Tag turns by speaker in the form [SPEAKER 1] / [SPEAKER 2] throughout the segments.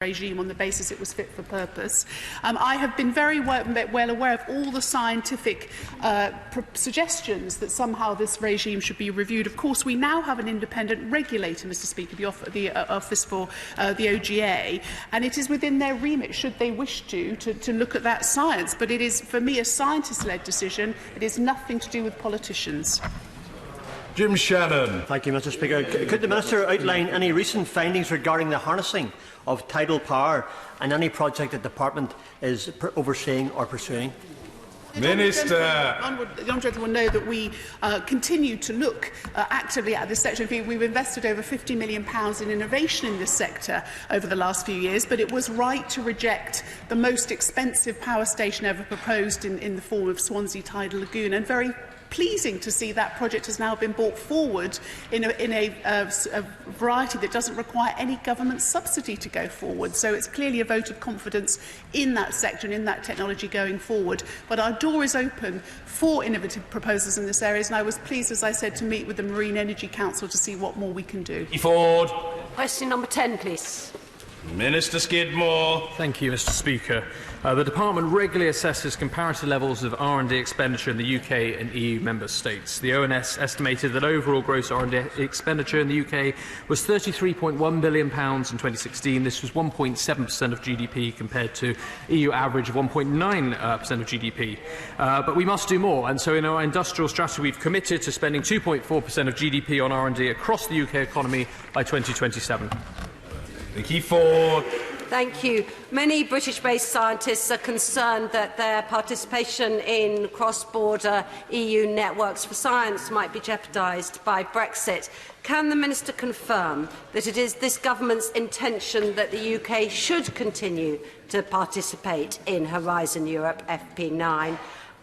[SPEAKER 1] regime on the basis it was fit for purpose. I have been very well aware of all the scientific suggestions that somehow this regime should be reviewed. Of course, we now have an independent regulator, Mr Speaker, the Office for the OGA, and it is within their remit, should they wish to look at that science. But it is, for me, a scientist-led decision. It is nothing to do with politicians.
[SPEAKER 2] Jim Shannon.
[SPEAKER 3] Thank you, Mr Speaker. Could the Minister outline any recent findings regarding the harnessing of tidal power and any project the Department is overseeing or pursuing?
[SPEAKER 1] Minister. The Honourable Gentleman will know that we continue to look actively at this sector. We've invested over £50 million in innovation in this sector over the last few years, but it was right to reject the most expensive power station ever proposed in the form of Swansea Tidal Lagoon, and very pleasing to see that project has now been brought forward in a variety that doesn't require any government subsidy to go forward. So it's clearly a vote of confidence in that sector and in that technology going forward. But our door is open for innovative proposals in this area, and I was pleased, as I said, to meet with the Marine Energy Council to see what more we can do.
[SPEAKER 2] Ford.
[SPEAKER 4] Question number 10, please.
[SPEAKER 2] Minister Skidmore.
[SPEAKER 5] Thank you, Mr Speaker. The Department regularly assesses comparative levels of R&D expenditure in the UK and EU member states. The ONS estimated that overall gross R&D expenditure in the UK was £33.1 billion in 2016. This was 1.7% of GDP compared to EU average of 1.9% of GDP. But we must do more, and so in our industrial strategy we've committed to spending 2.4% of GDP on R&D across the UK economy by 2027.
[SPEAKER 2] Nicky Ford.
[SPEAKER 4] Thank you. Many British-based scientists are concerned that their participation in cross-border EU networks for science might be jeopardised by Brexit. Can the Minister confirm that it is this government's intention that the UK should continue to participate in Horizon Europe FP9,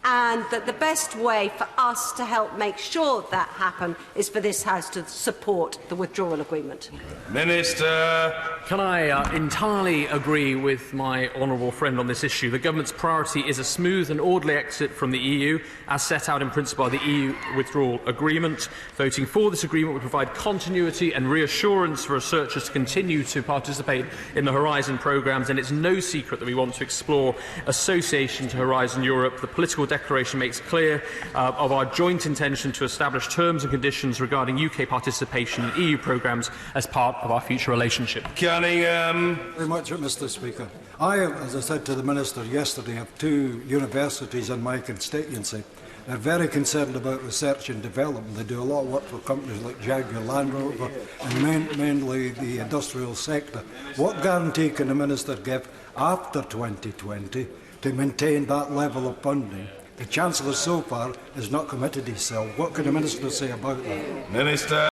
[SPEAKER 4] and that the best way for us to help make sure that happens is for this House to support the withdrawal agreement?
[SPEAKER 2] Minister.
[SPEAKER 5] Can I entirely agree with my honourable friend on this issue? The government's priority is a smooth and orderly exit from the EU, as set out in principle by the EU withdrawal agreement. Voting for this agreement would provide continuity and reassurance for researchers to continue to participate in the Horizon programmes, and it's no secret that we want to explore association to Horizon Europe. The political declaration makes clear of our joint intention to establish terms and conditions regarding UK participation in EU programmes as part of our future relationship.
[SPEAKER 2] Cunningham.
[SPEAKER 6] Very much, Mr Speaker. I, as I said to the Minister yesterday, have two universities in my constituency. They're very concerned about research and development. They do a lot of work for companies like Jaguar Land Rover and mainly the industrial sector. What guarantee can the Minister give after 2020 to maintain that level of funding? The Chancellor so far has not committed himself. What can the Minister say about that?
[SPEAKER 2] Minister.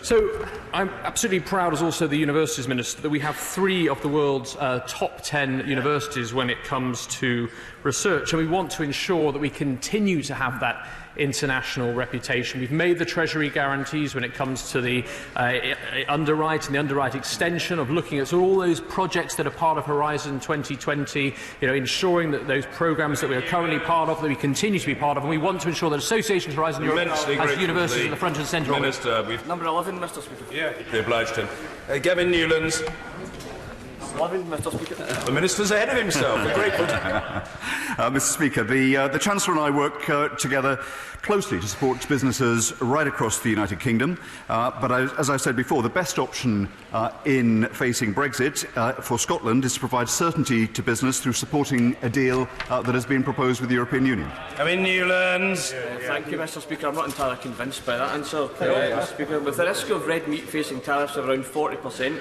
[SPEAKER 5] So I'm absolutely proud, as also the Universities Minister, that we have 3 of the world's top 10 universities when it comes to research, and we want to ensure that we continue to have that international reputation. We've made the Treasury guarantees when it comes to the underwrite and the underwrite extension of looking at all those projects that are part of Horizon 2020, ensuring that those programmes that we are currently part of, that we continue to be part of, and we want to ensure that Association Horizon Europe has universities at the front and centre of it.
[SPEAKER 7] Number 11, Mr Speaker.
[SPEAKER 2] Yeah, they obliged him. Gavin Newlands.
[SPEAKER 7] 11, Mr Speaker.
[SPEAKER 2] The Minister's ahead of himself. We're grateful.
[SPEAKER 8] Mr Speaker, the Chancellor and I work together closely to support businesses right across the United Kingdom. But as I said before, the best option in facing Brexit for Scotland is to provide certainty to business through supporting a deal that has been proposed with the European Union.
[SPEAKER 2] Gavin Newlands.
[SPEAKER 7] Thank you, Mr Speaker. I'm not entirely convinced by that answer, Mr Speaker. With the risk of red meat facing tariffs of around 40%,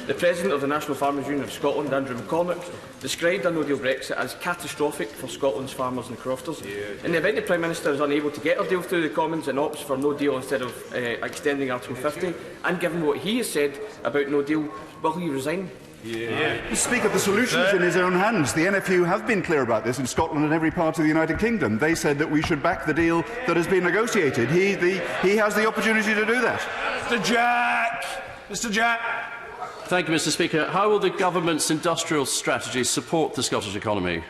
[SPEAKER 7] the President of the National Farmers Union of Scotland, Andrew McCormick, described a no-deal Brexit as catastrophic for Scotland's farmers and crofters. In the event the Prime Minister is unable to get a deal through the Commons and opts for no deal instead of extending Article 50, and given what he has said about no deal, will he resign?
[SPEAKER 8] Mr Speaker, the solution is in his own hands. The NFU have been clear about this in Scotland and every part of the United Kingdom. They said that we should back the deal that has been negotiated. He has the opportunity to do that.
[SPEAKER 2] Mr Jack. Mr Jack.
[SPEAKER 9] Thank you, Mr Speaker. How will the government's industrial strategy support the Scottish economy?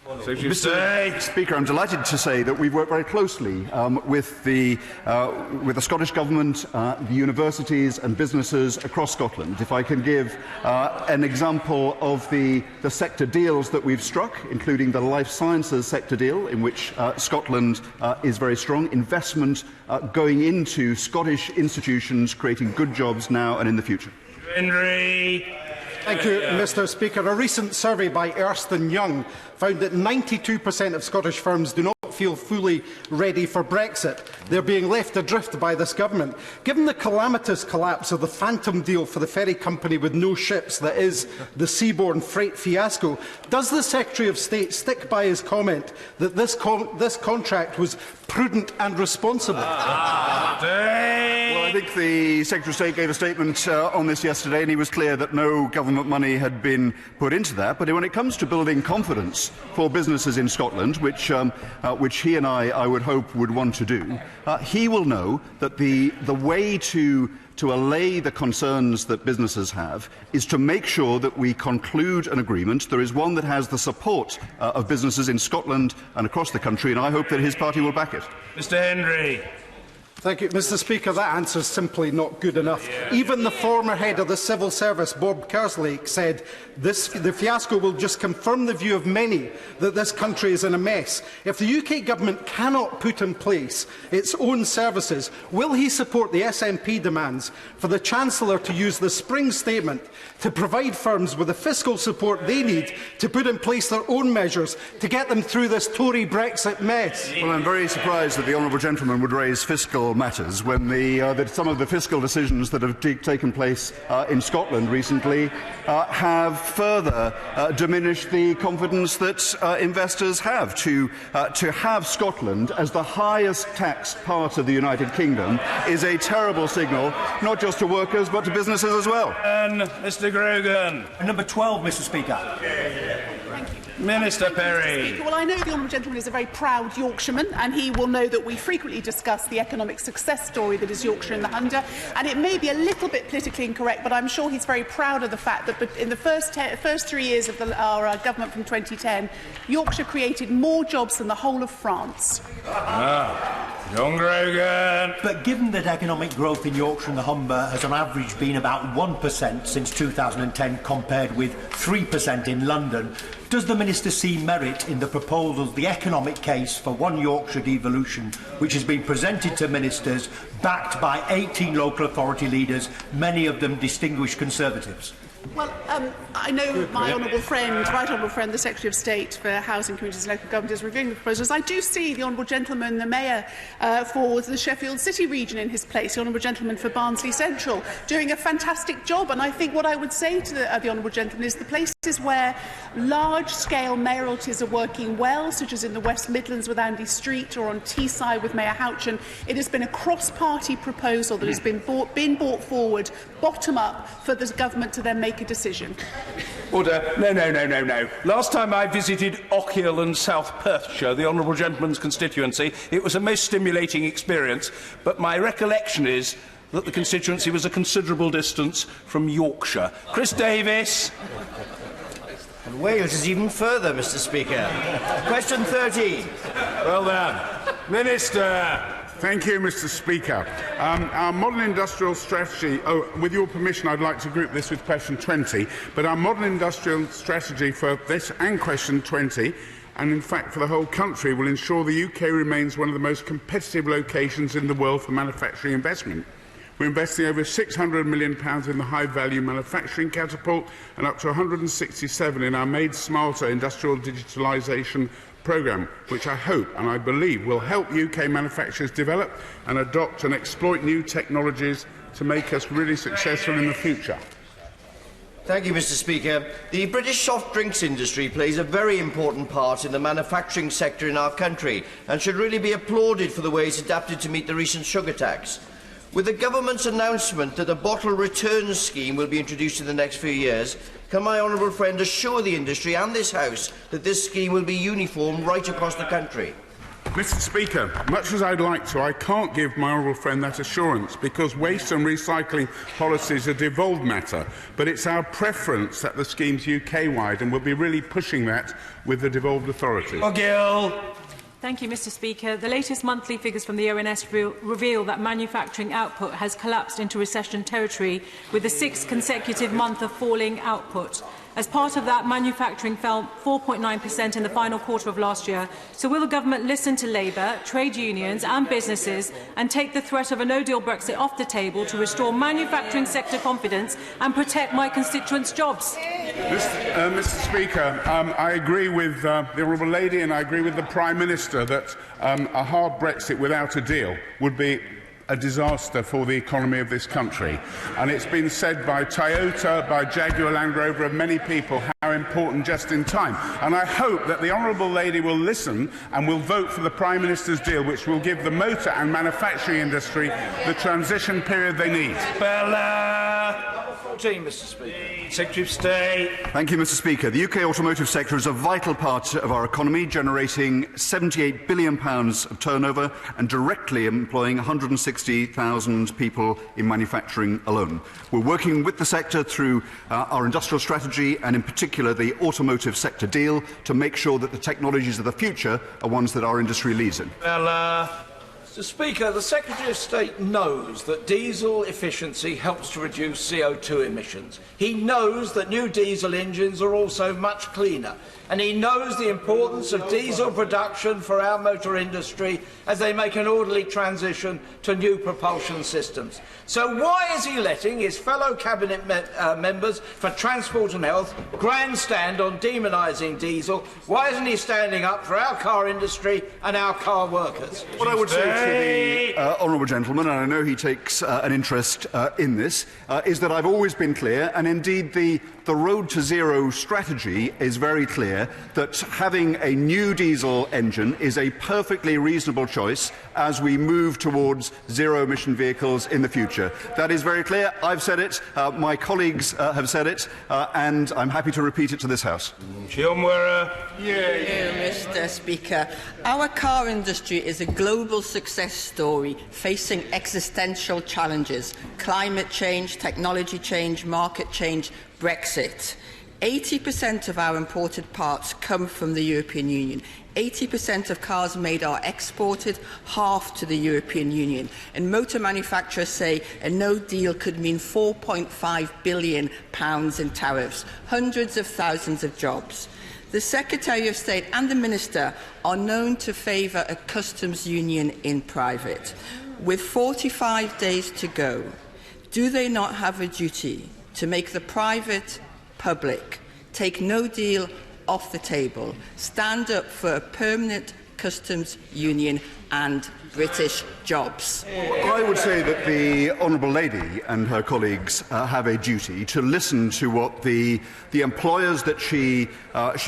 [SPEAKER 8] Mr. Speaker, I'm delighted to say that we've worked very closely with the Scottish Government, the universities and businesses across Scotland. If I can give an example of the sector deals that we've struck, including the life sciences sector deal, in which Scotland is very strong, investment going into Scottish institutions, creating good jobs now and in the future.
[SPEAKER 2] Henry.
[SPEAKER 9] Thank you, Mr. Speaker. A recent survey by Ernst & Young found that 92% of Scottish firms do not feel fully ready for Brexit. They are being left adrift by this government. Given the calamitous collapse of the phantom deal for the ferry company with no ships that is the seaborne freight fiasco, does the Secretary of State stick by his comment that this contract was prudent and responsible?
[SPEAKER 8] Well, I think the Secretary of State gave a statement on this yesterday, and he was clear that no government money had been put into that. But when it comes to building confidence for businesses in Scotland, which he and I would hope would want to do, he will know that the way to allay the concerns that businesses have is to make sure that we conclude an agreement. There is one that has the support of businesses in Scotland and across the country, and I hope that his party will back it.
[SPEAKER 2] Mr. Henry.
[SPEAKER 9] Thank you, Mr. Speaker. That answer is simply not good enough. Even the former head of the civil service, Bob Kerslake, said the fiasco will just confirm the view of many that this country is in a mess. If the UK government cannot put in place its own services, will he support the SNP demands for the Chancellor to use the spring statement to provide firms with the fiscal support they need to put in place their own measures to get them through this Tory Brexit mess?
[SPEAKER 8] Well, I'm very surprised that the honourable gentleman would raise fiscal matters when that some of the fiscal decisions that have taken place in Scotland recently have further diminished the confidence that investors have to have Scotland as the highest taxed part of the United Kingdom is a terrible signal, not just to workers but to businesses as well.
[SPEAKER 2] And Mr. Grogan.
[SPEAKER 10] Number 12, Mr. Speaker.
[SPEAKER 2] Minister Perry.
[SPEAKER 1] Well, I know the honourable gentleman is a very proud Yorkshireman, and he will know that we frequently discuss the economic success story that is Yorkshire in the Hunter. And it may be a little bit politically incorrect, but I'm sure he's very proud of the fact that in the first 3 years of our government from 2010, Yorkshire created more jobs than the whole of France.
[SPEAKER 2] John Grogan.
[SPEAKER 10] But given that economic growth in Yorkshire and the Humber has on average been about 1% since 2010 compared with 3% in London, does the Minister see merit in the proposals, the economic case for one Yorkshire devolution, which has been presented to ministers, backed by 18 local authority leaders, many of them distinguished Conservatives?
[SPEAKER 1] Well, I know my honourable friend, Right Honourable friend, the Secretary of State for Housing, Communities and Local Government is reviewing the proposals. I do see the honourable gentleman, the Mayor for the Sheffield City region in his place, the honourable gentleman for Barnsley Central, doing a fantastic job. And I think what I would say to the honourable gentleman is the places where large-scale mayoralties are working well, such as in the West Midlands with Andy Street or on Teesside with Mayor Houchin, it has been a cross-party proposal that has been brought forward, bottom-up, for the government to then make a decision.
[SPEAKER 2] Order. No. Last time I visited Occhill and South Perthshire, the honourable gentleman's constituency, it was a most stimulating experience, but my recollection is that the constituency was a considerable distance from Yorkshire. Chris Davis.
[SPEAKER 11] And Wales is even further, Mr. Speaker. Question 13.
[SPEAKER 2] Well done. Minister.
[SPEAKER 12] Thank you, Mr. Speaker. Our modern industrial strategy, with your permission, I'd like to group this with question 20, but our modern industrial strategy for this and question 20, and in fact for the whole country, will ensure the UK remains one of the most competitive locations in the world for manufacturing investment. We're investing over £600 million in the high-value manufacturing catapult and up to 167 in our Made Smarter industrial digitalisation programme, which I hope and I believe will help UK manufacturers develop and adopt and exploit new technologies to make us really successful in the future.
[SPEAKER 11] Thank you, Mr. Speaker. The British soft drinks industry plays a very important part in the manufacturing sector in our country and should really be applauded for the way it's adapted to meet the recent sugar tax. With the government's announcement that a bottle returns scheme will be introduced in the next few years, can my honourable friend assure the industry and this House that this scheme will be uniform right across the country?
[SPEAKER 12] Mr Speaker, much as I'd like to, I can't give my honourable friend that assurance because waste and recycling policies are a devolved matter, but it's our preference that the scheme's UK-wide, and we'll be really pushing that with the devolved authorities.
[SPEAKER 13] Thank you, Mr Speaker. The latest monthly figures from the ONS reveal that manufacturing output has collapsed into recession territory, with the 6th consecutive month of falling output. As part of that, manufacturing fell 4.9% in the final quarter of last year. So will the government listen to Labour, trade unions and businesses and take the threat of a no-deal Brexit off the table to restore manufacturing sector confidence and protect my constituents' jobs?
[SPEAKER 12] Mr Speaker, I agree with the Honourable Lady and I agree with the Prime Minister that a hard Brexit without a deal would be a disaster for the economy of this country. And it's been said by Toyota, by Jaguar Land Rover and many people how important just in time. And I hope that the Honourable Lady will listen and will vote for the Prime Minister's deal, which will give the motor and manufacturing industry the transition period they need.
[SPEAKER 11] Mr Speaker.
[SPEAKER 10] Secretary of State.
[SPEAKER 8] Thank you, Mr Speaker. The UK automotive sector is a vital part of our economy, generating £78 billion of turnover and directly employing 160,000 people in manufacturing alone. We're working with the sector through our industrial strategy and in particular the automotive sector deal to make sure that the technologies of the future are ones that our industry leads in.
[SPEAKER 14] Mr Speaker, the Secretary of State knows that diesel efficiency helps to reduce CO2 emissions. He knows that new diesel engines are also much cleaner. And he knows the importance of diesel production for our motor industry as they make an orderly transition to new propulsion systems. So why is he letting his fellow Cabinet members for Transport and Health grandstand on demonising diesel? Why isn't he standing up for our car industry and our car workers?
[SPEAKER 8] What I would say to the honourable gentleman, and I know he takes an interest in this, is that I've always been clear, and indeed the Road to Zero strategy is very clear, that having a new diesel engine is a perfectly reasonable choice as we move towards zero-emission vehicles in the future. That is very clear. I've said it, my colleagues have said it, and I'm happy to repeat it to this House.
[SPEAKER 15] Mr Speaker, our car industry is a global success story facing existential challenges: climate change, technology change, market change, Brexit. 80% of our imported parts come from the European Union. 80% of cars made are exported, half to the European Union. And motor manufacturers say a no deal could mean £4.5 billion in tariffs, hundreds of thousands of jobs. The Secretary of State and the Minister are known to favour a customs union in private. With 45 days to go, do they not have a duty to make the private public, take no deal off the table, stand up for a permanent customs union and British jobs?
[SPEAKER 8] I would say that the Honourable Lady and her colleagues have a duty to listen to what the employers that she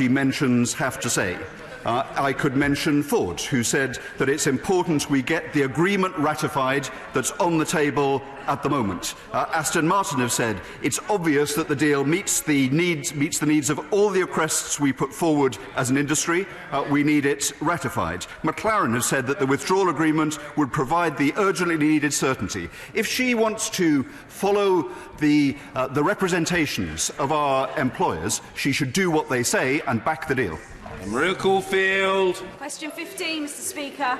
[SPEAKER 8] mentions have to say. I could mention Ford, who said that it's important we get the agreement ratified that's on the table at the moment. Aston Martin have said it's obvious that the deal meets the needs of all the requests we put forward as an industry. We need it ratified. McLaren have said that the withdrawal agreement would provide the urgently needed certainty. If she wants to follow the representations of our employers, she should do what they say and back the deal.
[SPEAKER 2] Maria Caulfield.
[SPEAKER 16] Question 15, Mr Speaker.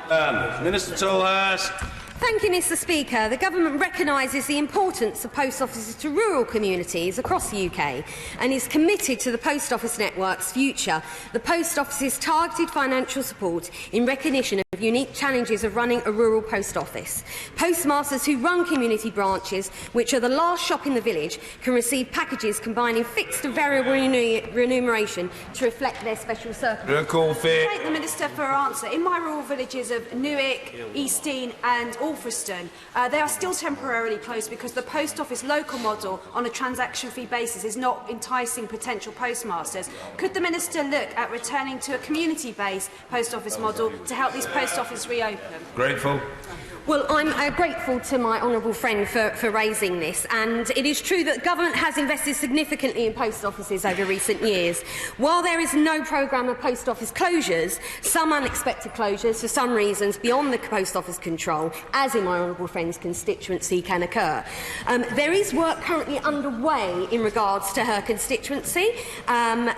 [SPEAKER 2] Minister Tolhurst.
[SPEAKER 16] Thank you, Mr Speaker. The Government recognises the importance of post offices to rural communities across the UK and is committed to the post office network's future. The post office's targeted financial support in recognition of unique challenges of running a rural post office. Postmasters who run community branches, which are the last shop in the village, can receive packages combining fixed and variable remuneration to reflect their special circumstances. Thank the Minister for her answer. In my rural villages of Newark, Easton and Alfriston, they are still temporarily closed because the post office local model on a transaction fee basis is not enticing potential postmasters. Could the Minister look at returning to a community-based post office model to help these post offices reopen?
[SPEAKER 2] Grateful.
[SPEAKER 16] Well, I'm grateful to my honourable friend for raising this, and it is true that the government has invested significantly in post offices over recent years. While there is no programme of post office closures, some unexpected closures for some reasons beyond the post office control, as in my honourable friend's constituency, can occur. There is work currently underway in regards to her constituency to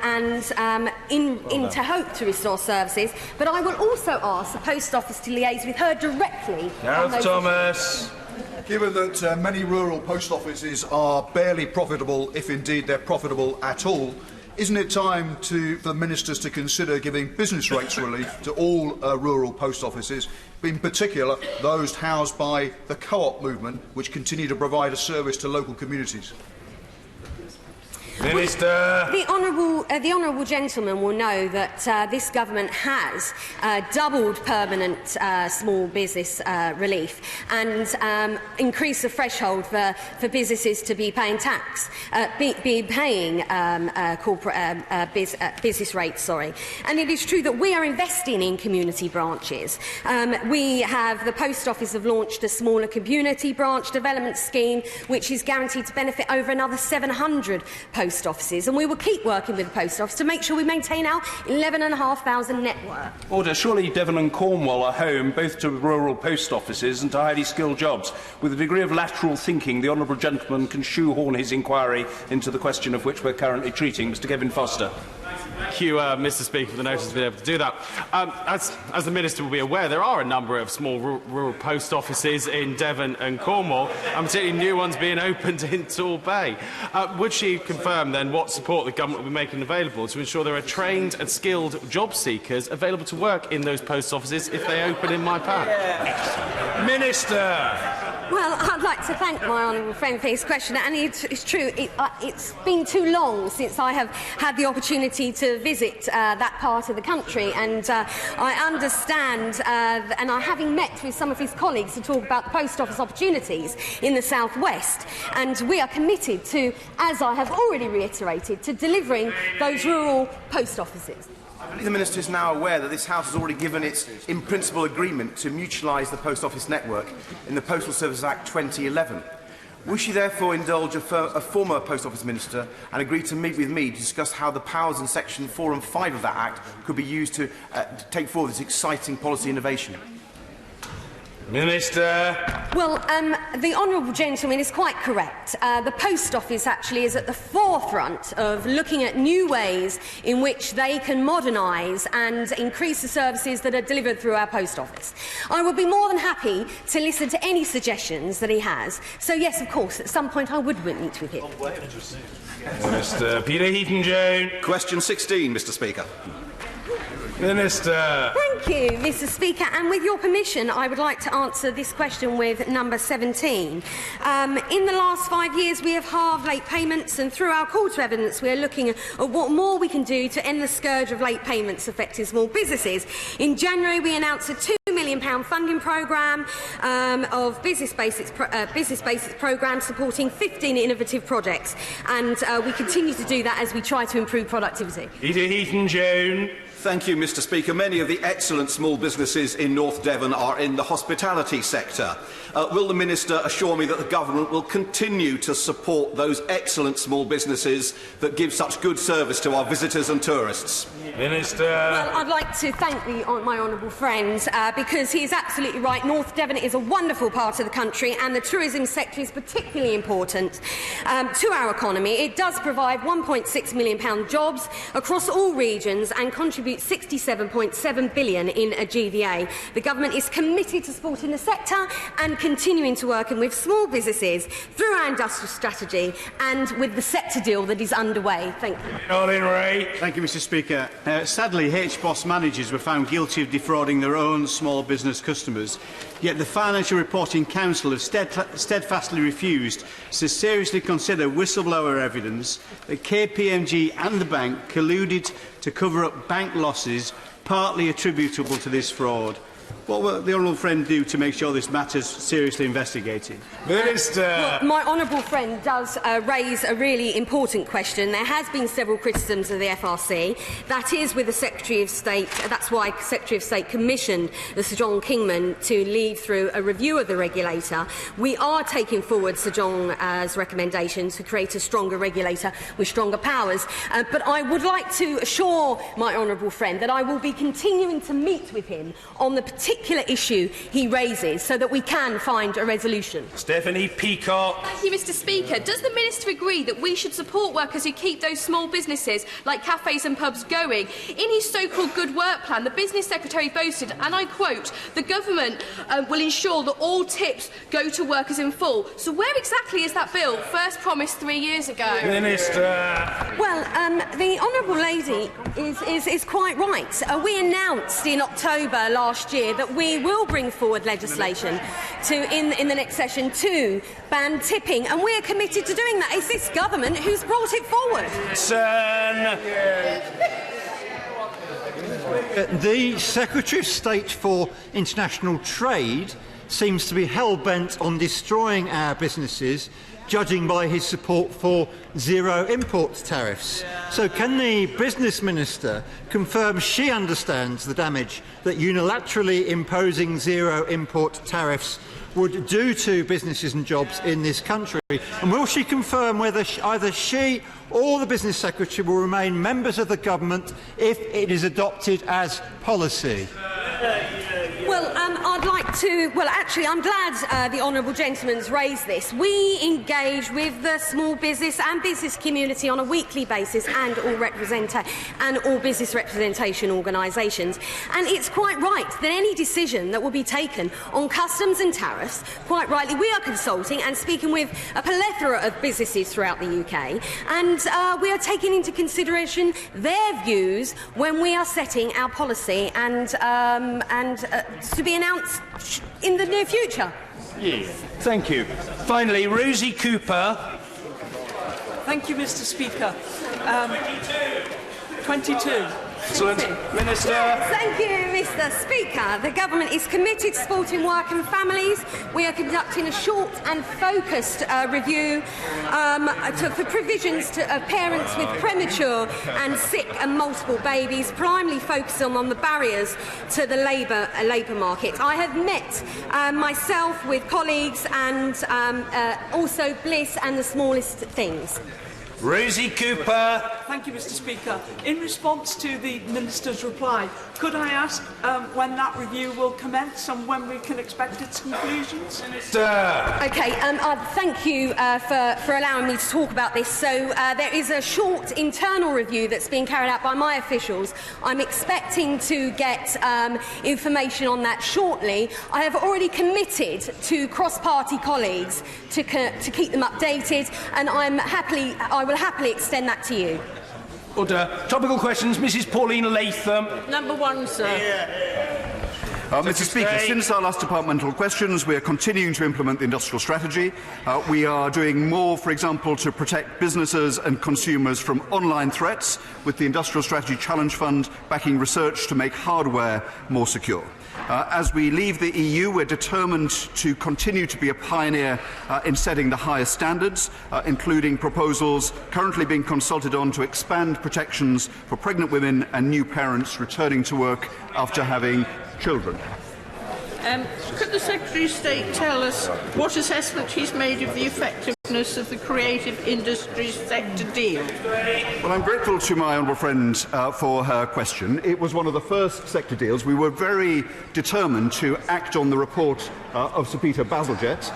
[SPEAKER 16] hope to restore services, but I will also ask the post office to liaise with her directly.
[SPEAKER 2] Thomas.
[SPEAKER 17] Given that many rural post offices are barely profitable, if indeed they're profitable at all, isn't it time for ministers to consider giving business rates relief to all rural post offices, in particular those housed by the co-op movement, which continue to provide a service to local communities?
[SPEAKER 2] Minister.
[SPEAKER 16] The honourable gentleman will know that this government has doubled permanent small business relief and increased the threshold for businesses to be paying tax, be paying corporate business rates. And it is true that we are investing in community branches. The post office have launched a smaller community branch development scheme, which is guaranteed to benefit over another 700 post offices, and we will keep working with the post office to make sure we maintain our 11,500 network.
[SPEAKER 2] Order. Surely Devon and Cornwall are home both to rural post offices and to highly skilled jobs. With a degree of lateral thinking, the honourable gentleman can shoehorn his inquiry into the question of which we're currently treating. Mr Kevin Foster.
[SPEAKER 18] Thank you, Mr Speaker, for the notice to be able to do that. As the Minister will be aware, there are a number of small rural post offices in Devon and Cornwall, and particularly new ones being opened in Tall Bay. Would she confirm then what support the government will be making available to ensure there are trained and skilled job seekers available to work in those post offices if they open in my patch?
[SPEAKER 2] Yeah. Minister.
[SPEAKER 16] Well, I'd like to thank my honourable friend for his question, and it's true, it's been too long since I have had the opportunity to visit that part of the country, and I understand, and having met with some of his colleagues to talk about the post office opportunities in the South West, and we are committed to, as I have already reiterated, to delivering those rural post offices.
[SPEAKER 19] I believe the Minister is now aware that this House has already given its in-principle agreement to mutualise the post office network in the Postal Services Act 2011. Will she therefore indulge a former Post Office Minister and agree to meet with me to discuss how the powers in Section 4 and 5 of that Act could be used to take forward this exciting policy innovation?
[SPEAKER 2] Minister.
[SPEAKER 16] Well, the honourable gentleman is quite correct. The post office actually is at the forefront of looking at new ways in which they can modernise and increase the services that are delivered through our post office. I would be more than happy to listen to any suggestions that he has. So yes, of course, at some point I would meet with him.
[SPEAKER 2] Mr Peter Heaton-Jones.
[SPEAKER 20] Question 16, Mr Speaker.
[SPEAKER 2] Minister.
[SPEAKER 16] Thank you, Mr Speaker, and with your permission I would like to answer this question with number 17. In the last 5 years we have halved late payments, and through our call to evidence we are looking at what more we can do to end the scourge of late payments affecting small businesses. In January we announced a £2 million funding programme of business basics programme supporting 15 innovative projects, and we continue to do that as we try to improve productivity.
[SPEAKER 2] Peter Heaton-Jones.
[SPEAKER 20] Thank you, Mr Speaker. Many of the excellent small businesses in North Devon are in the hospitality sector. Will the Minister assure me that the Government will continue to support those excellent small businesses that give such good service to our visitors and tourists?
[SPEAKER 2] Minister.
[SPEAKER 16] Well, I'd like to thank my honourable friend because he is absolutely right. North Devon is a wonderful part of the country, and the tourism sector is particularly important to our economy. It does provide £1.6 million jobs across all regions and contributes £67.7 billion in a GVA. The Government is committed to supporting the sector and continuing to work with small businesses through our industrial strategy and with the sector deal that is underway. Thank you.
[SPEAKER 21] Thank you, Mr Speaker. Sadly, HBOS managers were found guilty of defrauding their own small business customers, yet the Financial Reporting Council have steadfastly refused to seriously consider whistleblower evidence that KPMG and the bank colluded to cover up bank losses partly attributable to this fraud. What will the honourable friend do to make sure this matter is seriously investigated?
[SPEAKER 2] Minister!
[SPEAKER 16] Well, my honourable friend does raise a really important question. There has been several criticisms of the FRC. That is with the Secretary of State. That's why the Secretary of State commissioned the Sir John Kingman to lead through a review of the regulator. We are taking forward Sir John's recommendations to create a stronger regulator with stronger powers. But I would like to assure my honourable friend that I will be continuing to meet with him on the particular issue he raises so that we can find a resolution.
[SPEAKER 2] Stephanie Peacock.
[SPEAKER 3] Thank you, Mr. Speaker. Does the Minister agree that we should support workers who keep those small businesses like cafes and pubs going? In his so-called Good Work plan, the Business Secretary boasted, and I quote, "The government will ensure that all tips go to workers in full." So where exactly is that bill first promised 3 years ago?
[SPEAKER 2] Minister.
[SPEAKER 16] Well, the honourable lady is quite right. We announced in October last year that we will bring forward legislation in the next session to ban tipping, and we are committed to doing that. It's this government who's brought it forward.
[SPEAKER 22] The Secretary of State for International Trade seems to be hell-bent on destroying our businesses, judging by his support for zero import tariffs. So can the Business Minister confirm she understands the damage that unilaterally imposing zero import tariffs would do to businesses and jobs in this country? And will she confirm whether either she or the Business Secretary will remain members of the government if it is adopted as policy?
[SPEAKER 16] Well, I'd like to... Well, actually, I'm glad the honourable gentleman's raised this. We engage with the small business and business community on a weekly basis and all business representation organisations. And it's quite right that any decision that will be taken on customs and tariffs, quite rightly, we are consulting and speaking with a plethora of businesses throughout the UK, and we are taking into consideration their views when we are setting our policy and to be announced in the near future.
[SPEAKER 2] Yeah. Thank you. Finally, Rosie Cooper.
[SPEAKER 23] Thank you, Mr. Speaker. 22.
[SPEAKER 2] Excellent. Minister.
[SPEAKER 16] Thank you, Mr. Speaker. The government is committed to supporting work and families. We are conducting a short and focused review for provisions to parents with premature and sick and multiple babies, primarily focusing on the barriers to the labour market. I have met myself with colleagues and also Bliss and the Smallest Things.
[SPEAKER 2] Rosie Cooper.
[SPEAKER 23] Thank you, Mr. Speaker. In response to the Minister's reply, could I ask when that review will commence and when we can expect its conclusions?
[SPEAKER 16] Okay, thank you for allowing me to talk about this. So there is a short internal review that's being carried out by my officials. I'm expecting to get information on that shortly. I have already committed to cross-party colleagues to keep them updated, and I will happily extend that to you.
[SPEAKER 2] Order. Topical questions. Mrs. Pauline Latham.
[SPEAKER 4] Number one, sir.
[SPEAKER 8] Mr. Speaker, since our last departmental questions, we are continuing to implement the industrial strategy. We are doing more, for example, to protect businesses and consumers from online threats, with the Industrial Strategy Challenge Fund backing research to make hardware more secure. As we leave the EU, we're determined to continue to be a pioneer in setting the highest standards, including proposals currently being consulted on to expand protections for pregnant women and new parents returning to work after having children.
[SPEAKER 24] Could the Secretary of State tell us what assessment he's made of the effectiveness of the creative industries sector deal?
[SPEAKER 8] Well, I'm grateful to my honourable friend for her question. It was one of the first sector deals. We were very determined to act on the report of Sir Peter Bazalgette,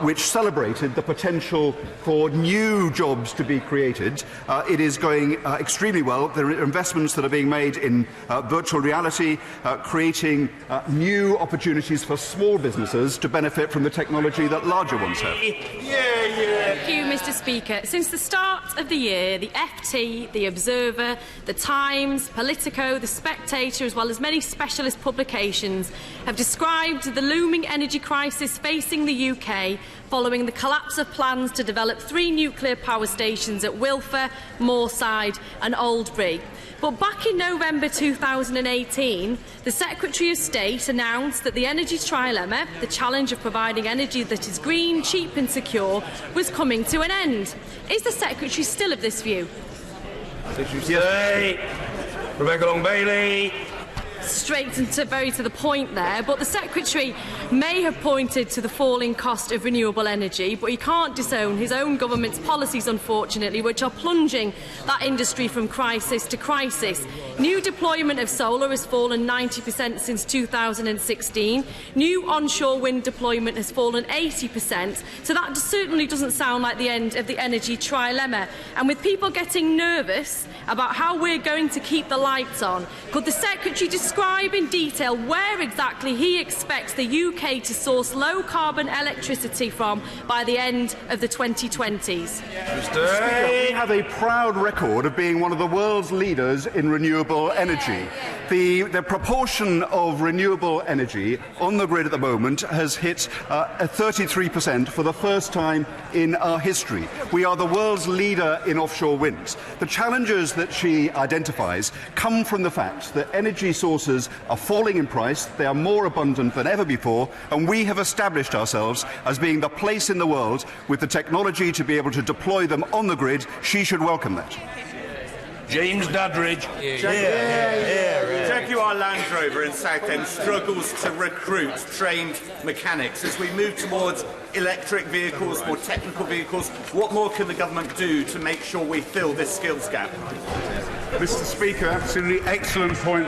[SPEAKER 8] which celebrated the potential for new jobs to be created. It is going extremely well. There are investments that are being made in virtual reality, creating new opportunities for small businesses to benefit from the technology that larger ones have.
[SPEAKER 25] Thank you, Mr. Speaker. Since the start of the year, the FT, the Observer, the Times, Politico, the Spectator, as well as many specialist publications, have described the looming energy crisis facing the UK following the collapse of plans to develop 3 nuclear power stations at Wilfer, Moorside and Oldbury. But back in November 2018, the Secretary of State announced that the energy trilemma, the challenge of providing energy that is green, cheap and secure, was coming to an end. Is the Secretary still of this view?
[SPEAKER 2] Rebecca Long-Bailey.
[SPEAKER 25] Straight and very to the point there, but the Secretary may have pointed to the falling cost of renewable energy, but he can't disown his own government's policies, unfortunately, which are plunging that industry from crisis to crisis. New deployment of solar has fallen 90% since 2016. New onshore wind deployment has fallen 80%, so that certainly doesn't sound like the end of the energy trilemma. And with people getting nervous about how we're going to keep the lights on, could the Secretary describe in detail where exactly he expects the UK to source low-carbon electricity from by the end of the 2020s?
[SPEAKER 8] We have a proud record of being one of the world's leaders in renewable energy. The proportion of renewable energy on the grid at the moment has hit 33% for the first time in our history. We are the world's leader in offshore winds. The challenges that she identifies come from the fact that energy sources are falling in price, they are more abundant than ever before, and we have established ourselves as being the place in the world with the technology to be able to deploy them on the grid. She should welcome that.
[SPEAKER 2] James Doddridge.
[SPEAKER 19] Jaguar Land Rover in Southend struggles to recruit trained mechanics. As we move towards electric vehicles, more technical vehicles, what more can the government do to make sure we fill this skills gap?
[SPEAKER 12] Mr. Speaker, absolutely excellent point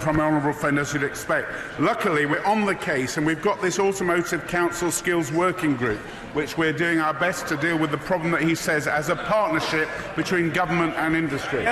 [SPEAKER 12] from my honourable friend, as you'd expect. Luckily, we're on the case and we've got this Automotive Council Skills Working Group, which we're doing our best to deal with the problem that he says as a partnership between government and industry.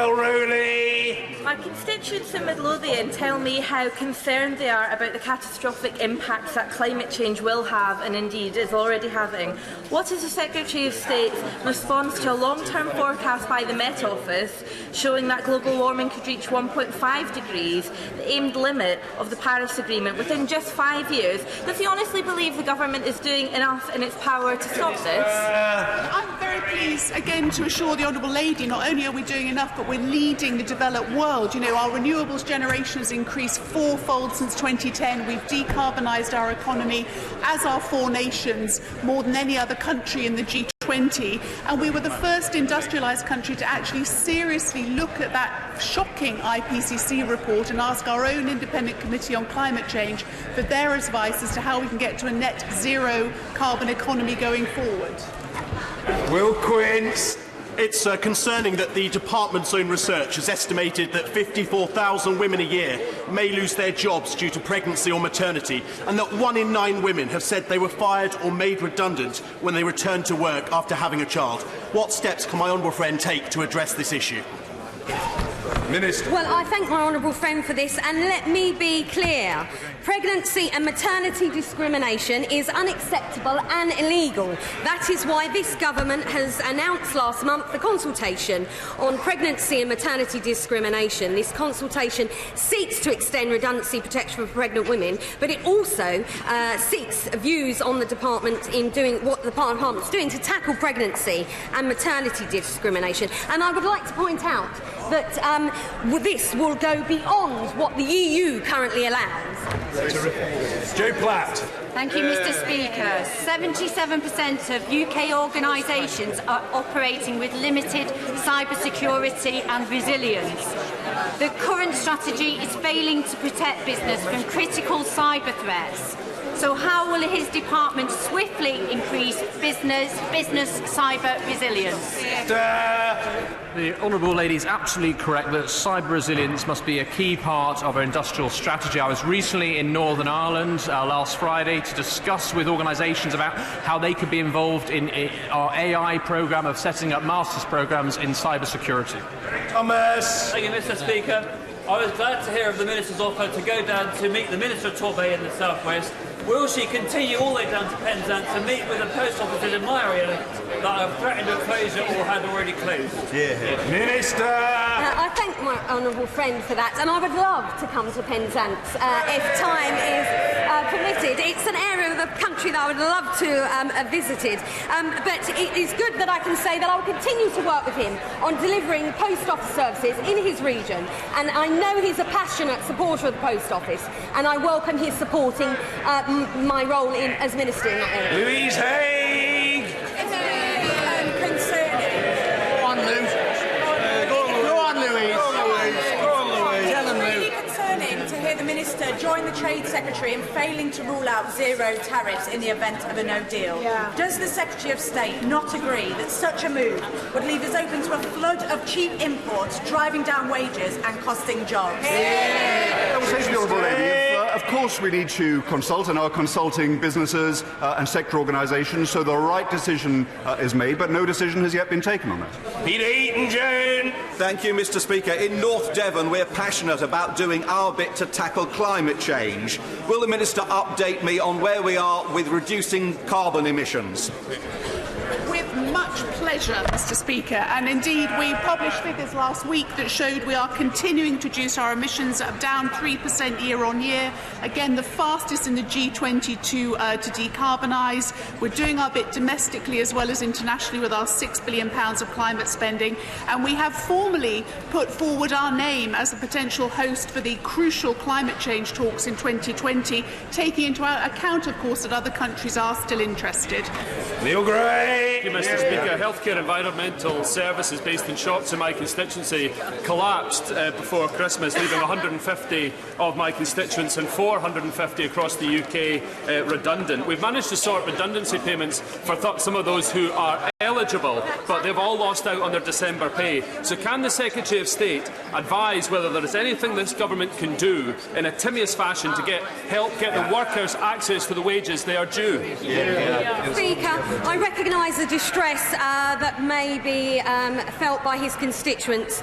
[SPEAKER 1] My constituents in Midlothian tell me how concerned they are about the catastrophic impacts that climate change will have, and indeed is already having. What is the Secretary of State's response to a long-term forecast by the Met Office showing that global warming could reach 1.5 degrees, the aimed limit of the Paris Agreement, within just 5 years? Does he honestly believe the government is doing enough in its power to stop this?
[SPEAKER 23] I'm very pleased, again, to assure the Honourable Lady, not only are we doing enough, but we're leading the developed world. You know, our renewables generation has increased fourfold since 2010. We've decarbonised our economy, as our 4 nations, more than any other country in the G20. And we were the first industrialised country to actually seriously look at that shocking IPCC report and ask our own independent committee on climate change for their advice as to how we can get to a net zero carbon economy going forward.
[SPEAKER 5] Will Quince. It's concerning that the department's own research has estimated that 54,000 women a year may lose their jobs due to pregnancy or maternity, and that 1 in 9 women have said they were fired or made redundant when they returned to work after having a child. What steps can my honourable friend take to address this issue?
[SPEAKER 2] Minister.
[SPEAKER 16] Well, I thank my honourable friend for this, and let me be clear. Pregnancy and maternity discrimination is unacceptable and illegal. That is why this government has announced last month the consultation on pregnancy and maternity discrimination. This consultation seeks to extend redundancy protection for pregnant women, but it also seeks views on the department in doing what the department's doing to tackle pregnancy and maternity discrimination. And I would like to point out that this will go beyond what the EU currently allows.
[SPEAKER 2] Joe Platt.
[SPEAKER 6] Thank you, Mr. Speaker. 77% of UK organisations are operating with limited cybersecurity and resilience. The current strategy is failing to protect business from critical cyber threats. So how will his department swiftly increase business cyber resilience?
[SPEAKER 7] The Honourable Lady is absolutely correct that cyber resilience must be a key part of our industrial strategy. I was recently in Northern Ireland last Friday to discuss with organisations about how they could be involved in our AI programme of setting up master's programmes in cyber security.
[SPEAKER 2] Thomas.
[SPEAKER 9] Thank you, Mr. Speaker. I was glad to hear of the Minister's offer to go down to meet the Minister of Torbay in the South West. Will she continue all the way down to Penzance to meet with the post offices in my area that have threatened to closure or had already closed?
[SPEAKER 2] Minister!
[SPEAKER 16] I thank my honourable friend for that, and I would love to come to Penzance if time is permitted. It's an area of the country that I would love to have visited, but it is good that I can say that I will continue to work with him on delivering post office services in his region, and I know he's a passionate supporter of the post office, and I welcome his supporting my role as Minister in that area.
[SPEAKER 2] Louise Haig!
[SPEAKER 10] To hear the Minister join the Trade Secretary in failing to rule out zero tariffs in the event of a no deal. Does the Secretary of State not agree that such a move would leave us open to a flood of cheap imports, driving down wages and costing jobs?
[SPEAKER 8] Of course we need to consult and are consulting businesses and sector organisations so the right decision is made, but no decision has yet been taken on that.
[SPEAKER 2] Peter Eaton-Jane.
[SPEAKER 20] Thank you, Mr Speaker. In North Devon, we're passionate about doing our bit to tackle climate change. Will the Minister update me on where we are with reducing carbon emissions?
[SPEAKER 23] With much pleasure, Mr Speaker, and indeed we published figures last week that showed we are continuing to reduce our emissions down 3% year on year, again the fastest in the G20 to decarbonise. We're doing our bit domestically as well as internationally with our £6 billion of climate spending, and we have formally put forward our name as a potential host for the crucial climate change talks in 2020, taking into account, of course, that other countries are still interested.
[SPEAKER 2] Neil Gray.
[SPEAKER 11] Thank you, Mr Speaker. Healthcare environmental services based in Shorts in my constituency collapsed before Christmas, leaving 150 of my constituents and 450 across the UK redundant. We've managed to sort redundancy payments for some of those who are eligible, but they've all lost out on their December pay. So can the Secretary of State advise whether there is anything this government can do in a timious fashion to help get the workers access to the wages they are due?
[SPEAKER 16] Speaker, I recognise the distress that may be felt by his constituents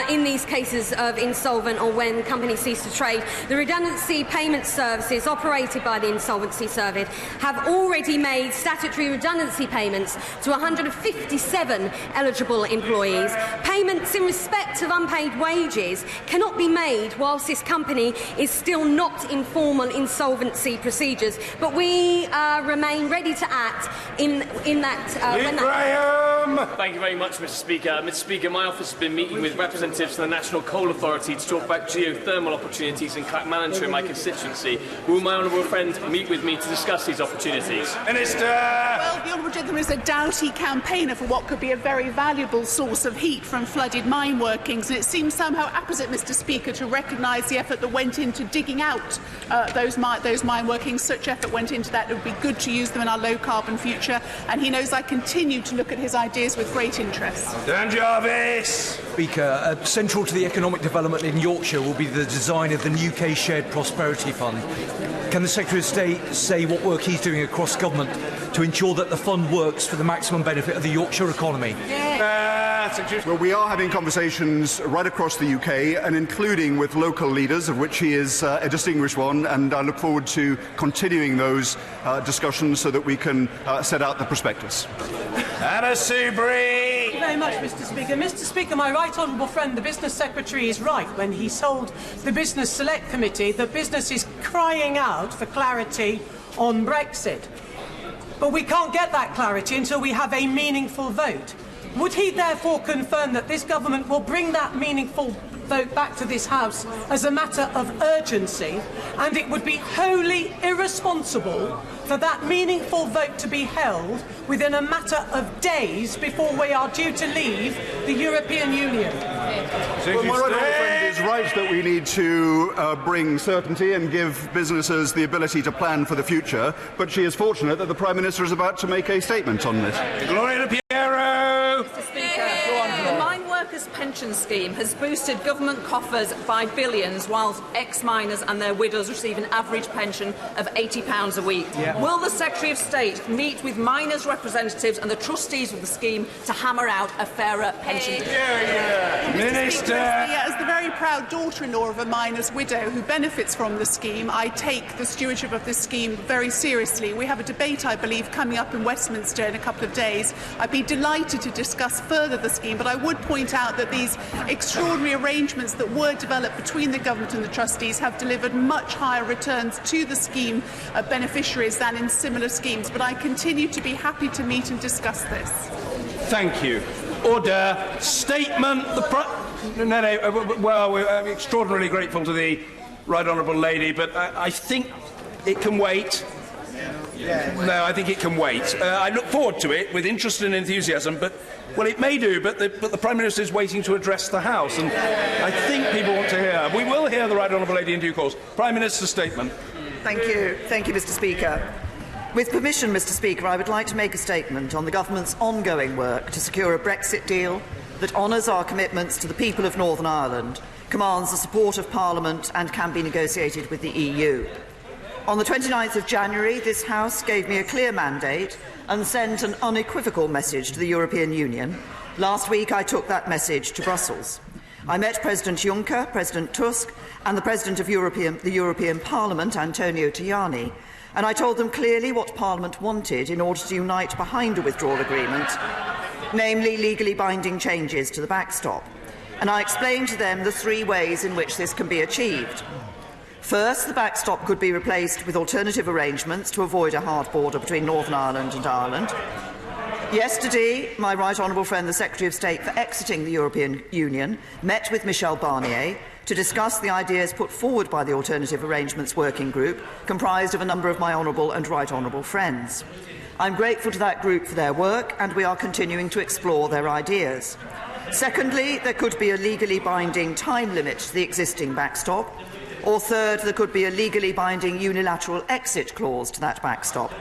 [SPEAKER 16] in these cases of insolvent or when companies cease to trade. The redundancy payment services operated by the Insolvency Service have already made statutory redundancy payments to 157 eligible employees. Payments in respect of unpaid wages cannot be made whilst this company is still not in formal insolvency procedures, but we remain ready to act in that when that...
[SPEAKER 11] Thank you very much, Mr Speaker. Mr Speaker, my office has been meeting with representatives from the National Coal Authority to talk about geothermal opportunities in Clackmannanshire in my constituency. Will my honourable friend meet with me to discuss these opportunities?
[SPEAKER 2] Minister!
[SPEAKER 23] Well, the honourable gentleman is a doughty campaigner for what could be a very valuable source of heat from flooded mine workings, and it seems somehow apposite, Mr Speaker, to recognise the effort that went into digging out those mine workings. Such effort went into that. It would be good to use them in our low-carbon future, and he knows I continue to look at his ideas with great interest.
[SPEAKER 2] Dan Jarvis.
[SPEAKER 13] Speaker, central to the economic development in Yorkshire will be the design of the UK Shared Prosperity Fund. Can the Secretary of State say what work he's doing across government to ensure that the fund works for the maximum benefit of the Yorkshire economy?
[SPEAKER 8] Well, we are having conversations right across the UK and including with local leaders, of which he is a distinguished one, and I look forward to continuing those discussions so that we can set out the prospectus.
[SPEAKER 2] Anna Soubry.
[SPEAKER 14] Thank you very much, Mr Speaker. Mr Speaker, my right honourable friend, the Business Secretary, is right when he told the Business Select Committee that business is crying out for clarity on Brexit. But we can't get that clarity until we have a meaningful vote. Would he therefore confirm that this government will bring that meaningful vote back to this House as a matter of urgency, and it would be wholly irresponsible for that meaningful vote to be held within a matter of days before we are due to leave the European Union?
[SPEAKER 8] Well, my right honourable friend is right that we need to bring certainty and give businesses the ability to plan for the future, but she is fortunate that the Prime Minister is about to make a statement on this.
[SPEAKER 2] Gloria Piero.
[SPEAKER 15] Mr Speaker, the Mine Workers Pension Scheme has boosted government coffers by billions, whilst ex-miners and their widows receive an average pension of £80 a week. Will the Secretary of State meet with miners' representatives and the trustees of the scheme to hammer out a fairer pension?
[SPEAKER 2] Minister!
[SPEAKER 23] As the very proud daughter-in-law of a miner's widow who benefits from the scheme, I take the stewardship of this scheme very seriously. We have a debate, I believe, coming up in Westminster in a couple of days. I'd be delighted to discuss further the scheme, but I would point out that these extraordinary arrangements that were developed between the government and the trustees have delivered much higher returns to the scheme beneficiaries than in similar schemes. But I continue to be happy to meet and discuss this.
[SPEAKER 2] Thank you. Order. Statement. Well, I'm extraordinarily grateful to the Right Honourable Lady, but I think it can wait. No, I think it can wait. I look forward to it with interest and enthusiasm, but, well, it may do, but the Prime Minister is waiting to address the House, and I think people want to hear. We will hear the Right Honourable Lady in due course. Prime Minister's statement.
[SPEAKER 3] Thank you, Mr. Speaker. With permission, Mr. Speaker, I would like to make a statement on the Government's ongoing work to secure a Brexit deal that honours our commitments to the people of Northern Ireland, commands the support of Parliament and can be negotiated with the EU. On the 29th of January, this House gave me a clear mandate and sent an unequivocal message to the European Union. Last week, I took that message to Brussels. I met President Juncker, President Tusk and the President of the European Parliament, Antonio Tajani, and I told them clearly what Parliament wanted in order to unite behind a withdrawal agreement, namely legally binding changes to the backstop. And I explained to them the three ways in which this can be achieved. First, the backstop could be replaced with alternative arrangements to avoid a hard border between Northern Ireland and Ireland. Yesterday, my Right Honourable friend, the Secretary of State for exiting the European Union, met with Michel Barnier to discuss the ideas put forward by the Alternative Arrangements Working Group, comprised of a number of my Honourable and Right Honourable friends. I'm grateful to that group for their work, and we are continuing to explore their ideas. Secondly, there could be a legally binding time limit to the existing backstop. Or third, there could be a legally binding unilateral exit clause to that backstop.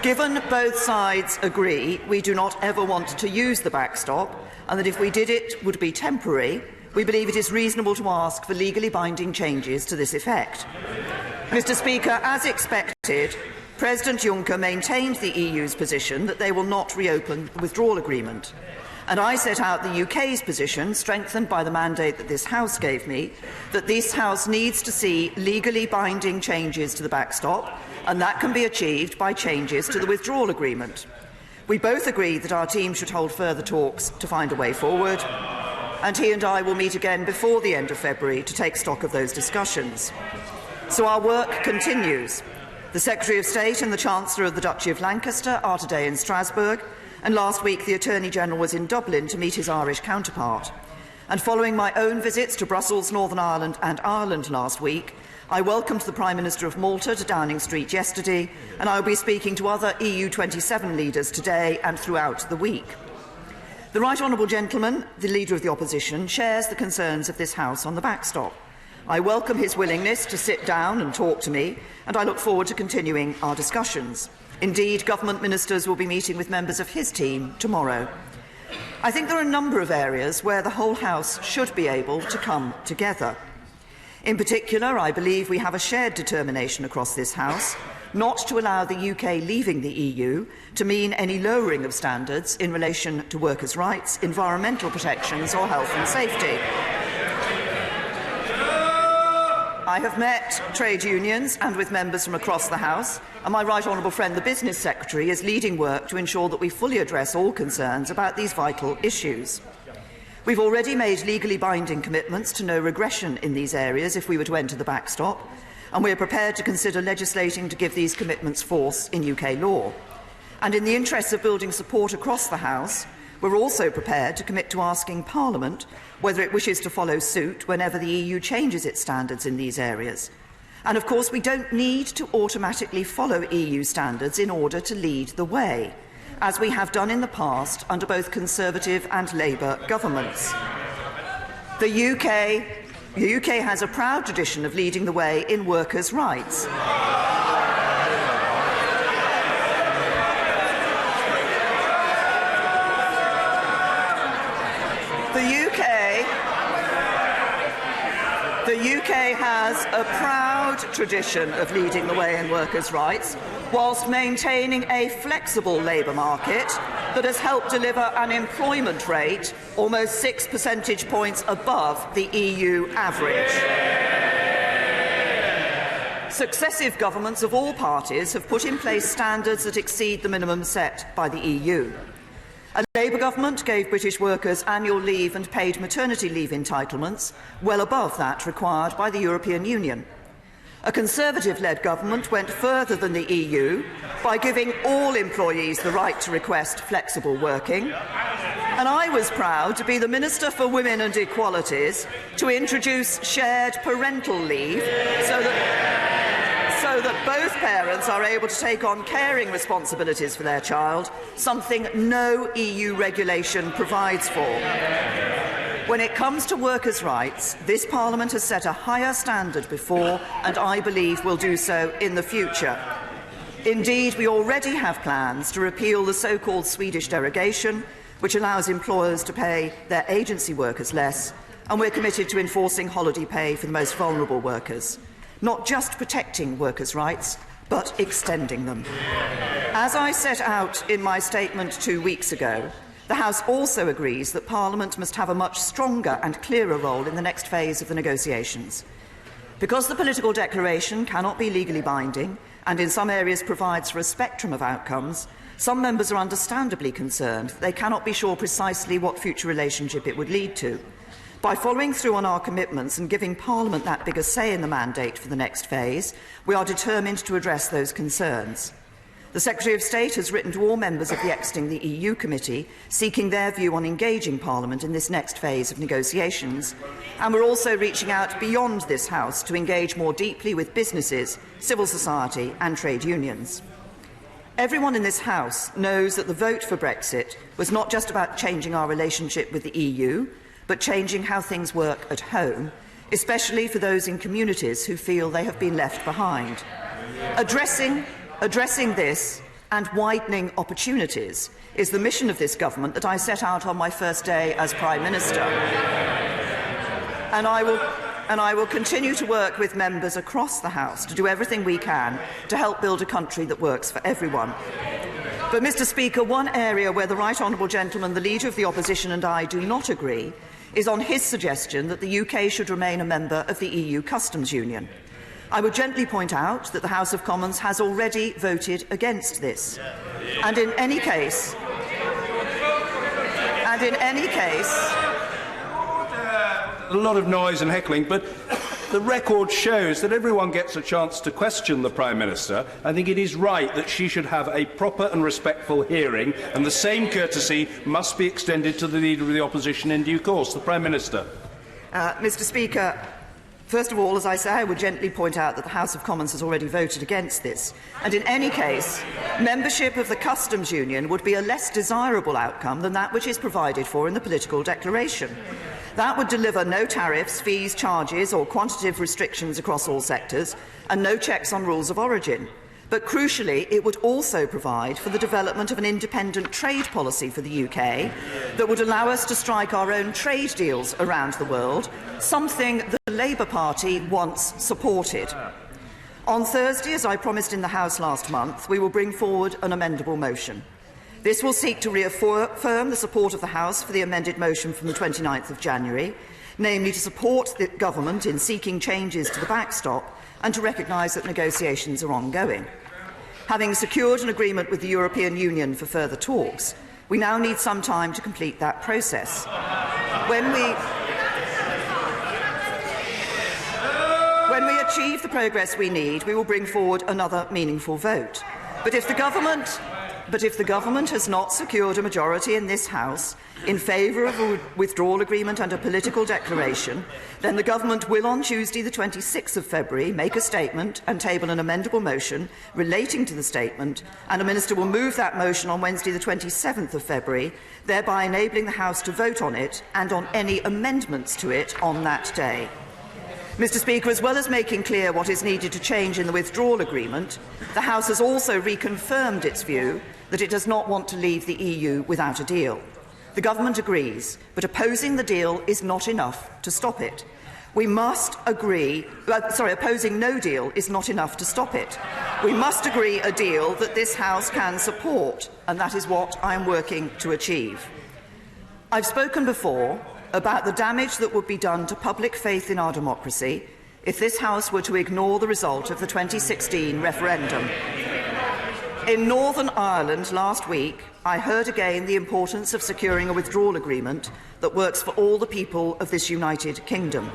[SPEAKER 3] Given both sides agree we do not ever want to use the backstop, and that if we did it would be temporary, we believe it is reasonable to ask for legally binding changes to this effect. Mr. Speaker, as expected, President Juncker maintained the EU's position that they will not reopen the withdrawal agreement. And I set out the UK's position, strengthened by the mandate that this House gave me, that this House needs to see legally binding changes to the backstop, and that can be achieved by changes to the withdrawal agreement. We both agree that our team should hold further talks to find a way forward, and he and I will meet again before the end of February to take stock of those discussions. So our work continues. The Secretary of State and the Chancellor of the Duchy of Lancaster are today in Strasbourg, and last week the Attorney-General was in Dublin to meet his Irish counterpart. And following my own visits to Brussels, Northern Ireland and Ireland last week, I welcomed the Prime Minister of Malta to Downing Street yesterday, and I will be speaking to other EU27 leaders today and throughout the week. The Right Honourable Gentleman, the Leader of the Opposition, shares the concerns of this House on the backstop. I welcome his willingness to sit down and talk to me, and I look forward to continuing our discussions. Indeed, government ministers will be meeting with members of his team tomorrow. I think there are a number of areas where the whole House should be able to come together. In particular, I believe we have a shared determination across this House not to allow the UK leaving the EU to mean any lowering of standards in relation to workers' rights, environmental protections or health and safety. I have met trade unions and with members from across the House, and my Right Honourable friend, the Business Secretary, is leading work to ensure that we fully address all concerns about these vital issues. We've already made legally binding commitments to no regression in these areas if we were to enter the backstop, and we are prepared to consider legislating to give these commitments force in UK law. And in the interests of building support across the House, we're also prepared to commit to asking Parliament whether it wishes to follow suit whenever the EU changes its standards in these areas. And of course, we don't need to automatically follow EU standards in order to lead the way, as we have done in the past under both Conservative and Labour governments. The UK has a proud tradition of leading the way in workers' rights. The UK has a proud tradition of leading the way in workers' rights, whilst maintaining a flexible labour market that has helped deliver an employment rate almost 6 percentage points above the EU average. Successive governments of all parties have put in place standards that exceed the minimum set by the EU. A Labour government gave British workers annual leave and paid maternity leave entitlements well above that required by the European Union. A Conservative-led government went further than the EU by giving all employees the right to request flexible working. And I was proud to be the Minister for Women and Equalities to introduce shared parental leave so that both parents are able to take on caring responsibilities for their child, something no EU regulation provides for. When it comes to workers' rights, this Parliament has set a higher standard before, and I believe will do so in the future. Indeed, we already have plans to repeal the so-called Swedish derogation, which allows employers to pay their agency workers less, and we're committed to enforcing holiday pay for the most vulnerable workers, not just protecting workers' rights, but extending them. As I set out in my statement 2 weeks ago, the House also agrees that Parliament must have a much stronger and clearer role in the next phase of the negotiations. Because the political declaration cannot be legally binding and in some areas provides for a spectrum of outcomes, some members are understandably concerned that they cannot be sure precisely what future relationship it would lead to. By following through on our commitments and giving Parliament that bigger say in the mandate for the next phase, we are determined to address those concerns. The Secretary of State has written to all members of the Exiting the EU Committee, seeking their view on engaging Parliament in this next phase of negotiations, and we're also reaching out beyond this House to engage more deeply with businesses, civil society and trade unions. Everyone in this House knows that the vote for Brexit was not just about changing our relationship with the EU, but changing how things work at home, especially for those in communities who feel they have been left behind. Addressing this and widening opportunities is the mission of this government that I set out on my first day as Prime Minister. And I will continue to work with members across the House to do everything we can to help build a country that works for everyone. But, Mr. Speaker, one area where the Right Honourable Gentleman, the Leader of the Opposition, and I do not agree is on his suggestion that the UK should remain a member of the EU Customs Union. I would gently point out that the House of Commons has already voted against this. And in any case,
[SPEAKER 2] a lot of noise and heckling, but the record shows that everyone gets a chance to question the Prime Minister. I think it is right that she should have a proper and respectful hearing, and the same courtesy must be extended to the Leader of the Opposition in due course. The Prime Minister.
[SPEAKER 3] Mr. Speaker, first of all, as I say, I would gently point out that the House of Commons has already voted against this. And in any case, membership of the Customs Union would be a less desirable outcome than that which is provided for in the political declaration. That would deliver no tariffs, fees, charges or quantitative restrictions across all sectors, and no checks on rules of origin. But crucially, it would also provide for the development of an independent trade policy for the UK that would allow us to strike our own trade deals around the world, something the Labour Party once supported. On Thursday, as I promised in the House last month, we will bring forward an amendable motion. This will seek to reaffirm the support of the House for the amended motion from the 29th of January, namely to support the government in seeking changes to the backstop and to recognise that negotiations are ongoing. Having secured an agreement with the European Union for further talks, we now need some time to complete that process. When we achieve the progress we need, we will bring forward another meaningful vote. But if the government has not secured a majority in this House in favour of a withdrawal agreement and a political declaration, then the government will on Tuesday the 26th of February make a statement and table an amendable motion relating to the statement, and a minister will move that motion on Wednesday the 27th of February, thereby enabling the House to vote on it and on any amendments to it on that day. Mr. Speaker, as well as making clear what is needed to change in the withdrawal agreement, the House has also reconfirmed its view that it does not want to leave the EU without a deal. The government agrees, but opposing the deal is not enough to stop it. We must agree, opposing no deal is not enough to stop it. We must agree a deal that this House can support, and that is what I am working to achieve. I've spoken before about the damage that would be done to public faith in our democracy if this House were to ignore the result of the 2016 referendum. In Northern Ireland last week, I heard again the importance of securing a withdrawal agreement that works for all the people of this United Kingdom.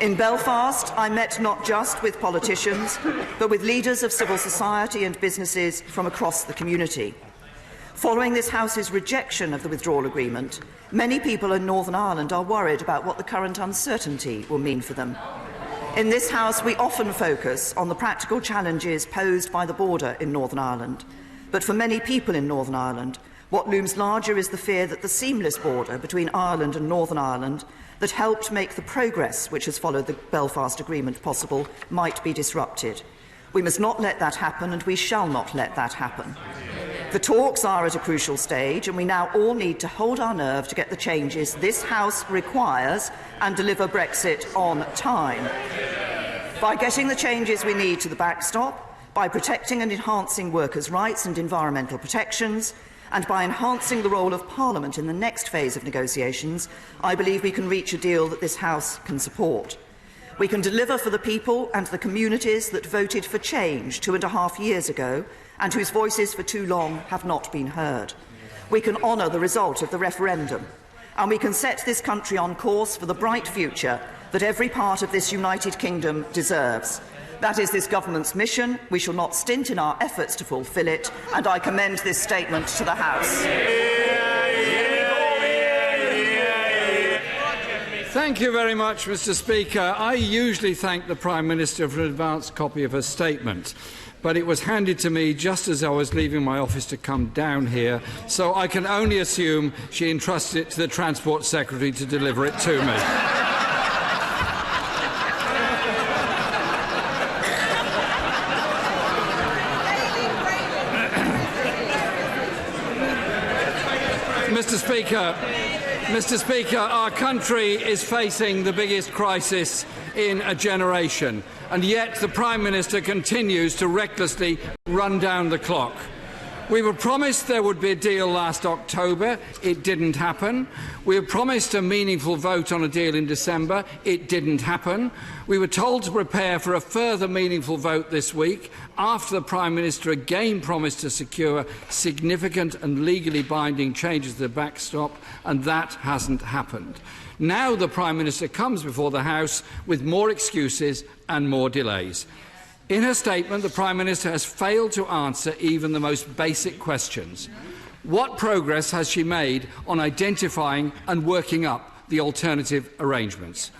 [SPEAKER 3] In Belfast, I met not just with politicians, but with leaders of civil society and businesses from across the community. Following this House's rejection of the withdrawal agreement, many people in Northern Ireland are worried about what the current uncertainty will mean for them. In this House, we often focus on the practical challenges posed by the border in Northern Ireland. But for many people in Northern Ireland, what looms larger is the fear that the seamless border between Ireland and Northern Ireland that helped make the progress which has followed the Belfast Agreement possible might be disrupted. We must not let that happen, and we shall not let that happen. The talks are at a crucial stage, and we now all need to hold our nerve to get the changes this House requires and deliver Brexit on time. By getting the changes we need to the backstop, by protecting and enhancing workers' rights and environmental protections, and by enhancing the role of Parliament in the next phase of negotiations, I believe we can reach a deal that this House can support. We can deliver for the people and the communities that voted for change 2.5 years ago and whose voices for too long have not been heard. We can honour the result of the referendum, and we can set this country on course for the bright future that every part of this United Kingdom deserves. That is this government's mission. We shall not stint in our efforts to fulfil it, and I commend this statement to the House.
[SPEAKER 4] Thank you very much, Mr. Speaker. I usually thank the Prime Minister for an advance copy of her statement, but it was handed to me just as I was leaving my office to come down here, so I can only assume she entrusted it to the Transport Secretary to deliver it to me. Mr. Speaker, our country is facing the biggest crisis in a generation, and yet the Prime Minister continues to recklessly run down the clock. We were promised there would be a deal last October. It didn't happen. We were promised a meaningful vote on a deal in December. It didn't happen. We were told to prepare for a further meaningful vote this week after the Prime Minister again promised to secure significant and legally binding changes to the backstop, and that hasn't happened. Now the Prime Minister comes before the House with more excuses and more delays. In her statement, the Prime Minister has failed to answer even the most basic questions. What progress has she made on identifying and working up the alternative arrangements?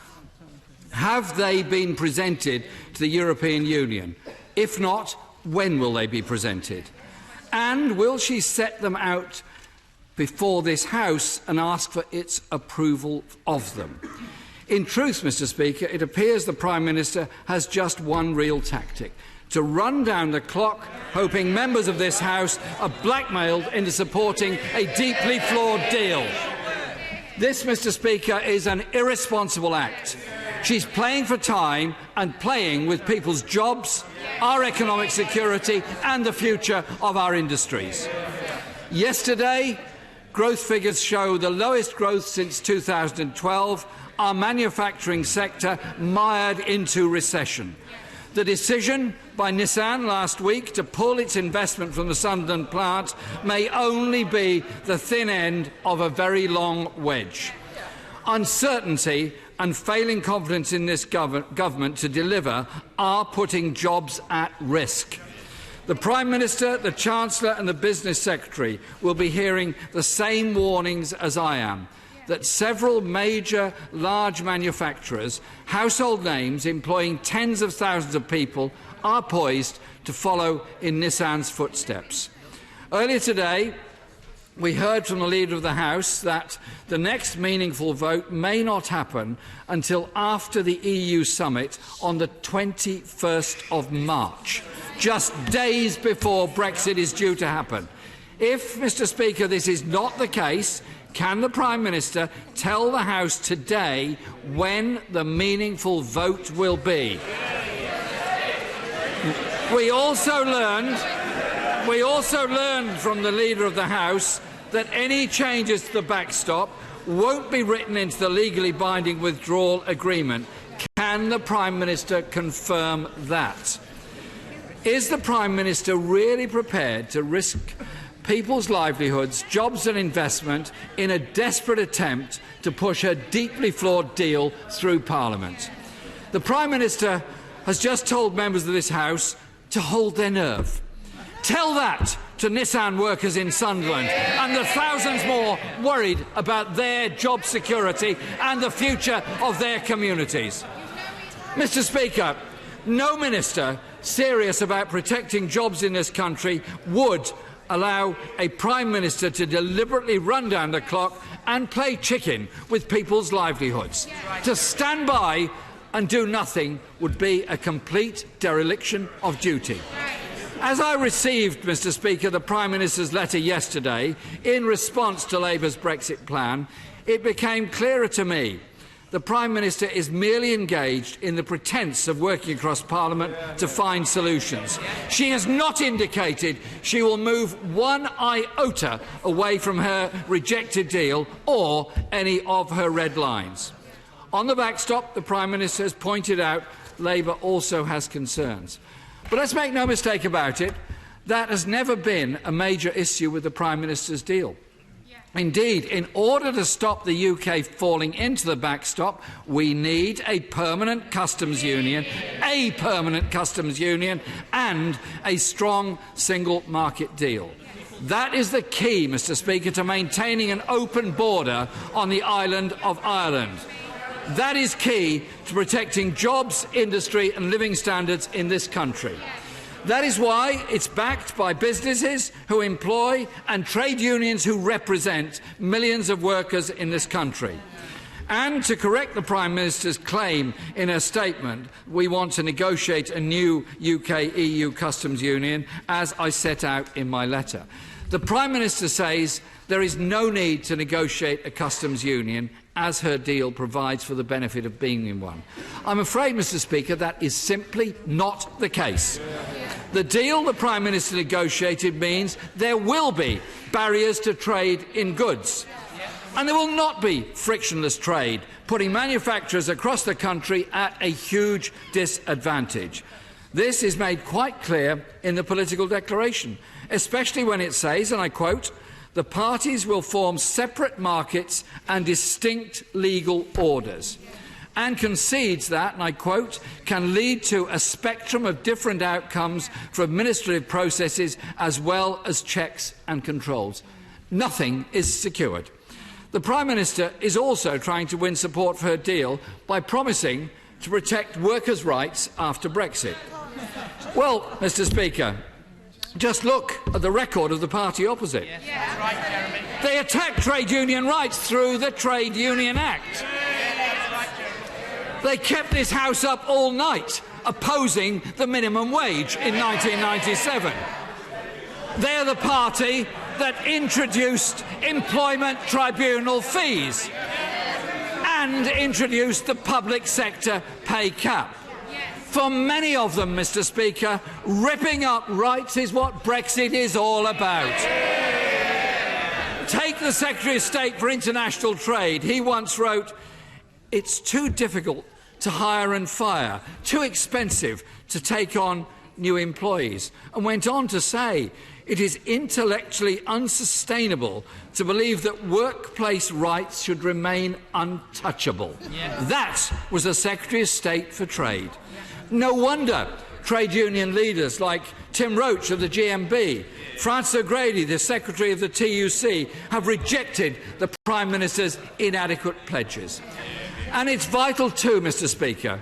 [SPEAKER 4] Have they been presented to the European Union? If not, when will they be presented? And will she set them out before this House and ask for its approval of them? In truth, Mr. Speaker, it appears the Prime Minister has just one real tactic: to run down the clock, hoping members of this House are blackmailed into supporting a deeply flawed deal. This, Mr. Speaker, is an irresponsible act. She's playing for time and playing with people's jobs, our economic security and the future of our industries. Yesterday, growth figures show the lowest growth since 2012, our manufacturing sector mired into recession. The decision by Nissan last week to pull its investment from the Sunderland plant may only be the thin end of a very long wedge. Uncertainty and failing confidence in this government to deliver are putting jobs at risk. The Prime Minister, the Chancellor and the Business Secretary will be hearing the same warnings as I am, that several major large manufacturers, household names employing tens of thousands of people, are poised to follow in Nissan's footsteps. Earlier today, we heard from the Leader of the House that the next meaningful vote may not happen until after the EU summit on the 21st of March, just days before Brexit is due to happen. If, Mr. Speaker, this is not the case, can the Prime Minister tell the House today when the meaningful vote will be? We also learned from the Leader of the House that any changes to the backstop won't be written into the legally binding withdrawal agreement. Can the Prime Minister confirm that? Is the Prime Minister really prepared to risk people's livelihoods, jobs and investment in a desperate attempt to push a deeply flawed deal through Parliament? The Prime Minister has just told members of this House to hold their nerve. Tell that to Nissan workers in Sunderland and the thousands more worried about their job security and the future of their communities. Mr. Speaker, no minister serious about protecting jobs in this country would allow a Prime Minister to deliberately run down the clock and play chicken with people's livelihoods. To stand by and do nothing would be a complete dereliction of duty. As I received, Mr. Speaker, the Prime Minister's letter yesterday in response to Labour's Brexit plan, it became clearer to me the Prime Minister is merely engaged in the pretence of working across Parliament to find solutions. She has not indicated she will move one iota away from her rejected deal or any of her red lines. On the backstop, the Prime Minister has pointed out Labour also has concerns. But let's make no mistake about it, that has never been a major issue with the Prime Minister's deal. Indeed, in order to stop the UK falling into the backstop, we need a permanent customs union, and a strong single market deal. That is the key, Mr. Speaker, to maintaining an open border on the island of Ireland. That is key to protecting jobs, industry and living standards in this country. That is why it's backed by businesses who employ and trade unions who represent millions of workers in this country. And to correct the Prime Minister's claim in her statement, we want to negotiate a new UK-EU customs union, as I set out in my letter. The Prime Minister says there is no need to negotiate a customs union, as her deal provides for the benefit of being in one. I'm afraid, Mr. Speaker, that is simply not the case. The deal the Prime Minister negotiated means there will be barriers to trade in goods. And there will not be frictionless trade, putting manufacturers across the country at a huge disadvantage. This is made quite clear in the political declaration, especially when it says, and I quote, "The parties will form separate markets and distinct legal orders," and concedes that, and I quote, "can lead to a spectrum of different outcomes for administrative processes as well as checks and controls." Nothing is secured. The Prime Minister is also trying to win support for her deal by promising to protect workers' rights after Brexit. Well, Mr. Speaker, just look at the record of the party opposite.
[SPEAKER 17] That's right, Jeremy.
[SPEAKER 4] They attacked trade union rights through the Trade Union Act. They kept this House up all night opposing the minimum wage in 1997. They're the party that introduced employment tribunal fees and introduced the public sector pay cap. For many of them, Mr. Speaker, ripping up rights is what Brexit is all about. Take the Secretary of State for International Trade. He once wrote, "It's too difficult to hire and fire, too expensive to take on new employees," and went on to say, "It is intellectually unsustainable to believe that workplace rights should remain untouchable." That was the Secretary of State for Trade. No wonder trade union leaders like Tim Roach of the GMB, Francis O'Grady, the Secretary of the TUC, have rejected the Prime Minister's inadequate pledges. And it's vital too, Mr. Speaker,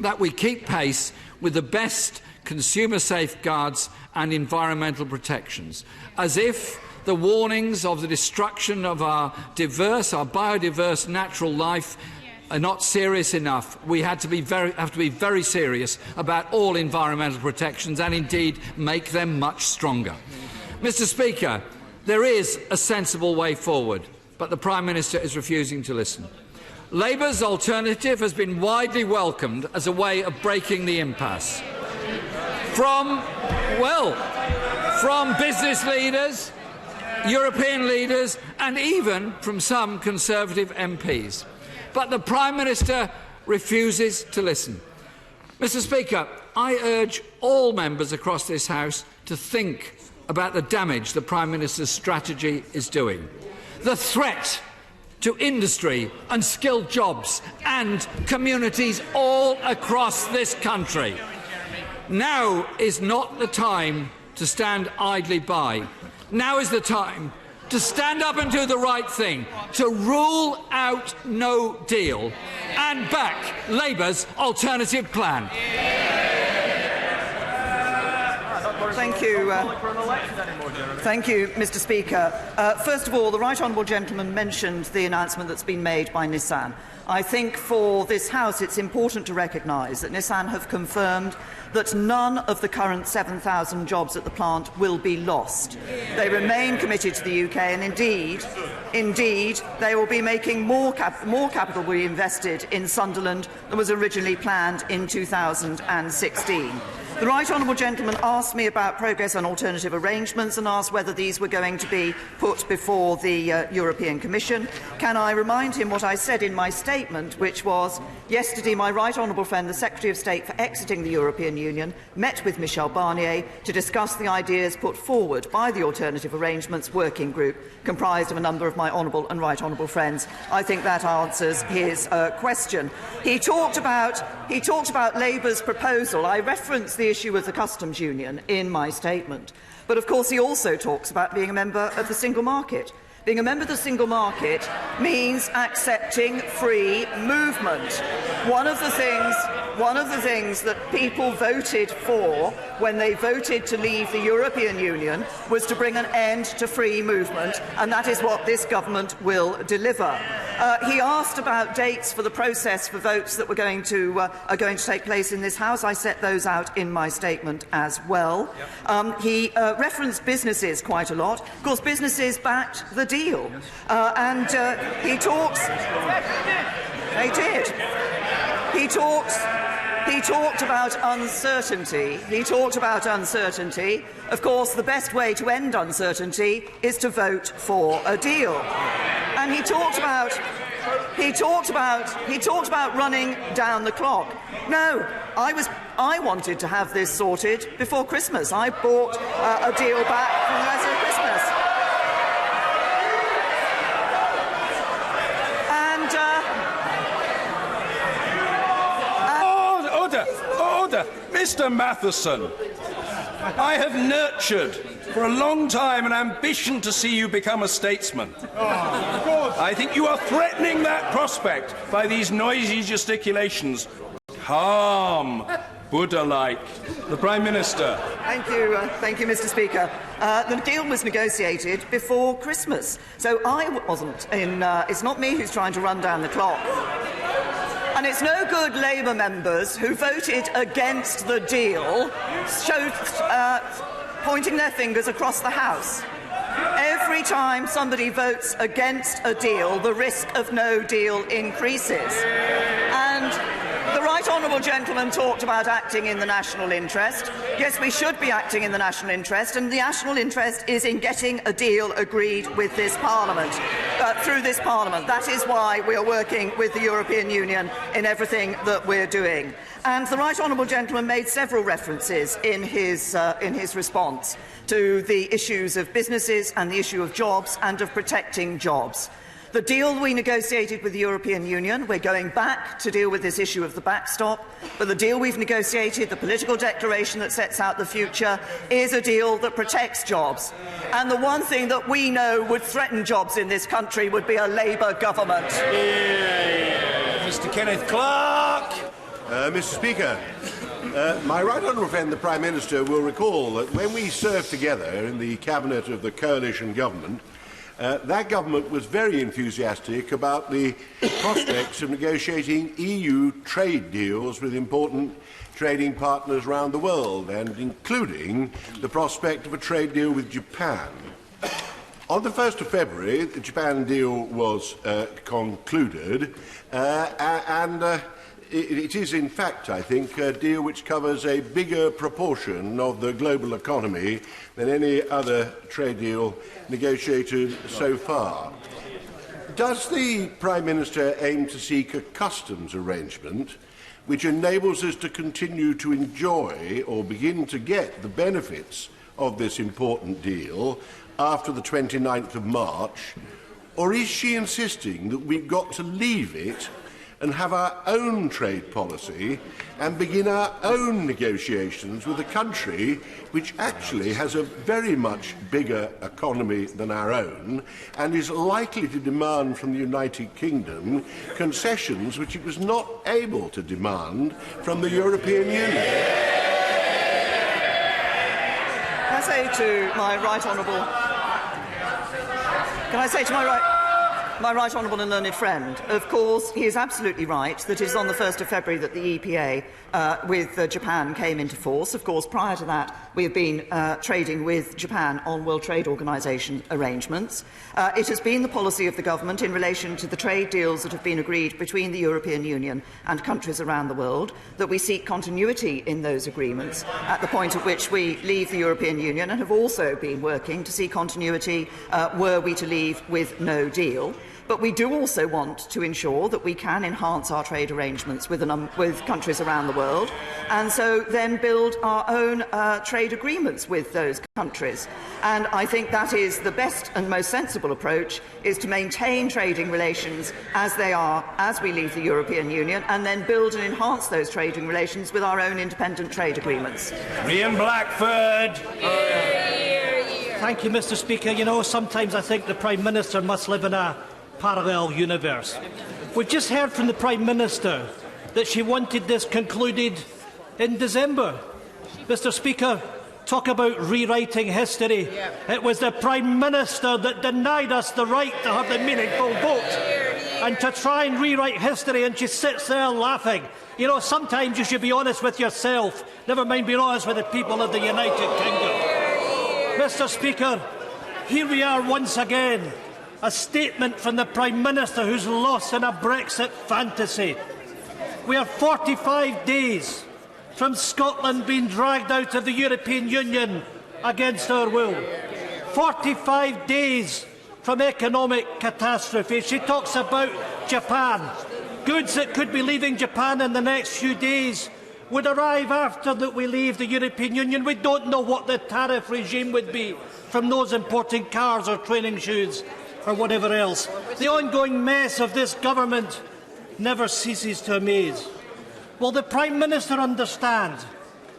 [SPEAKER 4] that we keep pace with the best consumer safeguards and environmental protections, as if the warnings of the destruction of our biodiverse natural life are not serious enough. We have to be very serious about all environmental protections and indeed make them much stronger. Mr. Speaker, there is a sensible way forward. but the Prime Minister is refusing to listen. Labour's alternative has been widely welcomed as a way of breaking the impasse. From business leaders, European leaders and even from some Conservative MPs. But the Prime Minister refuses to listen. Mr. Speaker, I urge all members across this House to think about the damage the Prime Minister's strategy is doing. The threat to industry and skilled jobs and communities all across this country. Now is not the time to stand idly by. Now is the time to stand up and do the right thing, to rule out no deal and back Labour's alternative plan.
[SPEAKER 3] Thank you. Thank you, Mr. Speaker. First of all, the Right Honourable Gentleman mentioned the announcement that's been made by Nissan. I think for this House it's important to recognise that Nissan have confirmed that none of the current 7,000 jobs at the plant will be lost. They remain committed to the UK and indeed they will be making more capital will be invested in Sunderland than was originally planned in 2016. The Right Honourable Gentleman asked me about progress on alternative arrangements and asked whether these were going to be put before the European Commission. Can I remind him what I said in my statement, which was, yesterday my Right Honourable friend, the Secretary of State for exiting the European Union, met with Michel Barnier to discuss the ideas put forward by the Alternative Arrangements Working Group, comprised of a number of my Honourable and Right Honourable friends. I think that answers his question. He talked about Labour's proposal. I referenced the issue of the customs union in my statement. But of course he also talks about being a member of the single market. Being a member of the single market means accepting free movement. One of the things that people voted for when they voted to leave the European Union was to bring an end to free movement, and that is what this government will deliver. He asked about dates for the process for votes that are going to take place in this House. I set those out in my statement as well. He referenced businesses quite a lot. Of course, businesses backed the deal. He talks. They did. He talked about uncertainty. Of course, the best way to end uncertainty is to vote for a deal. And he talked about running down the clock. No, I wanted to have this sorted before Christmas. I bought a deal back from the rest of Christmas.
[SPEAKER 2] Order! Mr. Matheson, I have nurtured for a long time an ambition to see you become a statesman. I think you are threatening that prospect by these noisy gesticulations. Calm, Buddha-like. The Prime Minister.
[SPEAKER 3] Thank you, Mr. Speaker. The deal was negotiated before Christmas, so I wasn't in. It's not me who's trying to run down the clock. And it's no good Labour members who voted against the deal pointing their fingers across the House. Every time somebody votes against a deal, the risk of no deal increases. And the Right Honourable Gentleman talked about acting in the national interest. Yes, we should be acting in the national interest, and the national interest is in getting a deal agreed with this Parliament, through this Parliament. That is why we are working with the European Union in everything that we're doing. And the Right Honourable Gentleman made several references in his response to the issues of businesses and the issue of jobs and of protecting jobs. The deal we negotiated with the European Union, we're going back to deal with this issue of the backstop, but the deal we've negotiated, the political declaration that sets out the future, is a deal that protects jobs. And the one thing that we know would threaten jobs in this country would be a Labour government.
[SPEAKER 2] Mr. Kenneth Clark.
[SPEAKER 17] Mr. Speaker, my right honourable friend, the Prime Minister, will recall that when we served together in the cabinet of the coalition government, that government was very enthusiastic about the prospects of negotiating EU trade deals with important trading partners around the world, and including the prospect of a trade deal with Japan. On the 1st of February, the Japan deal was concluded, and it is, in fact, I think, a deal which covers a bigger proportion of the global economy than any other trade deal negotiated so far. Does the Prime Minister aim to seek a customs arrangement which enables us to continue to enjoy or begin to get the benefits of this important deal after the 29th of March, or is she insisting that we've got to leave it and have our own trade policy and begin our own negotiations with a country which actually has a very much bigger economy than our own and is likely to demand from the United Kingdom concessions which it was not able to demand from the European Union?
[SPEAKER 3] Can I say to my right honourable and learned friend, of course, he is absolutely right that it is on the 1st of February that the EPA with Japan came into force. Of course, prior to that, we have been trading with Japan on World Trade Organisation arrangements. It has been the policy of the government in relation to the trade deals that have been agreed between the European Union and countries around the world that we seek continuity in those agreements at the point at which we leave the European Union, and have also been working to see continuity were we to leave with no deal. But we do also want to ensure that we can enhance our trade arrangements with countries around the world, and so then build our own trade agreements with those countries. And I think that is the best and most sensible approach, is to maintain trading relations as they are as we leave the European Union, and then build and enhance those trading relations with our own independent trade agreements.
[SPEAKER 2] Ian Blackford.
[SPEAKER 18] Thank you, Mr. Speaker. You know, sometimes I think the Prime Minister must live in a parallel universe. We've just heard from the Prime Minister that she wanted this concluded in December. Mr. Speaker, talk about rewriting history. It was the Prime Minister that denied us the right to have the meaningful vote and to try and rewrite history, and she sits there laughing. You know, sometimes you should be honest with yourself, never mind being honest with the people of the United Kingdom. Mr. Speaker, here we are once again. A statement from the Prime Minister who's lost in a Brexit fantasy. We are 45 days from Scotland being dragged out of the European Union against our will. 45 days from economic catastrophe. She talks about Japan. Goods that could be leaving Japan in the next few days would arrive after that we leave the European Union. We don't know what the tariff regime would be from those importing cars or training shoes or whatever else. The ongoing mess of this government never ceases to amaze. Will the Prime Minister understand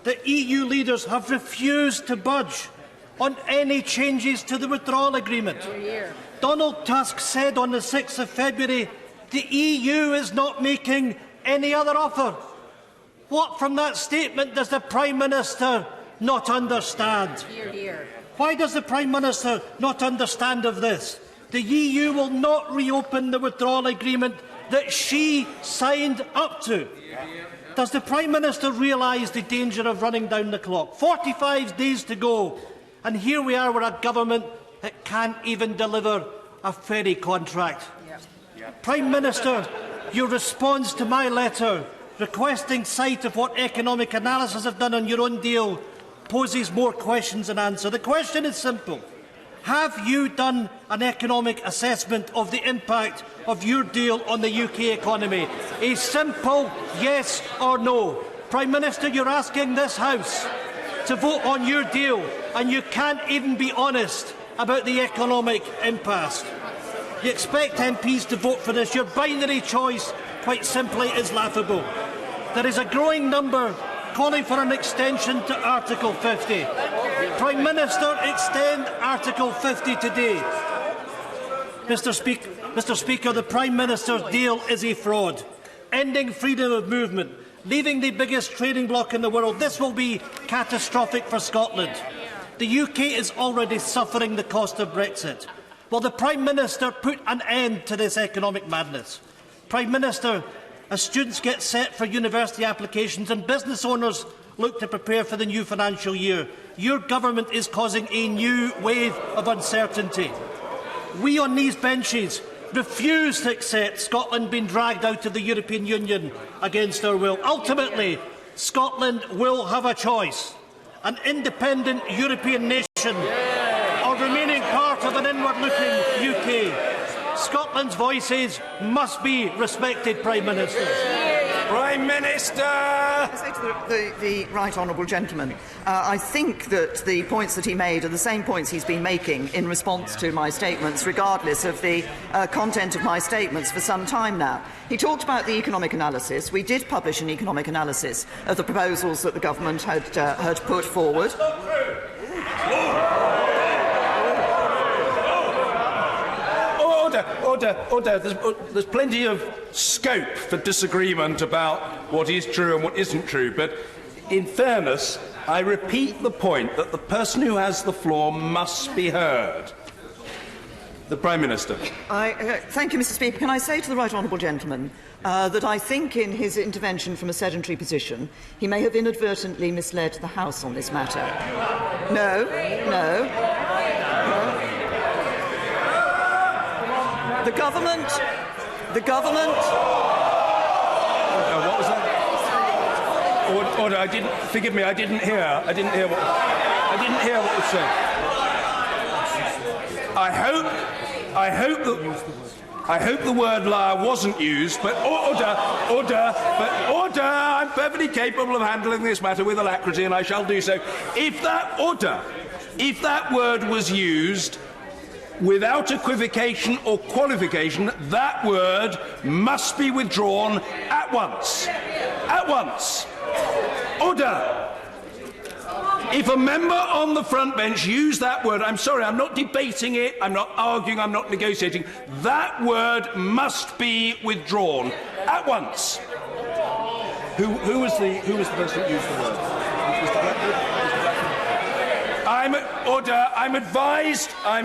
[SPEAKER 18] that EU leaders have refused to budge on any changes to the withdrawal agreement? Donald Tusk said on the 6th of February, the EU is not making any other offer. What from that statement does the Prime Minister not understand? Why does the Prime Minister not understand of this? The EU will not reopen the withdrawal agreement that she signed up to. Does the Prime Minister realise the danger of running down the clock? 45 days to go, and here we are with a government that can't even deliver a ferry contract. Prime Minister, your response to my letter requesting sight of what economic analysis have done on your own deal poses more questions than answers. The question is simple. Have you done an economic assessment of the impact of your deal on the UK economy? A simple yes or no. Prime Minister, you're asking this House to vote on your deal, and you can't even be honest about the economic impasse. You expect MPs to vote for this. Your binary choice, quite simply, is laughable. There is a growing number calling for an extension to Article 50. Prime Minister, extend Article 50 today. Mr. Speaker, the Prime Minister's deal is a fraud. Ending freedom of movement, leaving the biggest trading bloc in the world. This will be catastrophic for Scotland. The UK is already suffering the cost of Brexit. Will the Prime Minister put an end to this economic madness? Prime Minister, as students get set for university applications and business owners look to prepare for the new financial year, your government is causing a new wave of uncertainty. we on these benches refuse to accept Scotland being dragged out of the European Union against our will. Ultimately, Scotland will have a choice: an independent European nation or remaining part of an inward-looking UK. Scotland's voices must be respected, Prime Minister.
[SPEAKER 2] Prime Minister!
[SPEAKER 3] I say to the right honourable gentleman, I think that the points that he made are the same points he's been making in response to my statements, regardless of the content of my statements for some time now. He talked about the economic analysis. We did publish an economic analysis of the proposals that the government had put forward.
[SPEAKER 2] Order. There's plenty of scope for disagreement about what is true and what isn't true, but in fairness, I repeat the point that the person who has the floor must be heard. The Prime Minister.
[SPEAKER 3] Thank you, Mr. Speaker. Can I say to the right honourable gentleman that I think in his intervention from a sedentary position, he may have inadvertently misled the House on this matter. No. The government.
[SPEAKER 2] What was that? Order. Forgive me. I didn't hear what was said. I hope the word liar wasn't used. But order. I'm perfectly capable of handling this matter with alacrity, and I shall do so. If that word was used without equivocation or qualification, that word must be withdrawn at once. At once. Order. If a member on the front bench used that word, I'm sorry, I'm not debating it, I'm not arguing, I'm not negotiating. That word must be withdrawn at once. Who was the person that used the word? Mr. Blackwood? I'm advised, I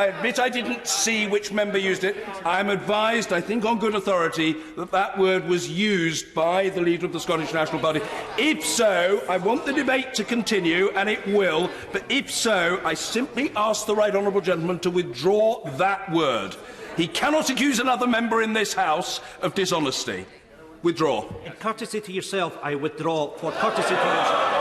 [SPEAKER 2] admit I didn't see which member used it. I'm advised, I think on good authority, that word was used by the leader of the Scottish National Party. If so, I want the debate to continue, and it will, but if so, I simply ask the right honourable gentleman to withdraw that word. He cannot accuse another member in this House of dishonesty. Withdraw.
[SPEAKER 18] In courtesy to yourself, I withdraw for courtesy to yourself.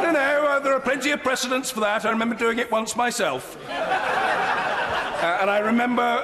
[SPEAKER 2] No, there are plenty of precedents for that. I remember doing it once myself. And I remember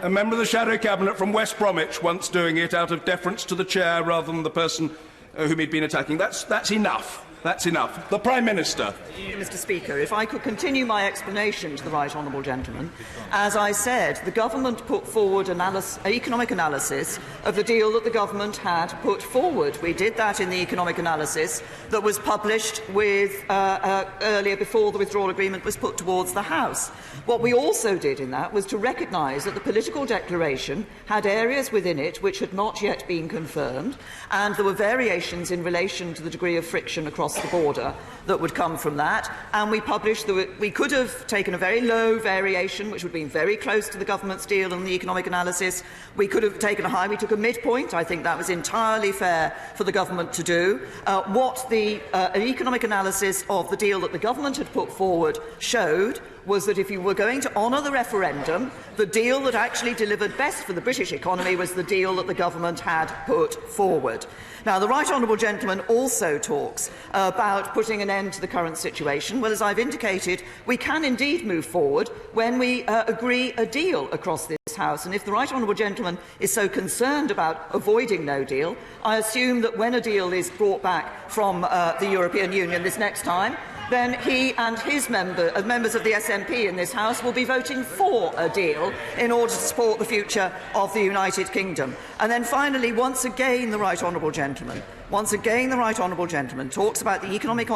[SPEAKER 2] a member of the Shadow Cabinet from West Bromwich once doing it out of deference to the chair rather than the person whom he'd been attacking. That's enough. That's enough. The Prime Minister.
[SPEAKER 3] Mr. Speaker, if I could continue my explanation to the right honourable gentleman. As I said, the government put forward an economic analysis of the deal that the government had put forward. We did that in the economic analysis that was published earlier before the withdrawal agreement was put towards the House. What we also did in that was to recognise that the political declaration had areas within it which had not yet been confirmed, and there were variations in relation to the degree of friction across the border that would come from that, and we published that we could have taken a very low variation, which would have been very close to the government's deal on the economic analysis. We could have taken a high. We took a midpoint. I think that was entirely fair for the government to do. What the economic analysis of the deal that the government had put forward showed was that if you were going to honour the referendum, the deal that actually delivered best for the British economy was the deal that the government had put forward. Now, the right honourable gentleman also talks about putting an end to the current situation. Well, as I've indicated, we can indeed move forward when we agree a deal across this House. And if the right honourable gentleman is so concerned about avoiding no deal, I assume that when a deal is brought back from the European Union this next time, then he and his members of the SNP in this House will be voting for a deal in order to support the future of the United Kingdom. And then finally, once again, the right honourable gentleman talks about the economic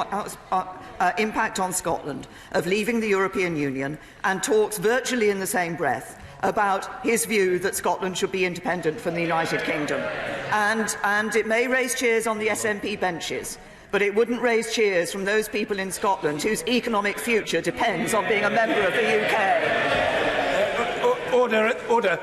[SPEAKER 3] impact on Scotland of leaving the European Union, and talks virtually in the same breath about his view that Scotland should be independent from the United Kingdom. And it may raise cheers on the SNP benches, but it wouldn't raise cheers from those people in Scotland whose economic future depends on being a member of the UK.
[SPEAKER 2] Order.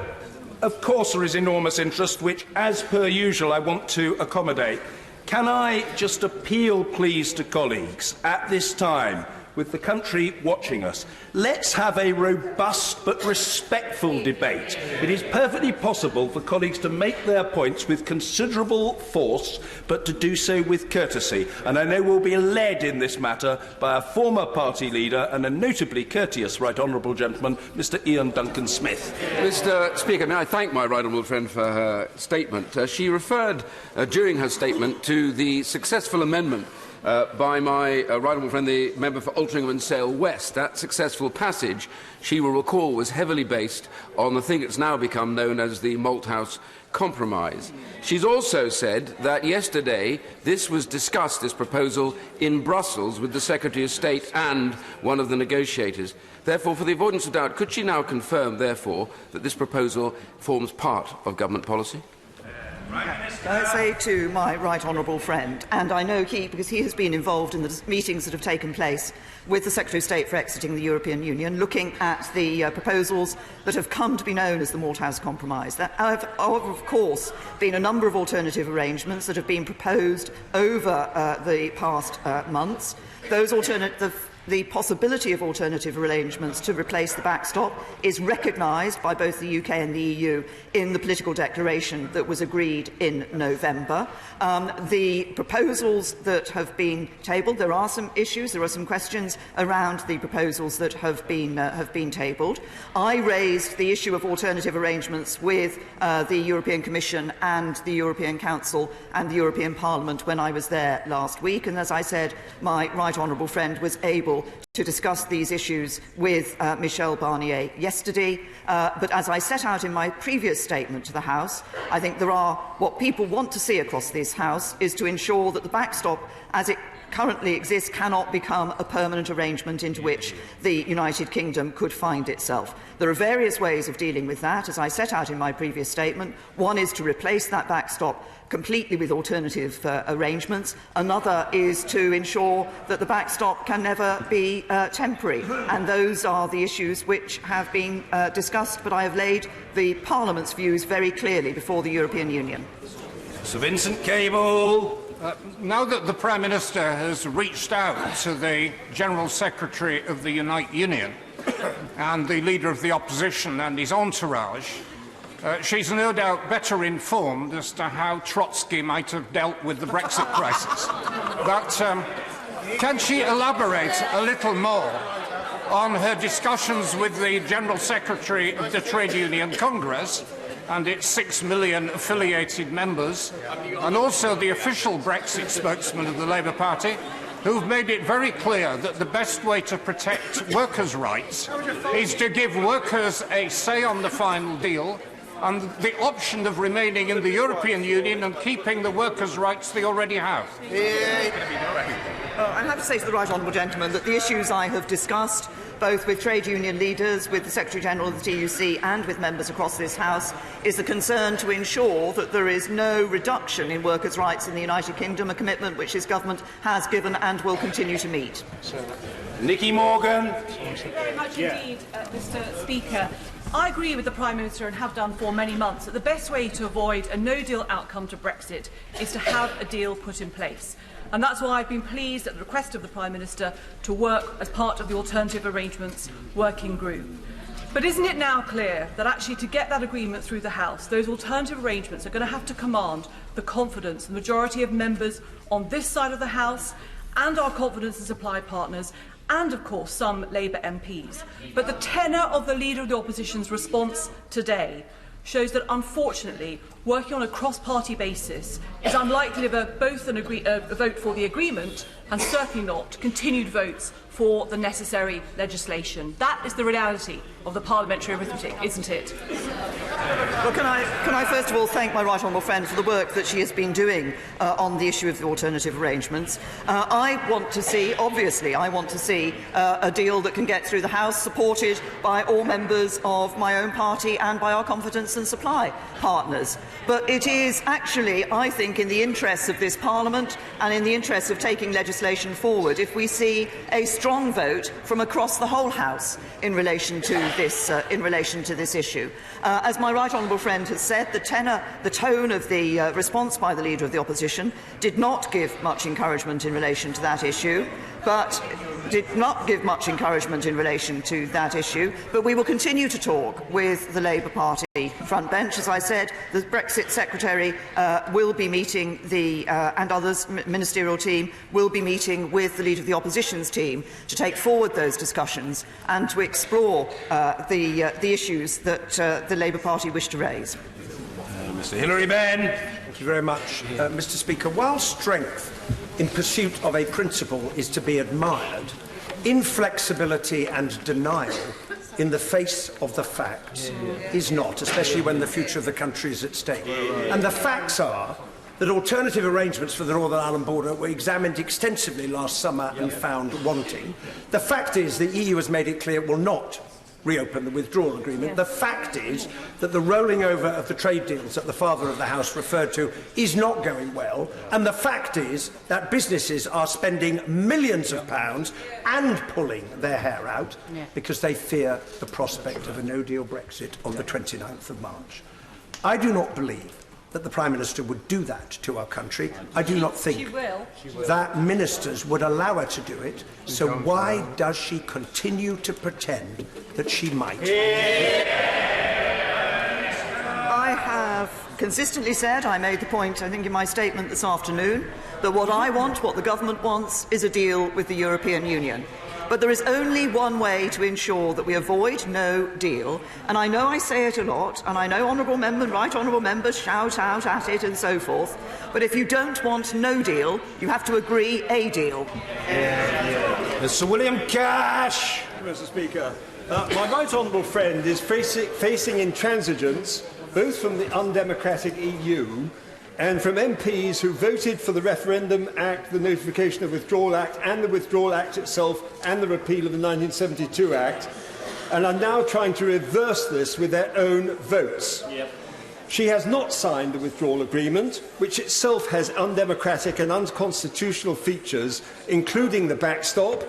[SPEAKER 2] Of course there is enormous interest, which, as per usual, I want to accommodate. Can I just appeal, please, to colleagues at this time with the country watching us. Let's have a robust but respectful debate. It is perfectly possible for colleagues to make their points with considerable force, but to do so with courtesy. And I know we'll be led in this matter by a former party leader and a notably courteous Right Honourable gentleman, Mr Ian Duncan Smith.
[SPEAKER 19] Mr Speaker, may I thank my Right Honourable friend for her statement. She referred during her statement to the successful amendment by my right honourable friend, the member for Altrincham and Sale West. That successful passage, she will recall, was heavily based on the thing that's now become known as the Malthouse Compromise. She's also said that yesterday this was discussed, this proposal, in Brussels with the Secretary of State and one of the negotiators. Therefore, for the avoidance of doubt, could she now confirm, therefore, that this proposal forms part of government policy?
[SPEAKER 3] I say to my right honourable friend, and I know because he has been involved in the meetings that have taken place with the Secretary of State for exiting the European Union, looking at the proposals that have come to be known as the Malthouse Compromise. There have, of course, been a number of alternative arrangements that have been proposed over the past months. The possibility of alternative arrangements to replace the backstop is recognised by both the UK and the EU in the political declaration that was agreed in November. The proposals that have been tabled, there are some issues, there are some questions around the proposals that have been tabled. I raised the issue of alternative arrangements with the European Commission and the European Council and the European Parliament when I was there last week, and as I said, my right honourable friend was able to discuss these issues with Michel Barnier yesterday. But as I set out in my previous statement to the House, I think what people want to see across this House is to ensure that the backstop, as it currently exists, cannot become a permanent arrangement into which the United Kingdom could find itself. There are various ways of dealing with that, as I set out in my previous statement. One is to replace that backstop completely with alternative arrangements. Another is to ensure that the backstop can never be temporary. And those are the issues which have been discussed, but I have laid the Parliament's views very clearly before the European Union.
[SPEAKER 2] Sir Vincent Cable.
[SPEAKER 21] Now that the Prime Minister has reached out to the General Secretary of the United Union and the Leader of the Opposition and his entourage, she's no doubt better informed as to how Trotsky might have dealt with the Brexit crisis. But can she elaborate a little more on her discussions with the General Secretary of the Trade Union Congress and its 6 million affiliated members, and also the official Brexit spokesman of the Labour Party, who've made it very clear that the best way to protect workers' rights is to give workers a say on the final deal and the option of remaining in the European Union and keeping the workers' rights they already have.
[SPEAKER 3] I have to say to the right honourable gentleman that the issues I have discussed, both with trade union leaders, with the Secretary-General of the TUC and with members across this House, is the concern to ensure that there is no reduction in workers' rights in the United Kingdom, a commitment which this government has given and will continue to meet.
[SPEAKER 2] Nicky Morgan.
[SPEAKER 10] Thank you very much indeed, Mr Speaker. I agree with the Prime Minister and have done for many months that the best way to avoid a no-deal outcome to Brexit is to have a deal put in place. And that's why I've been pleased at the request of the Prime Minister to work as part of the Alternative Arrangements Working Group. But isn't it now clear that actually to get that agreement through the House, those alternative arrangements are going to have to command the confidence of the majority of members on this side of the House and our confidence in supply partners and, of course, some Labour MPs. But the tenor of the Leader of the Opposition's response today shows that, unfortunately, working on a cross-party basis is unlikely to both a vote for the agreement and certainly not continued votes for the necessary legislation. That is the reality of the parliamentary arithmetic, isn't it?
[SPEAKER 3] Well, can I first of all thank my right honourable friend for the work that she has been doing on the issue of the alternative arrangements. I want to see a deal that can get through the House, supported by all members of my own party and by our confidence and supply partners. But it is actually, I think, in the interests of this Parliament and in the interests of taking legislation forward if we see a strong vote from across the whole House in relation to this issue. As my right honourable friend has said, the tone of the response by the Leader of the Opposition did not give much encouragement in relation to that issue. But we will continue to talk with the Labour Party front bench. As I said, the Brexit Secretary will be meeting and others, ministerial team, will be meeting with the Leader of the Opposition's team to take forward those discussions and to explore the issues that the Labour Party wish to raise.
[SPEAKER 1] Mr. Hilary Benn. Thank you very much, Mr. Speaker. While strength in pursuit of a principle is to be admired, inflexibility and denial in the face of the facts is not, especially when the future of the country is at stake. And the facts are that alternative arrangements for the Northern Ireland border were examined extensively last summer and found wanting. The fact is the EU has made it clear it will not reopen the withdrawal agreement. The fact is that the rolling over of the trade deals that the Father of the House referred to is not going well, and the fact is that businesses are spending millions of pounds and pulling their hair out because they fear the prospect of a no-deal Brexit on the 29th of March. I do not believe that the Prime Minister would do that to our country. I do not think that ministers would allow her to do it, so why does she continue to pretend that she might?
[SPEAKER 3] I have consistently said, I made the point, I think, in my statement this afternoon, that what I want, what the government wants, is a deal with the European Union. But there is only one way to ensure that we avoid no deal, and I know I say it a lot, and I know right honourable members shout out at it and so forth, but if you don't want no deal, you have to agree a deal.
[SPEAKER 1] Mr. William Cash.
[SPEAKER 12] Mr. Speaker, my right honourable friend is facing intransigence both from the undemocratic EU and from MPs who voted for the Referendum Act, the Notification of Withdrawal Act, and the Withdrawal Act itself, and the repeal of the 1972 Act, and are now trying to reverse this with their own votes. She has not signed the withdrawal agreement, which itself has undemocratic and unconstitutional features, including the backstop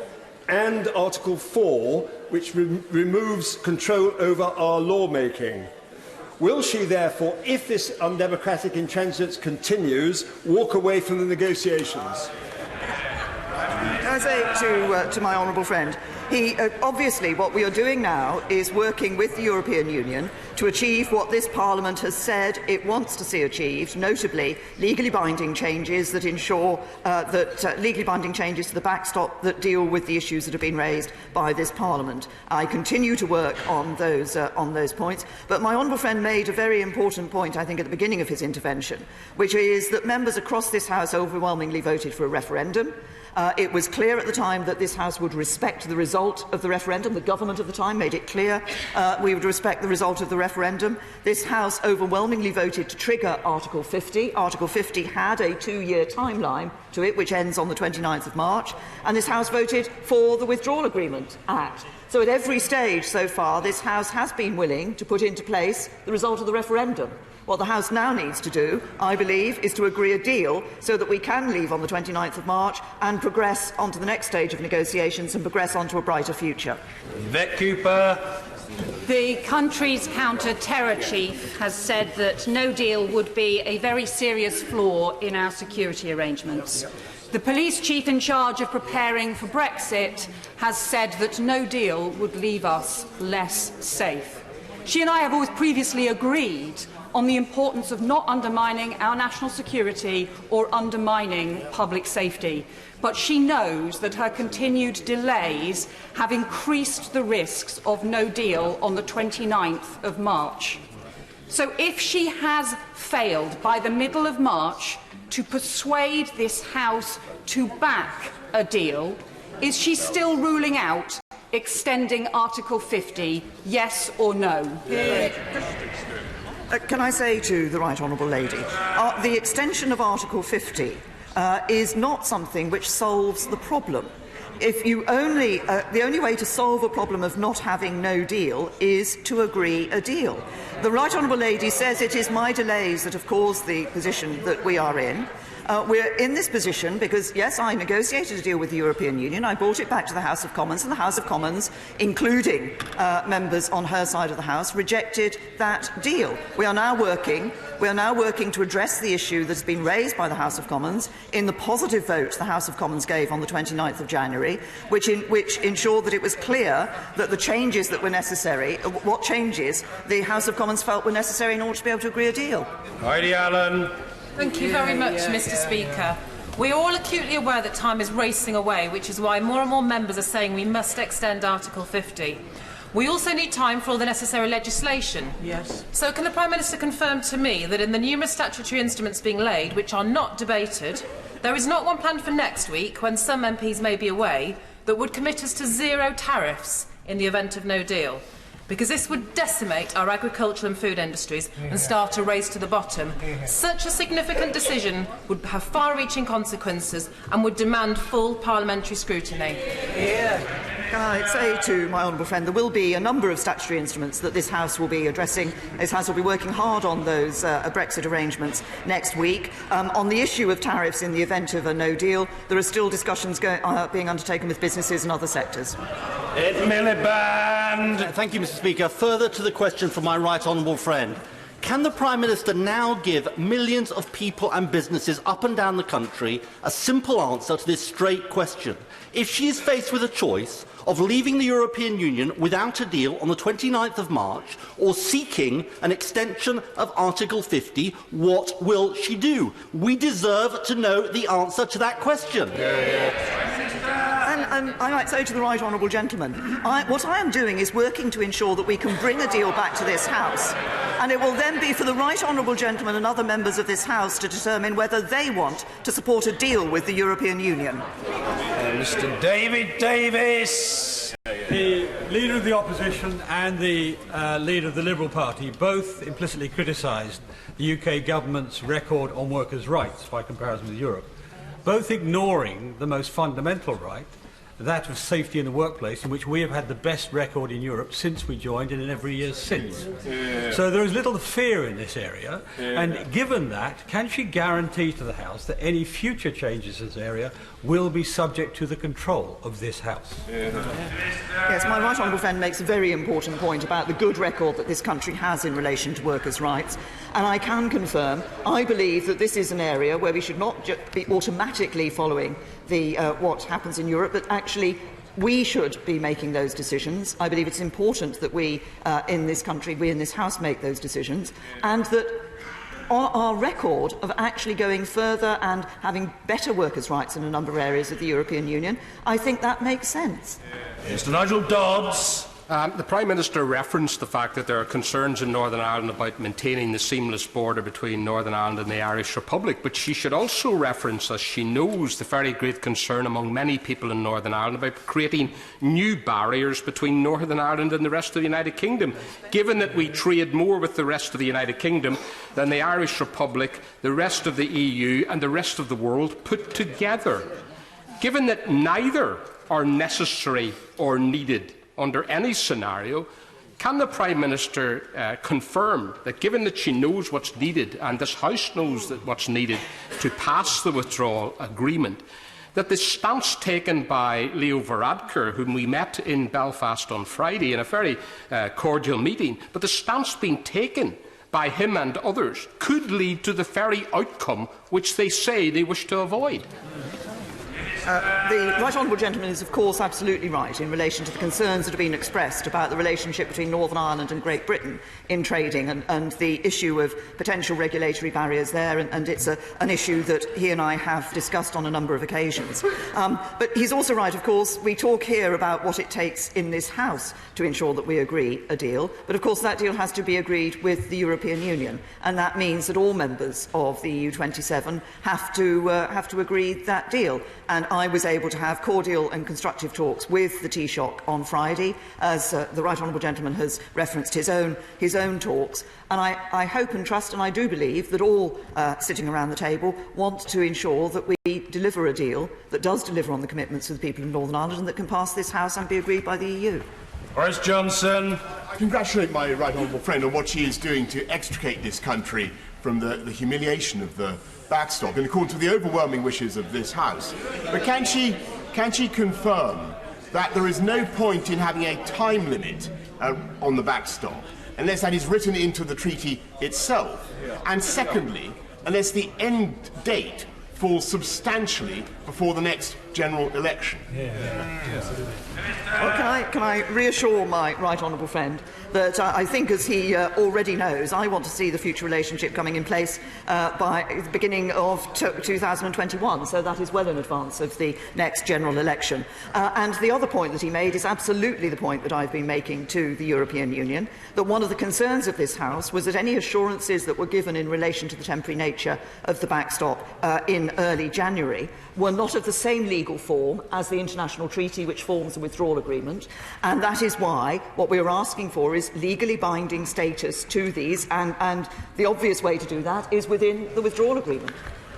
[SPEAKER 12] and Article 4, which removes control over our lawmaking. Will she, therefore, if this undemocratic intransigence continues, walk away from the negotiations?
[SPEAKER 3] Can I say to my honourable friend, obviously what we are doing now is working with the European Union to achieve what this Parliament has said it wants to see achieved, notably legally binding changes that ensure legally binding changes to the backstop that deal with the issues that have been raised by this Parliament. I continue to work on those points, but my honourable friend made a very important point, I think, at the beginning of his intervention, which is that members across this House overwhelmingly voted for a referendum. It was clear at the time that this House would respect the result of the referendum. The government of the time made it clear we would respect the result of the referendum. This House overwhelmingly voted to trigger Article 50. Article 50 had a 2-year timeline to it, which ends on the 29th of March, and this House voted for the Withdrawal Agreement Act. So at every stage so far, this House has been willing to put into place the result of the referendum. What the House now needs to do, I believe, is to agree a deal so that we can leave on the 29th of March and progress on to the next stage of negotiations and progress on to a brighter future.
[SPEAKER 1] Yvette Cooper.
[SPEAKER 6] The country's counter-terror chief has said that no deal would be a very serious flaw in our security arrangements. The police chief in charge of preparing for Brexit has said that no deal would leave us less safe. She and I have always previously agreed on the importance of not undermining our national security or undermining public safety. But she knows that her continued delays have increased the risks of no deal on the 29th of March. So if she has failed by the middle of March to persuade this House to back a deal, is she still ruling out extending Article 50, yes or no?
[SPEAKER 3] Can I say to the Right Honourable Lady, the extension of Article 50 is not something which solves the problem. the only way to solve a problem of not having no deal is to agree a deal. The Right Honourable Lady says it is my delays that have caused the position that we are in. We're in this position because, yes, I negotiated a deal with the European Union. I brought it back to the House of Commons, and the House of Commons, including members on her side of the House, rejected that deal. We are now working to address the issue that has been raised by the House of Commons in the positive vote the House of Commons gave on the 29th of January, which ensured that it was clear that the changes that were necessary, what changes the House of Commons felt were necessary in order to be able to agree a deal.
[SPEAKER 2] Heidi Allen.
[SPEAKER 5] Thank you very much, Mr. Speaker. We are all acutely aware that time is racing away, which is why more and more members are saying we must extend Article 50. We also need time for all the necessary legislation.
[SPEAKER 14] Yes.
[SPEAKER 5] So can the Prime Minister confirm to me that in the numerous statutory instruments being laid, which are not debated, there is not one planned for next week, when some MPs may be away, that would commit us to zero tariffs in the event of no deal? Because this would decimate our agricultural and food industries and start a race to the bottom. Such a significant decision would have far-reaching consequences and would demand full parliamentary scrutiny.
[SPEAKER 3] Can I say to my honourable friend, there will be a number of statutory instruments that this House will be addressing. This House will be working hard on those Brexit arrangements next week. On the issue of tariffs in the event of a no deal, there are still discussions being undertaken with businesses and other sectors.
[SPEAKER 2] Ed Miliband.
[SPEAKER 18] Thank you, Mr. Speaker. Further to the question from my right honourable friend, can the Prime Minister now give millions of people and businesses up and down the country a simple answer to this straight question? If she is faced with a choice of leaving the European Union without a deal on the 29th of March or seeking an extension of Article 50, what will she do? We deserve to know the answer to that question.
[SPEAKER 3] And I might say to the right honourable gentleman, what I am doing is working to ensure that we can bring a deal back to this House, and it will then be for the right honourable gentleman and other members of this House to determine whether they want to support a deal with the European Union.
[SPEAKER 2] Mr. David Davis.
[SPEAKER 7] The Leader of the Opposition and the Leader of the Liberal Party both implicitly criticised the UK Government's record on workers' rights by comparison with Europe, both ignoring the most fundamental right, that of safety in the workplace, in which we have had the best record in Europe since we joined and in every year since. So there is little fear in this area, and given that, can she guarantee to the House that any future changes in this area will be subject to the control of this House?
[SPEAKER 3] Yes, my right honourable friend makes a very important point about the good record that this country has in relation to workers' rights, and I can confirm, I believe that this is an area where we should not just be automatically following what happens in Europe, but actually we should be making those decisions. I believe it's important that we in this country, we in this House, make those decisions, and that our record of actually going further and having better workers' rights in a number of areas of the European Union, I think that makes sense.
[SPEAKER 2] Mr. Nigel Dodds.
[SPEAKER 22] The Prime Minister referenced the fact that there are concerns in Northern Ireland about maintaining the seamless border between Northern Ireland and the Irish Republic, but she should also reference, as she knows, the very great concern among many people in Northern Ireland about creating new barriers between Northern Ireland and the rest of the United Kingdom, given that we trade more with the rest of the United Kingdom than the Irish Republic, the rest of the EU and the rest of the world put together. Given that neither are necessary or needed under any scenario, can the Prime Minister confirm that, given that she knows what's needed and this House knows that what's needed to pass the withdrawal agreement, that the stance taken by Leo Varadkar, whom we met in Belfast on Friday in a very cordial meeting, but the stance being taken by him and others could lead to the very outcome which they say they wish to avoid?
[SPEAKER 3] The right honourable gentleman is, of course, absolutely right in relation to the concerns that have been expressed about the relationship between Northern Ireland and Great Britain in trading and the issue of potential regulatory barriers there, and it's an issue that he and I have discussed on a number of occasions. But he's also right, of course, we talk here about what it takes in this House to ensure that we agree a deal, but of course that deal has to be agreed with the European Union, and that means that all members of the EU27 have to agree that deal. And I was able to have cordial and constructive talks with the Taoiseach on Friday, as the Right Honourable Gentleman has referenced his own talks. And I hope and trust, and I do believe, that all sitting around the table want to ensure that we deliver a deal that does deliver on the commitments of the people of Northern Ireland and that can pass this House and be agreed by the EU.
[SPEAKER 2] Boris Johnson.
[SPEAKER 9] I congratulate my right honourable friend on what she is doing to extricate this country from the humiliation of the backstop, in accordance with the overwhelming wishes of this House. But can she confirm that there is no point in having a time limit on the backstop, unless that is written into the treaty itself? And secondly, unless the end date falls substantially before the next general election?
[SPEAKER 3] Well, can I reassure my right honourable friend that I think, as he already knows, I want to see the future relationship coming in place by the beginning of 2021, so that is well in advance of the next general election. And the other point that he made is absolutely the point that I've been making to the European Union, that one of the concerns of this House was that any assurances that were given in relation to the temporary nature of the backstop in early January were not of the same legal form as the international treaty which forms the withdrawal agreement, and that is why what we are asking for is legally binding status to these, and the obvious way to do that is within the withdrawal agreement.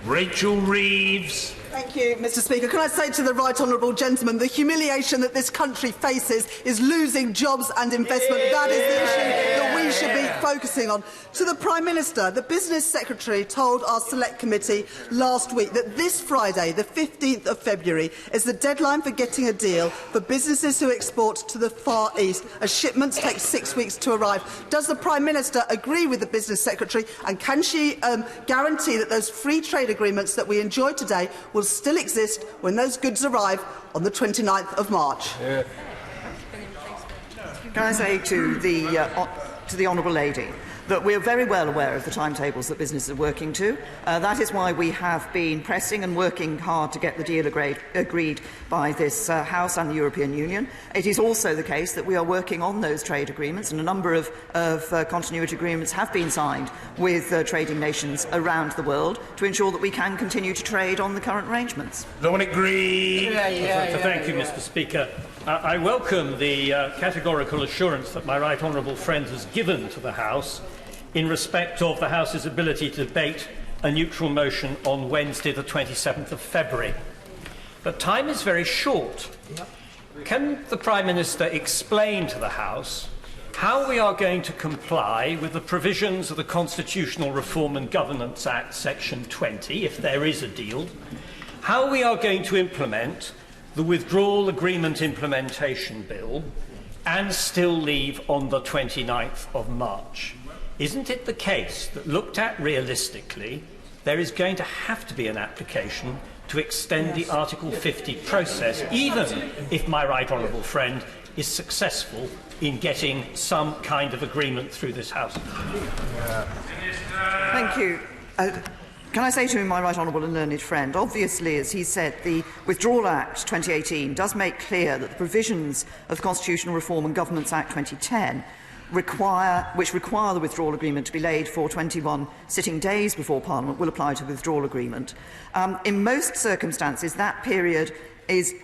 [SPEAKER 2] Rachel Reeves.
[SPEAKER 16] Thank you, Mr. Speaker. Can I say to the right honourable gentleman, the humiliation that this country faces is losing jobs and investment. That is the issue that we should be focusing on. To the Prime Minister, the Business Secretary told our Select Committee last week that this Friday, the 15th of February, is the deadline for getting a deal for businesses who export to the Far East, as shipments take 6 weeks to arrive. Does the Prime Minister agree with the Business Secretary, and can she guarantee that those free trade agreements that we enjoy today will still exist when those goods arrive on the 29th of March?
[SPEAKER 3] Can I say to the Honourable Lady that we are very well aware of the timetables that businesses are working to. That is why we have been pressing and working hard to get the deal agreed by this House and the European Union. It is also the case that we are working on those trade agreements, and a number of continuity agreements have been signed with trading nations around the world to ensure that we can continue to trade on the current arrangements.
[SPEAKER 2] Dominic Green.
[SPEAKER 20] Thank you, Mr. Speaker. I welcome the categorical assurance that my right honourable friend has given to the House in respect of the House's ability to debate a neutral motion on Wednesday, the 27th of February. But time is very short. Can the Prime Minister explain to the House how we are going to comply with the provisions of the Constitutional Reform and Governance Act, Section 20, if there is a deal, how we are going to implement the Withdrawal Agreement Implementation Bill and still leave on the 29th of March? Isn't it the case that, looked at realistically, there is going to have to be an application to extend the Article 50 process, even if my right honourable friend is successful in getting some kind of agreement through this House?
[SPEAKER 3] Thank you. Can I say to my right honourable and learned friend, obviously, as he said, the Withdrawal Act 2018 does make clear that the provisions of the Constitutional Reform and Governance Act 2010 which require the withdrawal agreement to be laid for 21 sitting days before Parliament will apply to the withdrawal agreement. In most circumstances, that period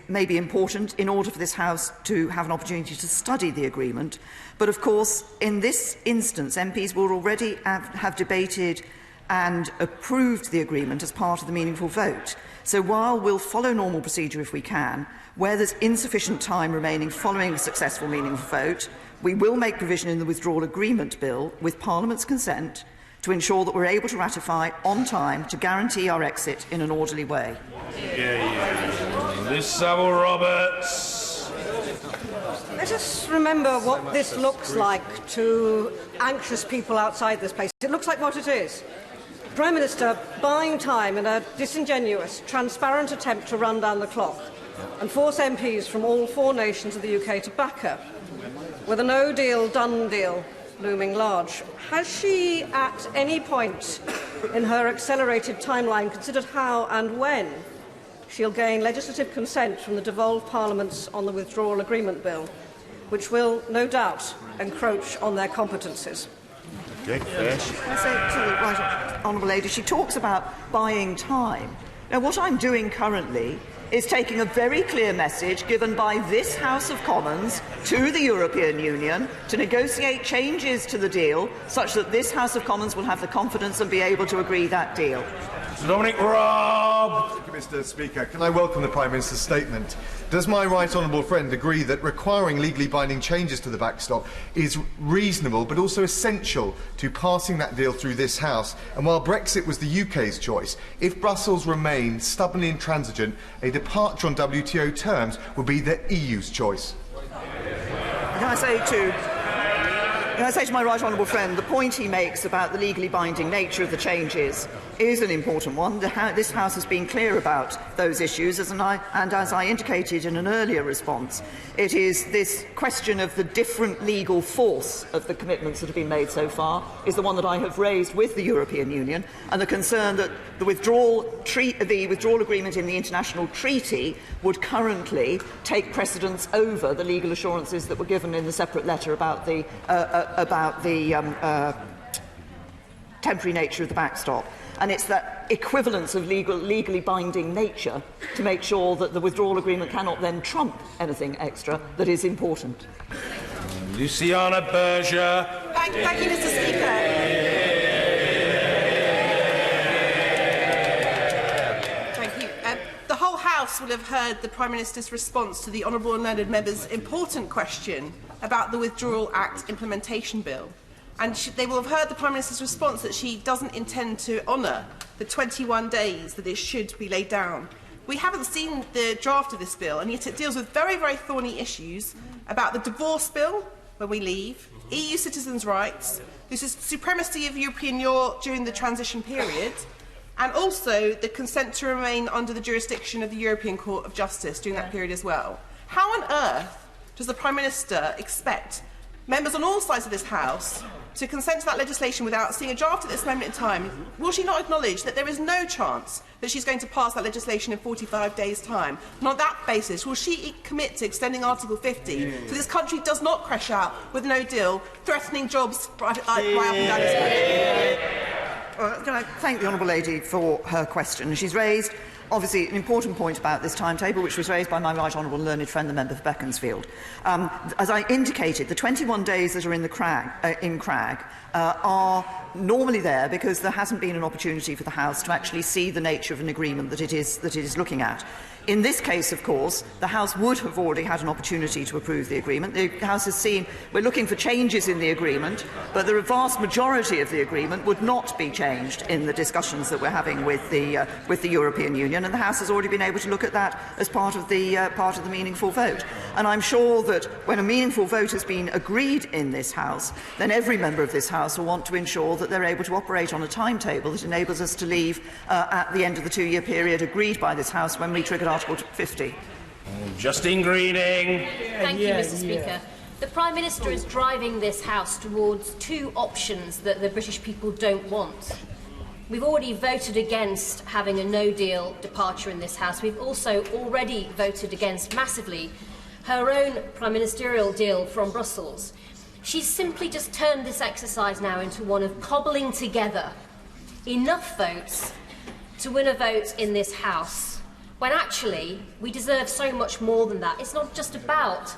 [SPEAKER 3] may be important in order for this House to have an opportunity to study the agreement. But of course, in this instance, MPs will already have debated and approved the agreement as part of the meaningful vote. So while we'll follow normal procedure if we can, where there's insufficient time remaining following a successful meaningful vote, we will make provision in the Withdrawal Agreement Bill, with Parliament's consent, to ensure that we're able to ratify on time to guarantee our exit in an orderly way.
[SPEAKER 2] Liz Savile-Roberts.
[SPEAKER 24] Let us remember what this looks like to anxious people outside this place. It looks like what it is. The Prime Minister buying time in a disingenuous, transparent attempt to run down the clock and force MPs from all 4 nations of the UK to back her, with a no-deal, done deal looming large. Has she, at any point in her accelerated timeline, considered how and when she'll gain legislative consent from the devolved parliaments on the Withdrawal Agreement Bill, which will, no doubt, encroach on their competences?
[SPEAKER 3] I say to the right honourable lady, she talks about buying time. Now, what I'm doing currently is taking a very clear message given by this House of Commons to the European Union to negotiate changes to the deal such that this House of Commons will have the confidence and be able to agree that deal.
[SPEAKER 2] Dominic Raab.
[SPEAKER 8] Thank you, Mr. Speaker. Can I welcome the Prime Minister's statement? Does my right honourable friend agree that requiring legally binding changes to the backstop is reasonable but also essential to passing that deal through this House? And while Brexit was the UK's choice, if Brussels remained stubbornly intransigent, a departure on WTO terms would be the EU's choice?
[SPEAKER 3] Can I say to my right honourable friend, the point he makes about the legally binding nature of the changes is an important one. This House has been clear about those issues, and as I indicated in an earlier response, it is this question of the different legal force of the commitments that have been made so far is the one that I have raised with the European Union, and the concern that the withdrawal agreement in the international treaty would currently take precedence over the legal assurances that were given in the separate letter about the temporary nature of the backstop. And it's that equivalence of legally binding nature to make sure that the withdrawal agreement cannot then trump anything extra that is important.
[SPEAKER 2] Luciana Berger.
[SPEAKER 10] Thank you, Mr. Speaker. Thank you. The whole House will have heard the Prime Minister's response to the Honourable and Learned Member's important question about the Withdrawal Act implementation bill. And they will have heard the Prime Minister's response that she doesn't intend to honour the 21 days that it should be laid down. We haven't seen the draft of this bill, and yet it deals with very, very thorny issues about the divorce bill when we leave, EU citizens' rights, this is supremacy of European law during the transition period, and also the consent to remain under the jurisdiction of the European Court of Justice during that period as well. How on earth does the Prime Minister expect members on all sides of this House to consent to that legislation without seeing a draft at this moment in time? Will she not acknowledge that there is no chance that she's going to pass that legislation in 45 days' time? And on that basis, will she commit to extending Article 50 so this country does not crash out with no deal, threatening jobs right up and down this country?
[SPEAKER 3] Can I thank the Honourable Lady for her question? She's raised, obviously, an important point about this timetable, which was raised by my right honourable and learned friend, the member for Beaconsfield. As I indicated, the 21 days that are in CRAG are normally there because there hasn't been an opportunity for the House to actually see the nature of an agreement that it is looking at. In this case, of course, the House would have already had an opportunity to approve the agreement. The House has seen we're looking for changes in the agreement, but the vast majority of the agreement would not be changed in the discussions that we're having with the European Union, and the House has already been able to look at that as part of the meaningful vote. And I'm sure that when a meaningful vote has been agreed in this House, then every member of this House will want to ensure that they're able to operate on a timetable that enables us to leave at the end of the two-year period agreed by this House when we triggered Article 50.
[SPEAKER 2] Justine Greening.
[SPEAKER 11] Thank you, Mr. Speaker. The Prime Minister is driving this House towards two options that the British people don't want. We've already voted against having a no-deal departure in this House. We've also already voted against massively her own prime ministerial deal from Brussels. She's simply just turned this exercise now into one of cobbling together enough votes to win a vote in this House, when actually we deserve so much more than that. It's not just about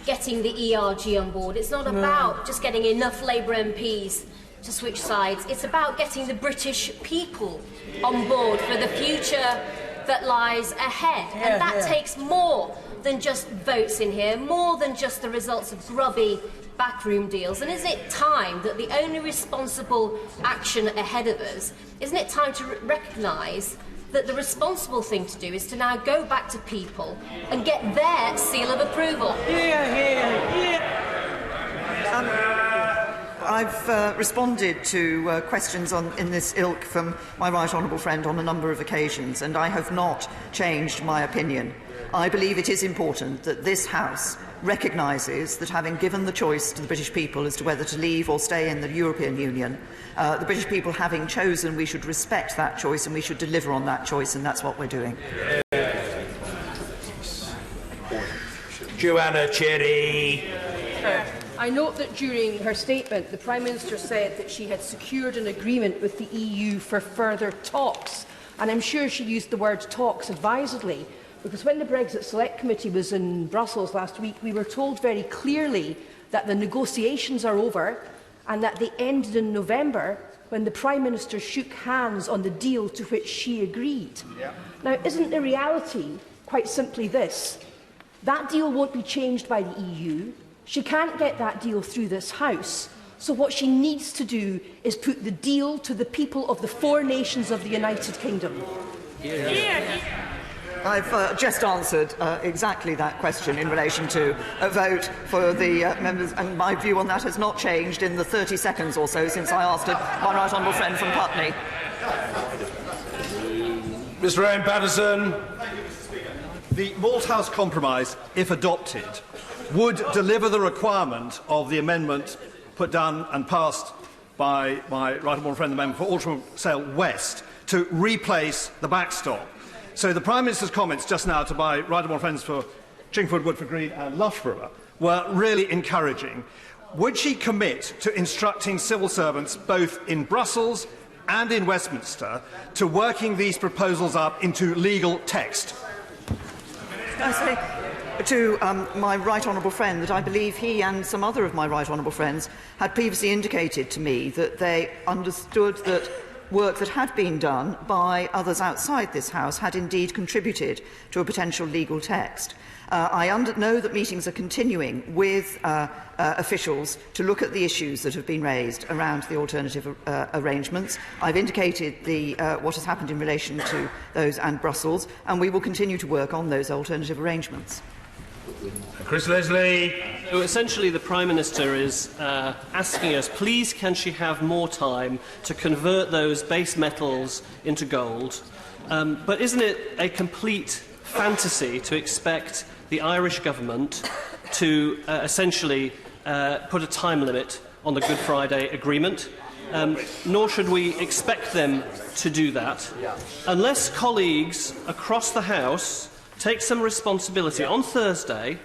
[SPEAKER 11] getting the ERG on board. It's not about just getting enough Labour MPs to switch sides. It's about getting the British people on board for the future that lies ahead. And that takes more than just votes in here, more than just the results of grubby backroom deals. And is it time that the only responsible action ahead of us, isn't it time to recognise that the responsible thing to do is to now go back to people and get their seal of approval?
[SPEAKER 3] I've responded to questions in this ilk from my right honourable friend on a number of occasions, and I have not changed my opinion. I believe it is important that this House recognises that, having given the choice to the British people as to whether to leave or stay in the European Union, the British people having chosen, we should respect that choice and we should deliver on that choice, and that's what we're doing.
[SPEAKER 2] Joanna Cherry.
[SPEAKER 13] I note that during her statement, the Prime Minister said that she had secured an agreement with the EU for further talks. And I'm sure she used the word talks advisedly, because when the Brexit Select Committee was in Brussels last week, we were told very clearly that the negotiations are over and that they ended in November when the Prime Minister shook hands on the deal to which she agreed. Yeah. Now, isn't the reality quite simply this? That deal won't be changed by the EU. She can't get that deal through this House. So what she needs to do is put the deal to the people of the 4 nations of the United Kingdom.
[SPEAKER 3] I've just answered exactly that question in relation to a vote for the members, and my view on that has not changed in the 30 seconds or so since I asked it, my right honourable friend from Putney.
[SPEAKER 2] Mr. Owen Patterson.
[SPEAKER 4] The Malthouse Compromise, if adopted, would deliver the requirement of the amendment put down and passed by my right honourable friend, the member for Altrincham Sale West, to replace the backstop. So the Prime Minister's comments just now to my right honourable friends for Chingford, Woodford Green and Loughborough were really encouraging. Would she commit to instructing civil servants both in Brussels and in Westminster to working these proposals up into legal text?
[SPEAKER 3] Can I say to my right honourable friend that I believe he and some other of my right honourable friends had previously indicated to me that they understood that work that had been done by others outside this House had indeed contributed to a potential legal text. I know that meetings are continuing with officials to look at the issues that have been raised around the alternative arrangements. I've indicated what has happened in relation to those and Brussels, and we will continue to work on those alternative arrangements.
[SPEAKER 2] Chris Leslie.
[SPEAKER 15] So essentially, the Prime Minister is asking us, please can she have more time to convert those base metals into gold? But isn't it a complete fantasy to expect the Irish government to essentially put a time limit on the Good Friday Agreement? Nor should we expect them to do that, unless colleagues across the House take some responsibility on Thursday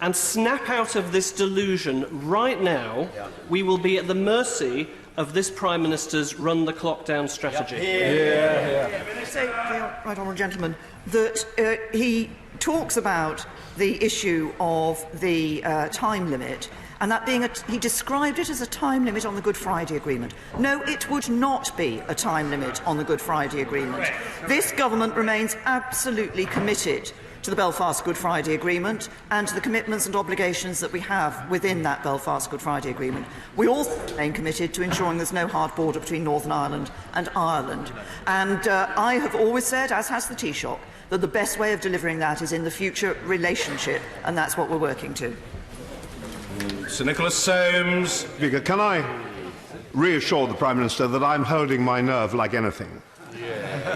[SPEAKER 15] and snap out of this delusion right now. We will be at the mercy of this Prime Minister's run-the-clock-down strategy.
[SPEAKER 3] Can I say, right honourable gentleman, that he talks about the issue of the time limit, and that being he described it as a time limit on the Good Friday Agreement. No, it would not be a time limit on the Good Friday Agreement. This government remains absolutely committed to the Belfast Good Friday Agreement and to the commitments and obligations that we have within that Belfast Good Friday Agreement. We also remain committed to ensuring there's no hard border between Northern Ireland and Ireland. And I have always said, as has the Taoiseach, that the best way of delivering that is in the future relationship, and that's what we're working to.
[SPEAKER 2] Sir Nicholas Soames.
[SPEAKER 17] Speaker, can I reassure the Prime Minister that I'm holding my nerve like anything?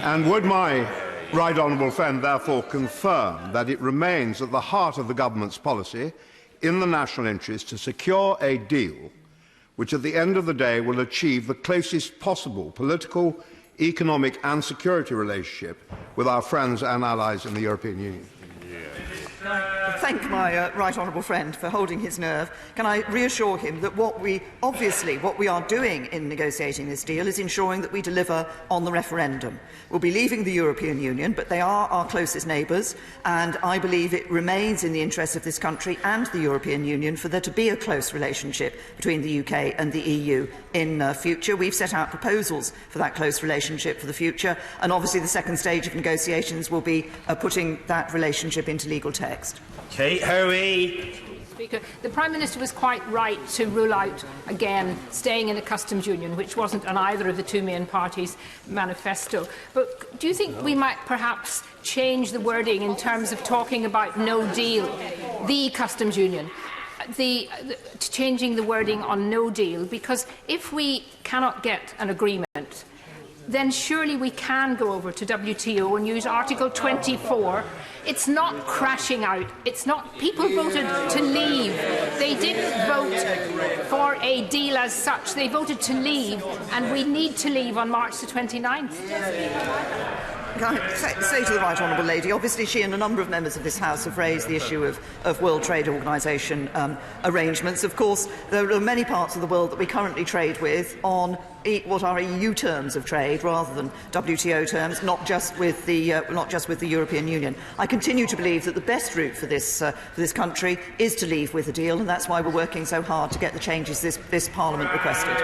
[SPEAKER 17] And would my right honourable friend therefore confirm that it remains at the heart of the government's policy, in the national interest, to secure a deal which at the end of the day will achieve the closest possible political, economic and security relationship with our friends and allies in the European Union?
[SPEAKER 3] Thank my right honourable friend for holding his nerve. Can I reassure him that what we are doing in negotiating this deal is ensuring that we deliver on the referendum. We'll be leaving the European Union, but they are our closest neighbours, and I believe it remains in the interests of this country and the European Union for there to be a close relationship between the UK and the EU in future. We've set out proposals for that close relationship for the future, and obviously the second stage of negotiations will be putting that relationship into legal text.
[SPEAKER 2] Kate Hoey.
[SPEAKER 23] Speaker, the Prime Minister was quite right to rule out, again, staying in the customs union, which wasn't on either of the two main parties' manifesto. But do you think we might perhaps change the wording in terms of talking about no deal, the customs union? Changing the wording on no deal, because if we cannot get an agreement, then surely we can go over to WTO and use Article 24. It's not crashing out. It's not. People voted to leave. They didn't vote for a deal as such. They voted to leave, and we need to leave on March the 29th.
[SPEAKER 3] can I say to the Right Honourable Lady, obviously she and a number of members of this House have raised the issue of World Trade Organisation arrangements. Of course, there are many parts of the world that we currently trade with on what are EU terms of trade rather than WTO terms, not just with the European Union. I continue to believe that the best route for this country is to leave with a deal, and that's why we're working so hard to get the changes this Parliament requested.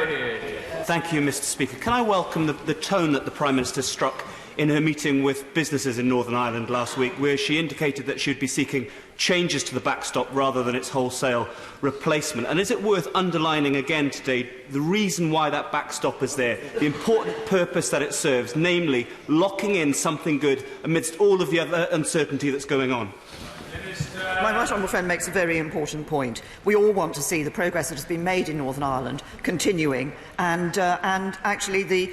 [SPEAKER 1] Thank you, Mr. Speaker. Can I welcome the tone that the Prime Minister struck in her meeting with businesses in Northern Ireland last week, where she indicated that she would be seeking changes to the backstop rather than its wholesale replacement. And is it worth underlining again today the reason why that backstop is there, the important purpose that it serves, namely locking in something good amidst all of the other uncertainty that's going on?
[SPEAKER 3] My right honourable friend makes a very important point. We all want to see the progress that has been made in Northern Ireland continuing, and actually the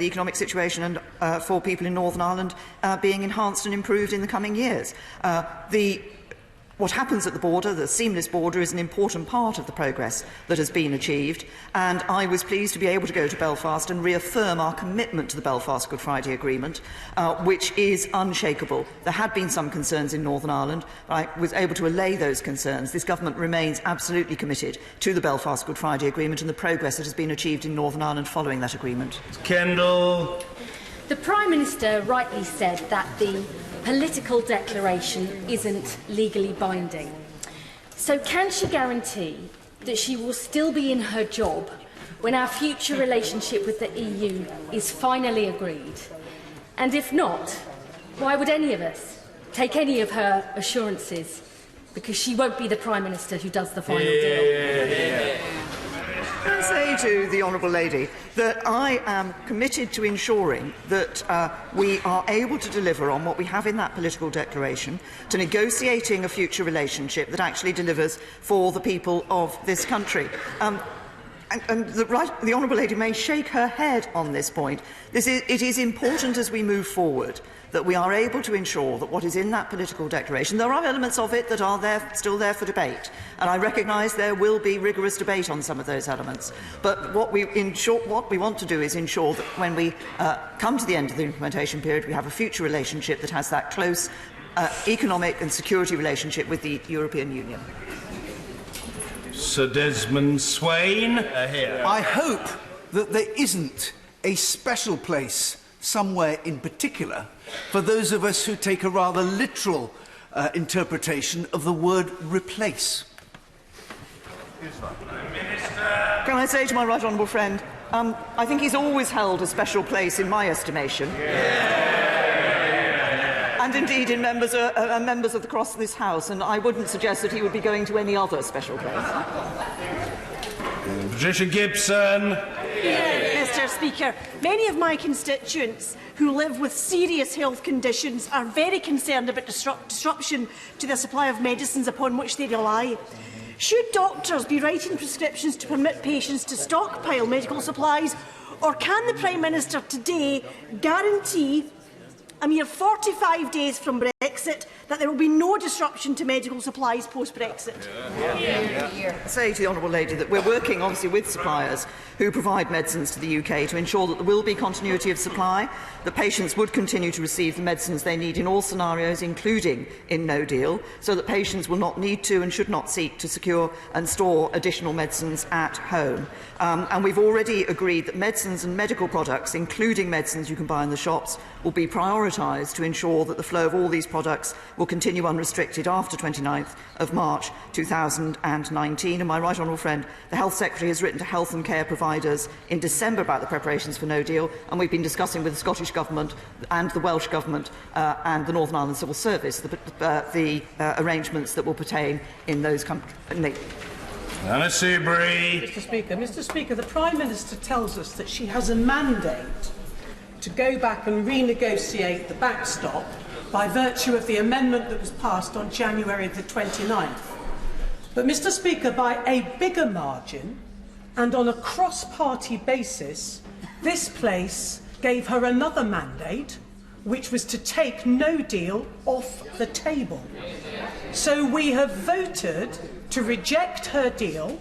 [SPEAKER 3] economic situation for people in Northern Ireland being enhanced and improved in the coming years. What happens at the border, the seamless border, is an important part of the progress that has been achieved, and I was pleased to be able to go to Belfast and reaffirm our commitment to the Belfast Good Friday Agreement, which is unshakable. There had been some concerns in Northern Ireland. I was able to allay those concerns. This government remains absolutely committed to the Belfast Good Friday Agreement and the progress that has been achieved in Northern Ireland following that agreement.
[SPEAKER 12] Kendall.
[SPEAKER 19] The Prime Minister rightly said that the political declaration isn't legally binding. So can she guarantee that she will still be in her job when our future relationship with the EU is finally agreed? And if not, why would any of us take any of her assurances? Because she won't be the Prime Minister who does the final deal.
[SPEAKER 3] Can I say to the Honourable Lady that I am committed to ensuring that we are able to deliver on what we have in that political declaration, to negotiating a future relationship that actually delivers for the people of this country. And the Honourable Lady may shake her head on this point. It is important as we move forward that we are able to ensure that what is in that political declaration, there are elements of it that are still there for debate, and I recognise there will be rigorous debate on some of those elements. But what we want to do is ensure that when we come to the end of the implementation period, we have a future relationship that has that close economic and security relationship with the European Union.
[SPEAKER 12] Sir Desmond Swain. Here.
[SPEAKER 21] I hope that there isn't a special place somewhere in particular for those of us who take a rather literal interpretation of the word replace.
[SPEAKER 3] Can I say to my right honourable friend, I think he's always held a special place in my estimation. And indeed in members across this House, and I wouldn't suggest that he would be going to any other special place.
[SPEAKER 12] Patricia Gibson.
[SPEAKER 25] Mr. Speaker, many of my constituents who live with serious health conditions are very concerned about disruption to the supply of medicines upon which they rely. Should doctors be writing prescriptions to permit patients to stockpile medical supplies, or can the Prime Minister today guarantee, a mere 45 days from Brexit, that there will be no disruption to medical supplies post-Brexit?
[SPEAKER 3] I say to the Honourable Lady that we're working obviously with suppliers who provide medicines to the UK to ensure that there will be continuity of supply, that patients would continue to receive the medicines they need in all scenarios, including in no deal, so that patients will not need to and should not seek to secure and store additional medicines at home. And we've already agreed that medicines and medical products, including medicines you can buy in the shops, will be prioritised to ensure that the flow of all these products will continue unrestricted after 29th of March 2019. And my right honourable friend, the Health Secretary, has written to health and care providers in December about the preparations for no deal, and we've been discussing with the Scottish Government and the Welsh Government and the Northern Ireland Civil Service the arrangements that will pertain in those countries.
[SPEAKER 12] Anna Seabury.
[SPEAKER 14] Mr. Speaker, the Prime Minister tells us that she has a mandate to go back and renegotiate the backstop by virtue of the amendment that was passed on January the 29th. But, Mr. Speaker, by a bigger margin and on a cross-party basis, this place gave her another mandate, which was to take no deal off the table. So we have voted to reject her deal,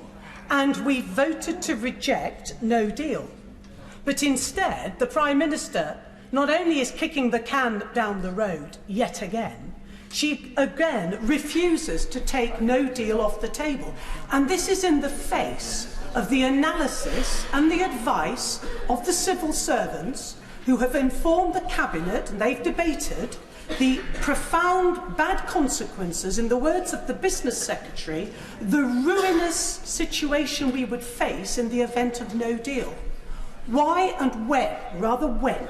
[SPEAKER 14] and we voted to reject no deal. But instead, the Prime Minister not only is kicking the can down the road yet again, she again refuses to take no deal off the table. And this is in the face of the analysis and the advice of the civil servants who have informed the Cabinet, and they've debated, the profound bad consequences, in the words of the Business Secretary, the ruinous situation we would face in the event of no deal. Why and when, rather when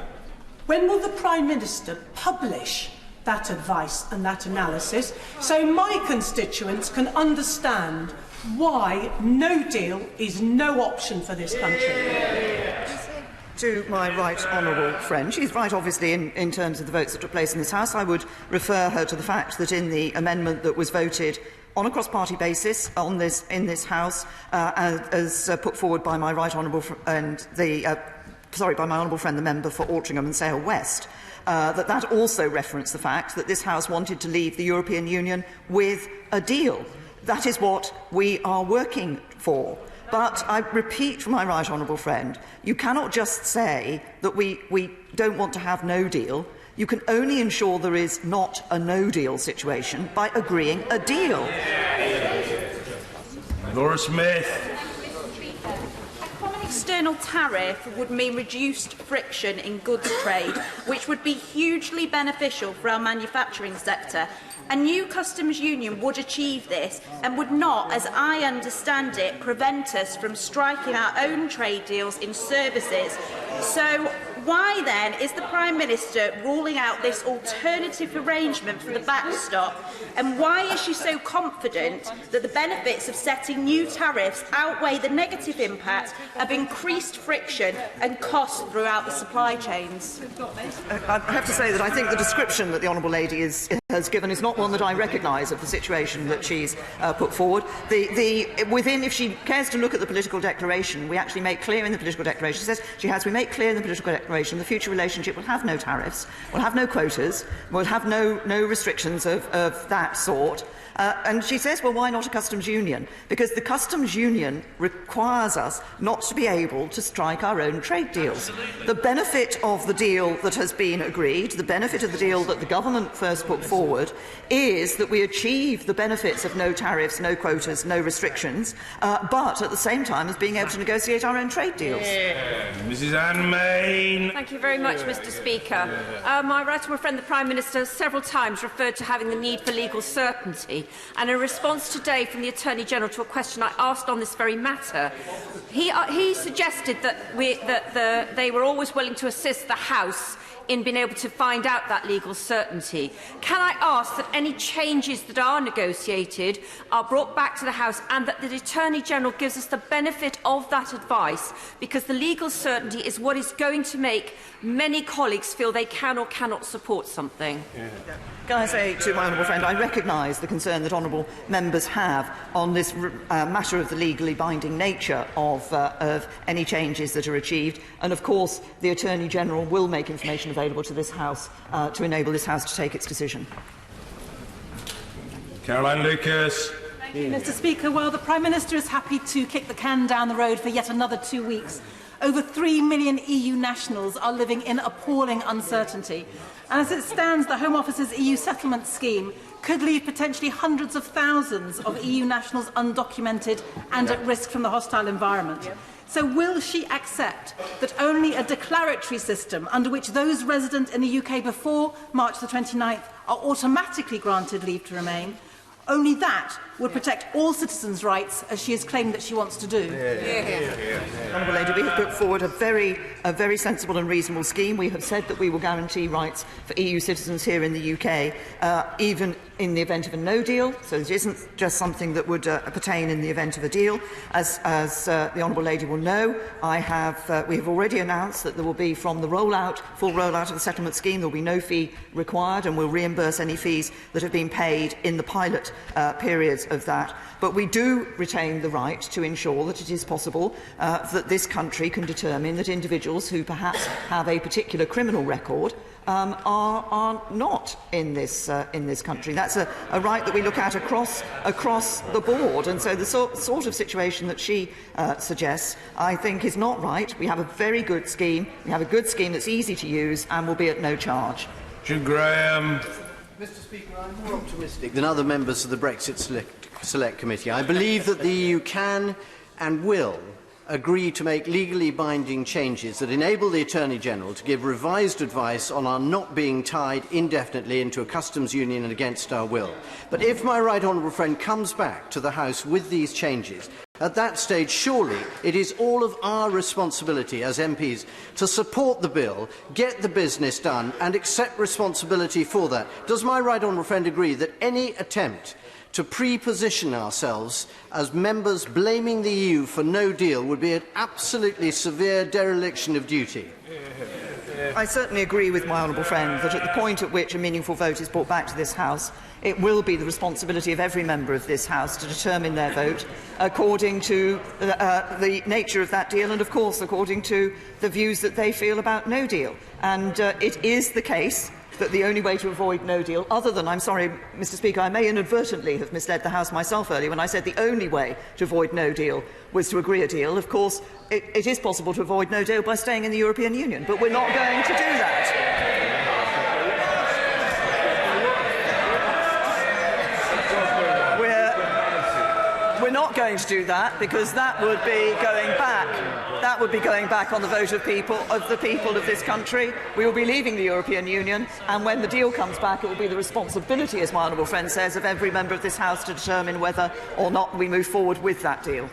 [SPEAKER 14] will the Prime Minister publish that advice and that analysis so my constituents can understand why no deal is no option for this country?
[SPEAKER 3] To my right honourable friend, she's right obviously in terms of the votes that took place in this House. I would refer her to the fact that in the amendment that was voted on a cross-party basis in this House, as put forward by my right honourable friend, by my honourable friend, the member for Altrincham and Sale West, that also referenced the fact that this House wanted to leave the European Union with a deal. That is what we are working for. But I repeat from my right honourable friend, you cannot just say that we don't want to have no deal. You can only ensure there is not a no deal situation by agreeing a deal.
[SPEAKER 12] Laura Smith.
[SPEAKER 5] A common external tariff would mean reduced friction in goods trade, which would be hugely beneficial for our manufacturing sector. A new customs union would achieve this and would not, as I understand it, prevent us from striking our own trade deals in services. So why then is the Prime Minister ruling out this alternative arrangement for the backstop? And why is she so confident that the benefits of setting new tariffs outweigh the negative impact of increased friction and costs throughout the supply chains?
[SPEAKER 3] I have to say that I think the description that the Honourable Lady has given is not one that I recognise of the situation that she's put forward. If she cares to look at the political declaration, we actually make clear in the political declaration, we make clear in the political declaration the future relationship will have no tariffs, will have no quotas, will have no restrictions of that sort. And she says, well, why not a customs union? Because the customs union requires us not to be able to strike our own trade deals. The benefit of the deal that has been agreed, the benefit of the deal that the government first put forward, is that we achieve the benefits of no tariffs, no quotas, no restrictions, but at the same time as being able to negotiate our own trade deals.
[SPEAKER 12] Mrs Anne Main.
[SPEAKER 6] Thank you very much, Mr Speaker. My right honourable friend, the Prime Minister, has several times referred to having the need for legal certainty. And in response today from the Attorney-General to a question I asked on this very matter, he suggested that they were always willing to assist the House in being able to find out that legal certainty. Can I ask that any changes that are negotiated are brought back to the House and that the Attorney-General gives us the benefit of that advice, because the legal certainty is what is going to make many colleagues feel they can or cannot support something.
[SPEAKER 3] Can I say to my honourable friend, I recognise the concern that honourable members have on this matter of the legally binding nature of any changes that are achieved, and of course the Attorney-General will make information available to this House to enable this House to take its decision.
[SPEAKER 12] Caroline Lucas.
[SPEAKER 7] Thank you, Mr Speaker. Well, the Prime Minister is happy to kick the can down the road for yet another 2 weeks. Over 3 million EU nationals are living in appalling uncertainty. And as it stands, the Home Office's EU settlement scheme could leave potentially hundreds of thousands of EU nationals undocumented and at risk from the hostile environment. So will she accept that only a declaratory system under which those resident in the UK before March the 29th are automatically granted leave to remain, only that would protect all citizens' rights, as she has claimed that she wants to do?
[SPEAKER 3] Honourable Lady, we have put forward a very sensible and reasonable scheme. We have said that we will guarantee rights for EU citizens here in the UK, even in the event of a no deal. So it isn't just something that would pertain in the event of a deal. As the Honourable Lady will know, we have already announced that there will be, from the full rollout of the settlement scheme, there will be no fee required, and we'll reimburse any fees that have been paid in the pilot periods of that. But we do retain the right to ensure that it is possible that this country can determine that individuals who perhaps have a particular criminal record are not in this country. That's a right that we look at across the board, and so the sort of situation that she suggests, I think, is not right. We have a very good scheme. We have a good scheme that's easy to use and will be at no charge.
[SPEAKER 12] Graham.
[SPEAKER 9] Mr. Speaker, I'm more optimistic than other members of the Brexit Select Committee. I believe that the EU can and will agree to make legally binding changes that enable the Attorney-General to give revised advice on our not being tied indefinitely into a customs union and against our will. But if my right honourable friend comes back to the House with these changes, at that stage, surely it is all of our responsibility as MPs to support the bill, get the business done and accept responsibility for that. Does my right honourable friend agree that any attempt to pre-position ourselves as members blaming the EU for no deal would be an absolutely severe dereliction of duty?
[SPEAKER 3] I certainly agree with my honourable friend that at the point at which a meaningful vote is brought back to this House, it will be the responsibility of every member of this House to determine their vote according to the nature of that deal and, of course, according to the views that they feel about no deal. And it is the case that the only way to avoid no deal, other than, I'm sorry, Mr. Speaker, I may inadvertently have misled the House myself earlier when I said the only way to avoid no deal was to agree a deal. Of course, it is possible to avoid no deal by staying in the European Union, but we're not going to do that. We're not going to do that because that would be going back. That would be going back on the vote of the people of this country. We will be leaving the European Union, and when the deal comes back, it will be the responsibility, as my honourable friend says, of every member of this House to determine whether or not we move forward with that deal.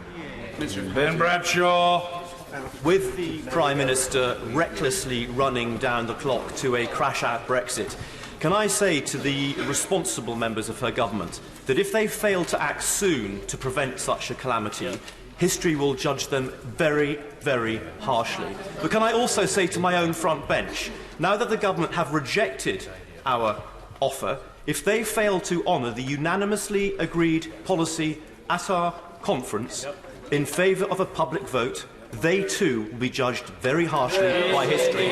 [SPEAKER 12] Ben Bradshaw.
[SPEAKER 16] With the Prime Minister recklessly running down the clock to a crash-out Brexit, can I say to the responsible members of her government that if they fail to act soon to prevent such a calamity, history will judge them very, very harshly? But can I also say to my own front bench, now that the government have rejected our offer, if they fail to honour the unanimously agreed policy at our conference in favour of a public vote, they too will be judged very harshly by history.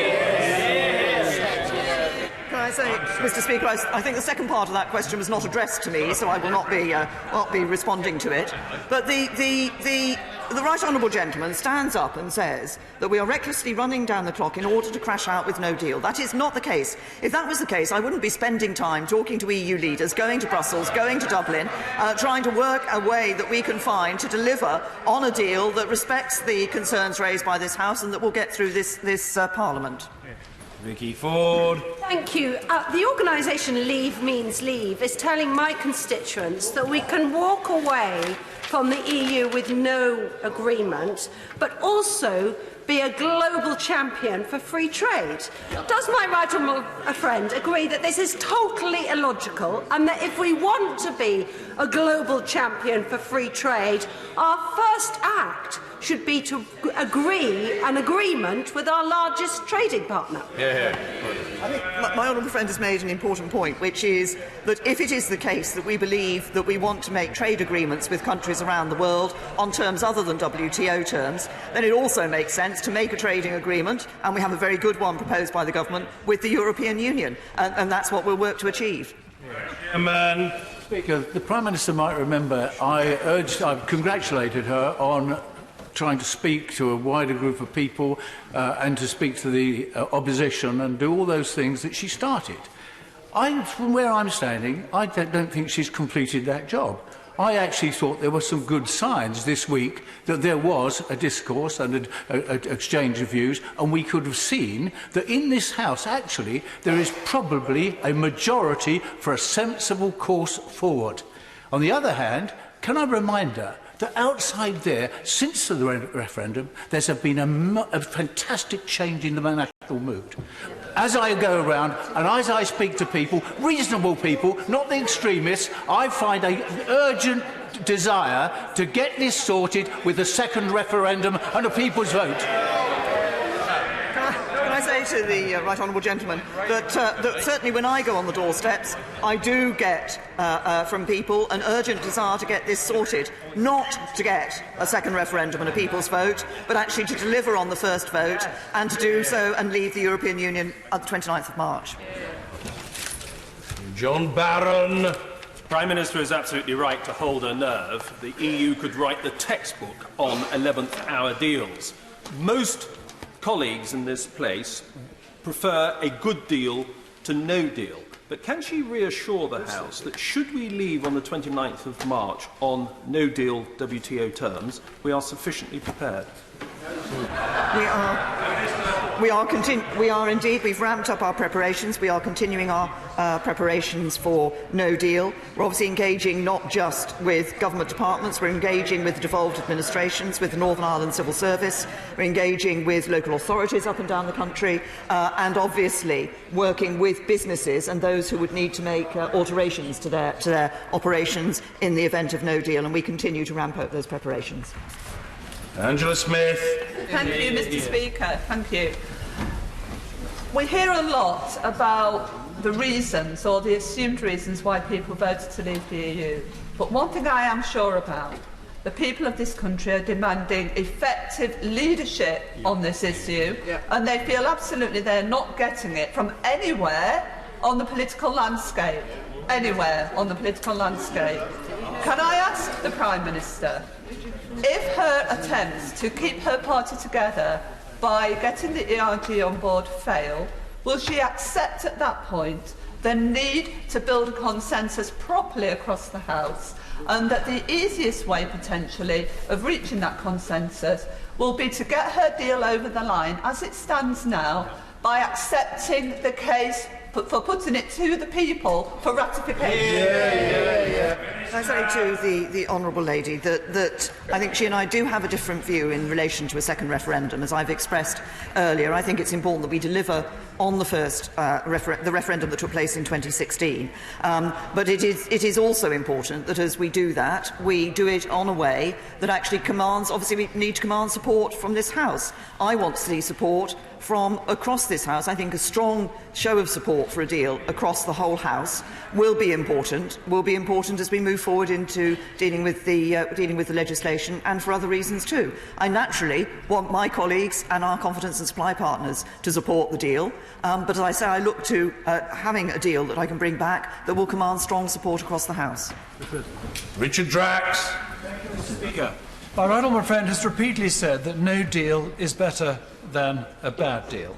[SPEAKER 3] Can I say, Mr. Speaker, I think the second part of that question was not addressed to me, so I will not be responding to it. But the right honourable gentleman stands up and says that we are recklessly running down the clock in order to crash out with no deal. That is not the case. If that was the case, I wouldn't be spending time talking to EU leaders, going to Brussels, going to Dublin, trying to work a way that we can find to deliver on a deal that respects the concerns raised by this House and that will get through this Parliament.
[SPEAKER 12] Vicky Ford.
[SPEAKER 6] Thank you. The organisation Leave Means Leave is telling my constituents that we can walk away from the EU with no agreement, but also be a global champion for free trade. Does my right honourable friend agree that this is totally illogical and that if we want to be a global champion for free trade, our first act should be to agree an agreement with our largest trading partner?
[SPEAKER 3] I think my honourable friend has made an important point, which is that if it is the case that we believe that we want to make trade agreements with countries around the world on terms other than WTO terms, then it also makes sense to make a trading agreement, and we have a very good one proposed by the government, with the European Union, and that's what we'll work to achieve.
[SPEAKER 18] Speaker, the Prime Minister might remember I congratulated her on trying to speak to a wider group of people and to speak to the opposition and do all those things that she started. From where I'm standing, I don't think she's completed that job. I actually thought there were some good signs this week that there was a discourse and an exchange of views, and we could have seen that in this House, actually, there is probably a majority for a sensible course forward. On the other hand, can I remind her that outside there, since the referendum, there's been a fantastic change in the national mood. As I go around and as I speak to people, reasonable people, not the extremists, I find an urgent desire to get this sorted with a second referendum and a people's vote.
[SPEAKER 3] Can I say, say to the right honourable gentleman that certainly when I go on the doorsteps, I do get from people an urgent desire to get this sorted, not to get a second referendum and a people's vote, but actually to deliver on the first vote and to do so and leave the European Union at the 29th of March.
[SPEAKER 2] John Barron.
[SPEAKER 15] The Prime Minister is absolutely right to hold her nerve. The EU could write the textbook on 11th-hour deals. Most colleagues in this place prefer a good deal to no deal. But can she reassure the House that should we leave on the 29th of March on no-deal WTO terms, we are sufficiently prepared?
[SPEAKER 3] We are indeed. We've ramped up our preparations. We are continuing our preparations for no deal. We're obviously engaging not just with government departments, we're engaging with devolved administrations, with the Northern Ireland Civil Service, we're engaging with local authorities up and down the country, and obviously working with businesses and those who would need to make alterations to their operations in the event of no deal, and we continue to ramp up those preparations.
[SPEAKER 2] Angela Smith.
[SPEAKER 8] Thank you, Mr. Speaker. Thank you. We hear a lot about the reasons or the assumed reasons why people voted to leave the EU. But one thing I am sure about, the people of this country are demanding effective leadership on this issue, and they feel absolutely they're not getting it from anywhere on the political landscape. Anywhere on the political landscape. Can I ask the Prime Minister, if her attempts to keep her party together by getting the ERG on board fail, will she accept at that point the need to build a consensus properly across the House, and that the easiest way potentially of reaching that consensus will be to get her deal over the line as it stands now by accepting the case for putting it to the people for ratification?
[SPEAKER 3] I say to the Honourable Lady that I think she and I do have a different view in relation to a second referendum. As I've expressed earlier, I think it's important that we deliver on the first the referendum that took place in 2016. But it is also important that as we do that, we do it on a way that actually commands, obviously we need to command support from this House. I want to see support from across this House. I think a strong show of support for a deal across the whole House will be important as we move forward into dealing with the legislation, and for other reasons too. I naturally want my colleagues and our confidence and supply partners to support the deal, but as I say, I look to having a deal that I can bring back that will command strong support across the House.
[SPEAKER 2] Richard Drax.
[SPEAKER 10] Mr. Speaker, my right honourable friend has repeatedly said that no deal is better than a bad deal.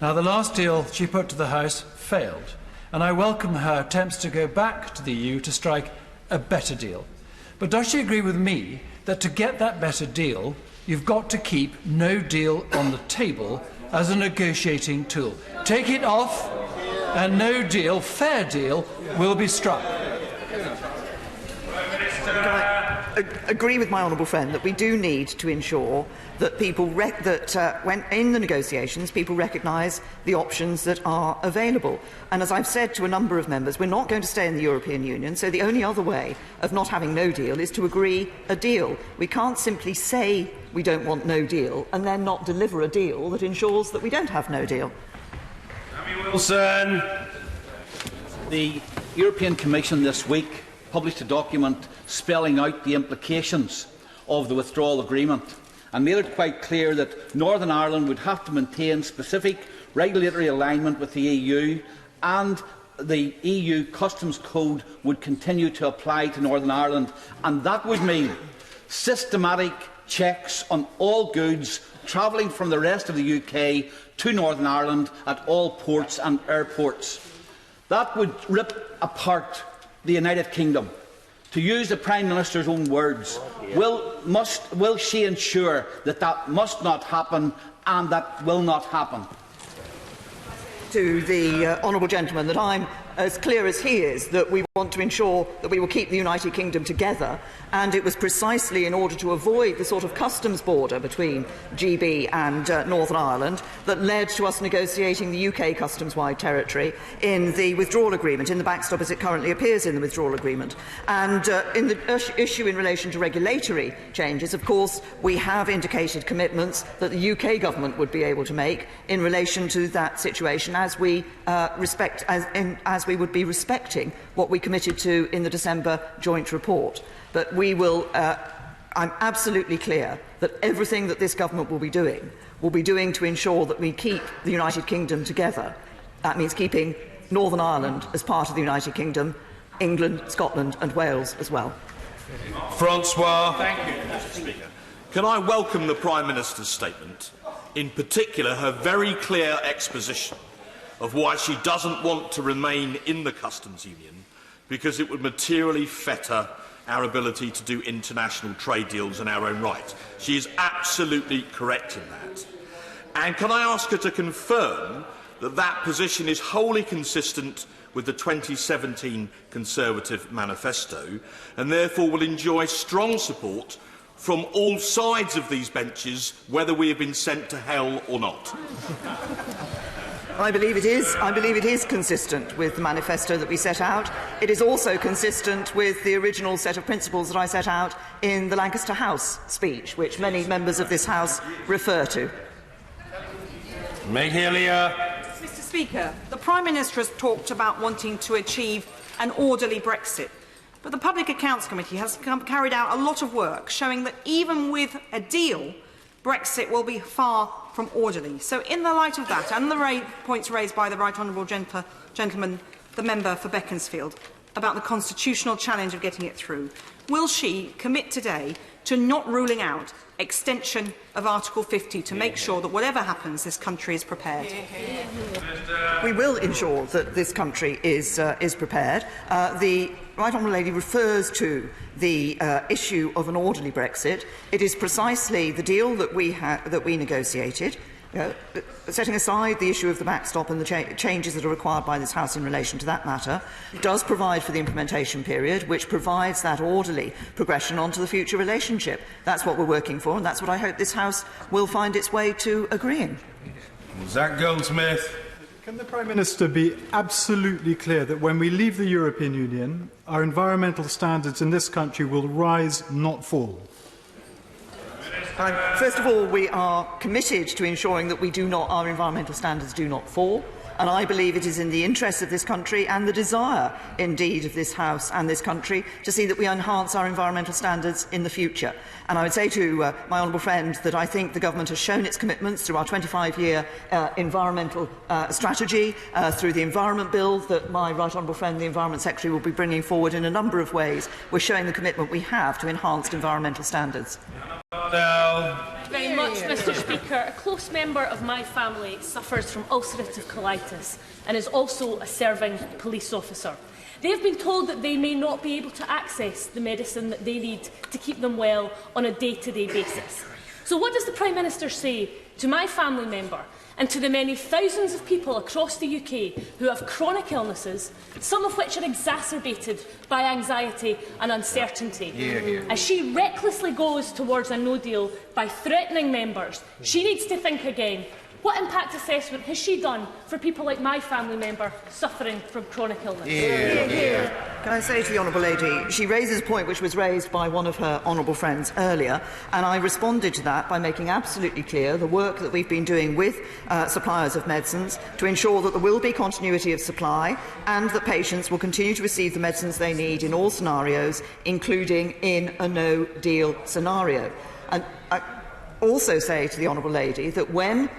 [SPEAKER 10] Now, the last deal she put to the House failed, and I welcome her attempts to go back to the EU to strike a better deal. But does she agree with me that to get that better deal, you've got to keep no deal on the table as a negotiating tool? Take it off, and no deal, fair deal, will be struck.
[SPEAKER 3] I agree with my honourable friend that we do need to ensure that people when in the negotiations people recognise the options that are available. And as I've said to a number of members, we're not going to stay in the European Union, so the only other way of not having no deal is to agree a deal. We can't simply say we don't want no deal and then not deliver a deal that ensures that we don't have no deal.
[SPEAKER 2] Wilson.
[SPEAKER 20] The European Commission this week published a document spelling out the implications of the withdrawal agreement and made it quite clear that Northern Ireland would have to maintain specific regulatory alignment with the EU, and the EU Customs Code would continue to apply to Northern Ireland, and that would mean systematic checks on all goods travelling from the rest of the UK to Northern Ireland at all ports and airports. That would rip apart the United Kingdom. To use the Prime Minister's own words, will she ensure that that must not happen and that will not happen?
[SPEAKER 3] To the honourable gentleman that I'm as clear as he is, that we want to ensure that we will keep the United Kingdom together, and it was precisely in order to avoid the sort of customs border between GB and Northern Ireland that led to us negotiating the UK customs-wide territory in the withdrawal agreement, in the backstop as it currently appears in the withdrawal agreement. And in the issue in relation to regulatory changes, of course, we have indicated commitments that the UK government would be able to make in relation to that situation, as we as we would be respecting what we committed to in the December joint report. But we will, I'm absolutely clear that everything that this government will be doing to ensure that we keep the United Kingdom together. That means keeping Northern Ireland as part of the United Kingdom, England, Scotland and Wales as well.
[SPEAKER 12] Francois.
[SPEAKER 4] Thank you, Mr. Speaker. Can I welcome the Prime Minister's statement, in particular her very clear exposition of why she doesn't want to remain in the customs union because it would materially fetter our ability to do international trade deals in our own right. She is absolutely correct in that. And can I ask her to confirm that that position is wholly consistent with the 2017 Conservative manifesto and therefore will enjoy strong support from all sides of these benches, whether we have been sent to hell or not?
[SPEAKER 3] I believe it is consistent with the manifesto that we set out. It is also consistent with the original set of principles that I set out in the Lancaster House speech, which many members of this House refer to.
[SPEAKER 11] Mr. Speaker, the Prime Minister has talked about wanting to achieve an orderly Brexit, but the Public Accounts Committee has carried out a lot of work showing that even with a deal, Brexit will be far from orderly. So in the light of that and the points raised by the Right Honourable gentleman, the member for Beaconsfield, about the constitutional challenge of getting it through, will she commit today to not ruling out extension of Article 50 to make sure that whatever happens, this country is prepared?
[SPEAKER 3] We will ensure that this country is prepared. The Right Honourable Lady refers to the issue of an orderly Brexit. It is precisely the deal that we negotiated, setting aside the issue of the backstop and the changes that are required by this House in relation to that matter. It does provide for the implementation period, which provides that orderly progression onto the future relationship. That's what we're working for, and that's what I hope this House will find its way to agreeing.
[SPEAKER 12] Zach Goldsmith.
[SPEAKER 13] Can the Prime Minister be absolutely clear that when we leave the European Union, our environmental standards in this country will rise, not fall?
[SPEAKER 3] First of all, we are committed to ensuring that our environmental standards do not fall, and I believe it is in the interest of this country and the desire, indeed, of this House and this country to see that we enhance our environmental standards in the future. And I would say to my honourable friend that I think the government has shown its commitments through our 25-year environmental strategy, through the Environment Bill that my right honourable friend, the Environment Secretary, will be bringing forward in a number of ways. We're showing the commitment we have to enhanced environmental standards.
[SPEAKER 22] Thank you very much, Mr. Speaker. A close member of my family suffers from ulcerative colitis and is also a serving police officer. They have been told that they may not be able to access the medicine that they need to keep them well on a day-to-day basis. So what does the Prime Minister say to my family member and to the many thousands of people across the UK who have chronic illnesses, some of which are exacerbated by anxiety and uncertainty? As she recklessly goes towards a no deal by threatening members, she needs to think again. What impact assessment has she done for people like my family member suffering from chronic illness?
[SPEAKER 3] Can I say to the Honourable Lady, she raises a point which was raised by one of her honourable friends earlier, and I responded to that by making absolutely clear the work that we've been doing with suppliers of medicines to ensure that there will be continuity of supply and that patients will continue to receive the medicines they need in all scenarios, including in a no-deal scenario. And I also say to the Honourable Lady that when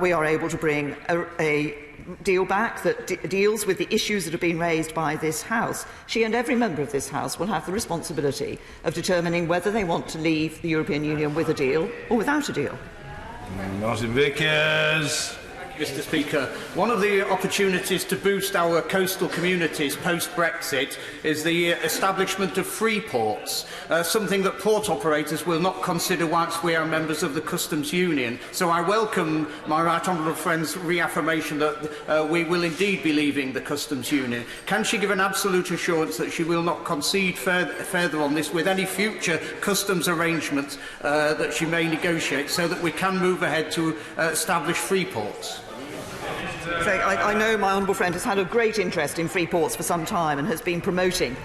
[SPEAKER 3] we are able to bring a deal back that deals with the issues that have been raised by this House, she and every member of this House will have the responsibility of determining whether they want to leave the European Union with a deal or without a deal.
[SPEAKER 12] Martin Vickers.
[SPEAKER 1] Mr. Speaker. One of the opportunities to boost our coastal communities post-Brexit is the establishment of free ports, something that port operators will not consider whilst we are members of the Customs Union. So I welcome my right honourable friend's reaffirmation that we will indeed be leaving the Customs Union. Can she give an absolute assurance that she will not concede further on this with any future customs arrangements that she may negotiate, so that we can move ahead to establish free ports?
[SPEAKER 3] So I know my honourable friend has had a great interest in free ports for some time and has been promoting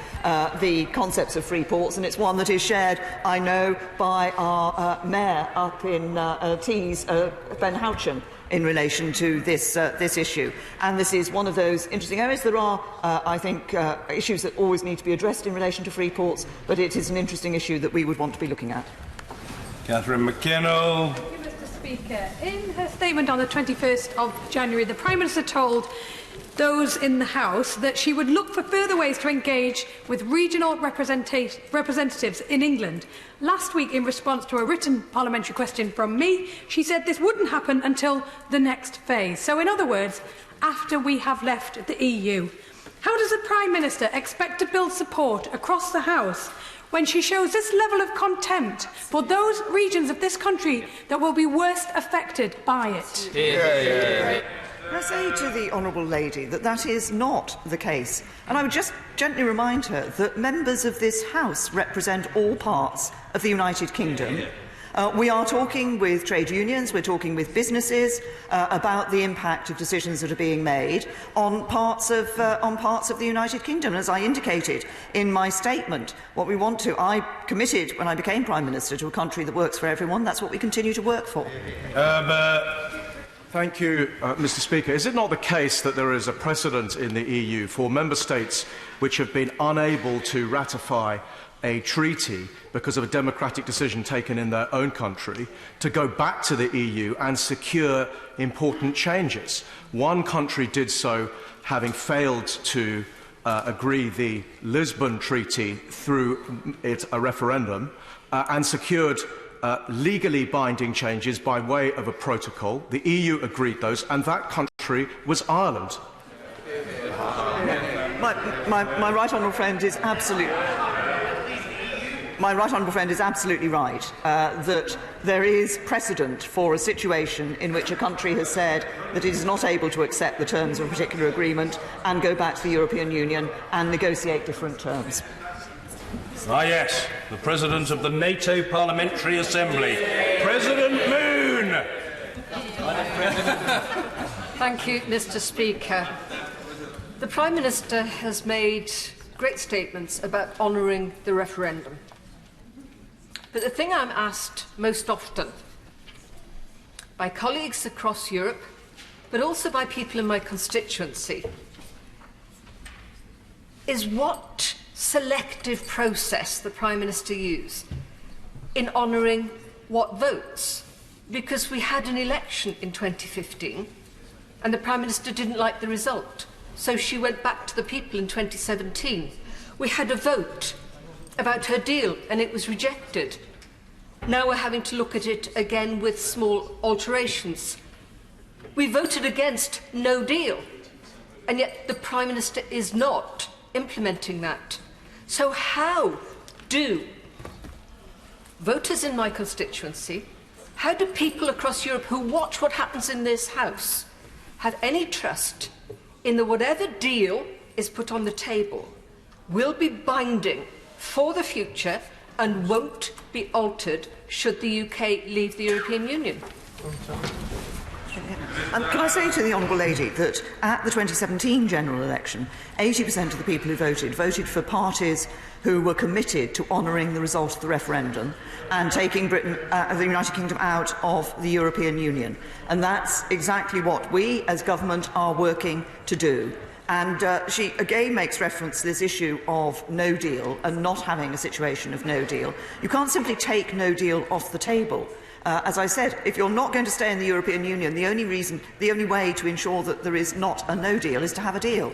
[SPEAKER 3] the concepts of free ports, and it's one that is shared, I know, by our mayor up in Tees, Ben Houchin, in relation to this issue. And this is one of those interesting areas. There are, I think, issues that always need to be addressed in relation to free ports, but it is an interesting issue that we would want to be looking at.
[SPEAKER 12] Catherine McKinnell.
[SPEAKER 17] Speaker, in her statement on the 21st of January, the Prime Minister told those in the House that she would look for further ways to engage with regional representatives in England. Last week, in response to a written parliamentary question from me, she said this wouldn't happen until the next phase. So, in other words, after we have left the EU. How does the Prime Minister expect to build support across the House when she shows this level of contempt for those regions of this country that will be worst affected by it?
[SPEAKER 3] I say to the honourable lady that that is not the case. And I would just gently remind her that members of this House represent all parts of the United Kingdom. We are talking with trade unions, we're talking with businesses about the impact of decisions that are being made on parts of the United Kingdom. As I indicated in my statement, what we want to, I committed when I became Prime Minister to a country that works for everyone. That's what we continue to work for.
[SPEAKER 19] Thank you, Mr. Speaker. Is it not the case that there is a precedent in the EU for member states which have been unable to ratify a treaty because of a democratic decision taken in their own country to go back to the EU and secure important changes? One country did so, having failed to agree the Lisbon Treaty through a referendum, and secured legally binding changes by way of a protocol. The EU agreed those, and that country was Ireland.
[SPEAKER 3] My right honourable friend is absolutely... My right honourable friend is absolutely right that there is precedent for a situation in which a country has said that it is not able to accept the terms of a particular agreement and go back to the European Union and negotiate different terms.
[SPEAKER 2] Ah, yes, the President of the NATO Parliamentary Assembly, President Moon.
[SPEAKER 23] Thank you, Mr. Speaker. The Prime Minister has made great statements about honouring the referendum. But the thing I'm asked most often by colleagues across Europe, but also by people in my constituency, is what selective process the Prime Minister used in honouring what votes. Because we had an election in 2015 and the Prime Minister didn't like the result, so she went back to the people in 2017. We had a vote about her deal and it was rejected. Now we're having to look at it again with small alterations. We voted against no deal, and yet the Prime Minister is not implementing that. So how do voters in my constituency, how do people across Europe who watch what happens in this House have any trust in that whatever deal is put on the table will be binding for the future and won't be altered should the UK leave the European Union?
[SPEAKER 3] Can I say to the honourable lady that at the 2017 general election, 80% of the people who voted for parties who were committed to honouring the result of the referendum and taking Britain, the United Kingdom out of the European Union. And that's exactly what we as government are working to do. And she again makes reference to this issue of no deal and not having a situation of no deal. You can't simply take no deal off the table. As I said, if you're not going to stay in the European Union, the only way to ensure that there is not a no deal is to have a deal.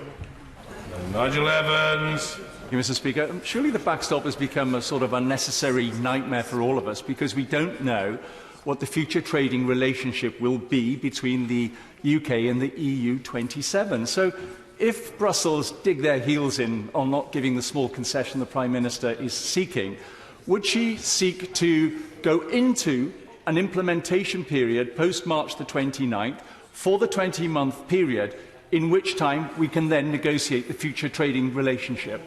[SPEAKER 12] Nigel Evans.
[SPEAKER 24] Thank you, Mr. Speaker. Surely the backstop has become a sort of unnecessary nightmare for all of us because we don't know
[SPEAKER 5] what the future trading relationship will be between the UK and the EU 27. So if Brussels dig their heels in on not giving the small concession the Prime Minister is seeking, would she seek to go into an implementation period post-March the 29th for the 20-month period, in which time we can then negotiate the future trading relationship?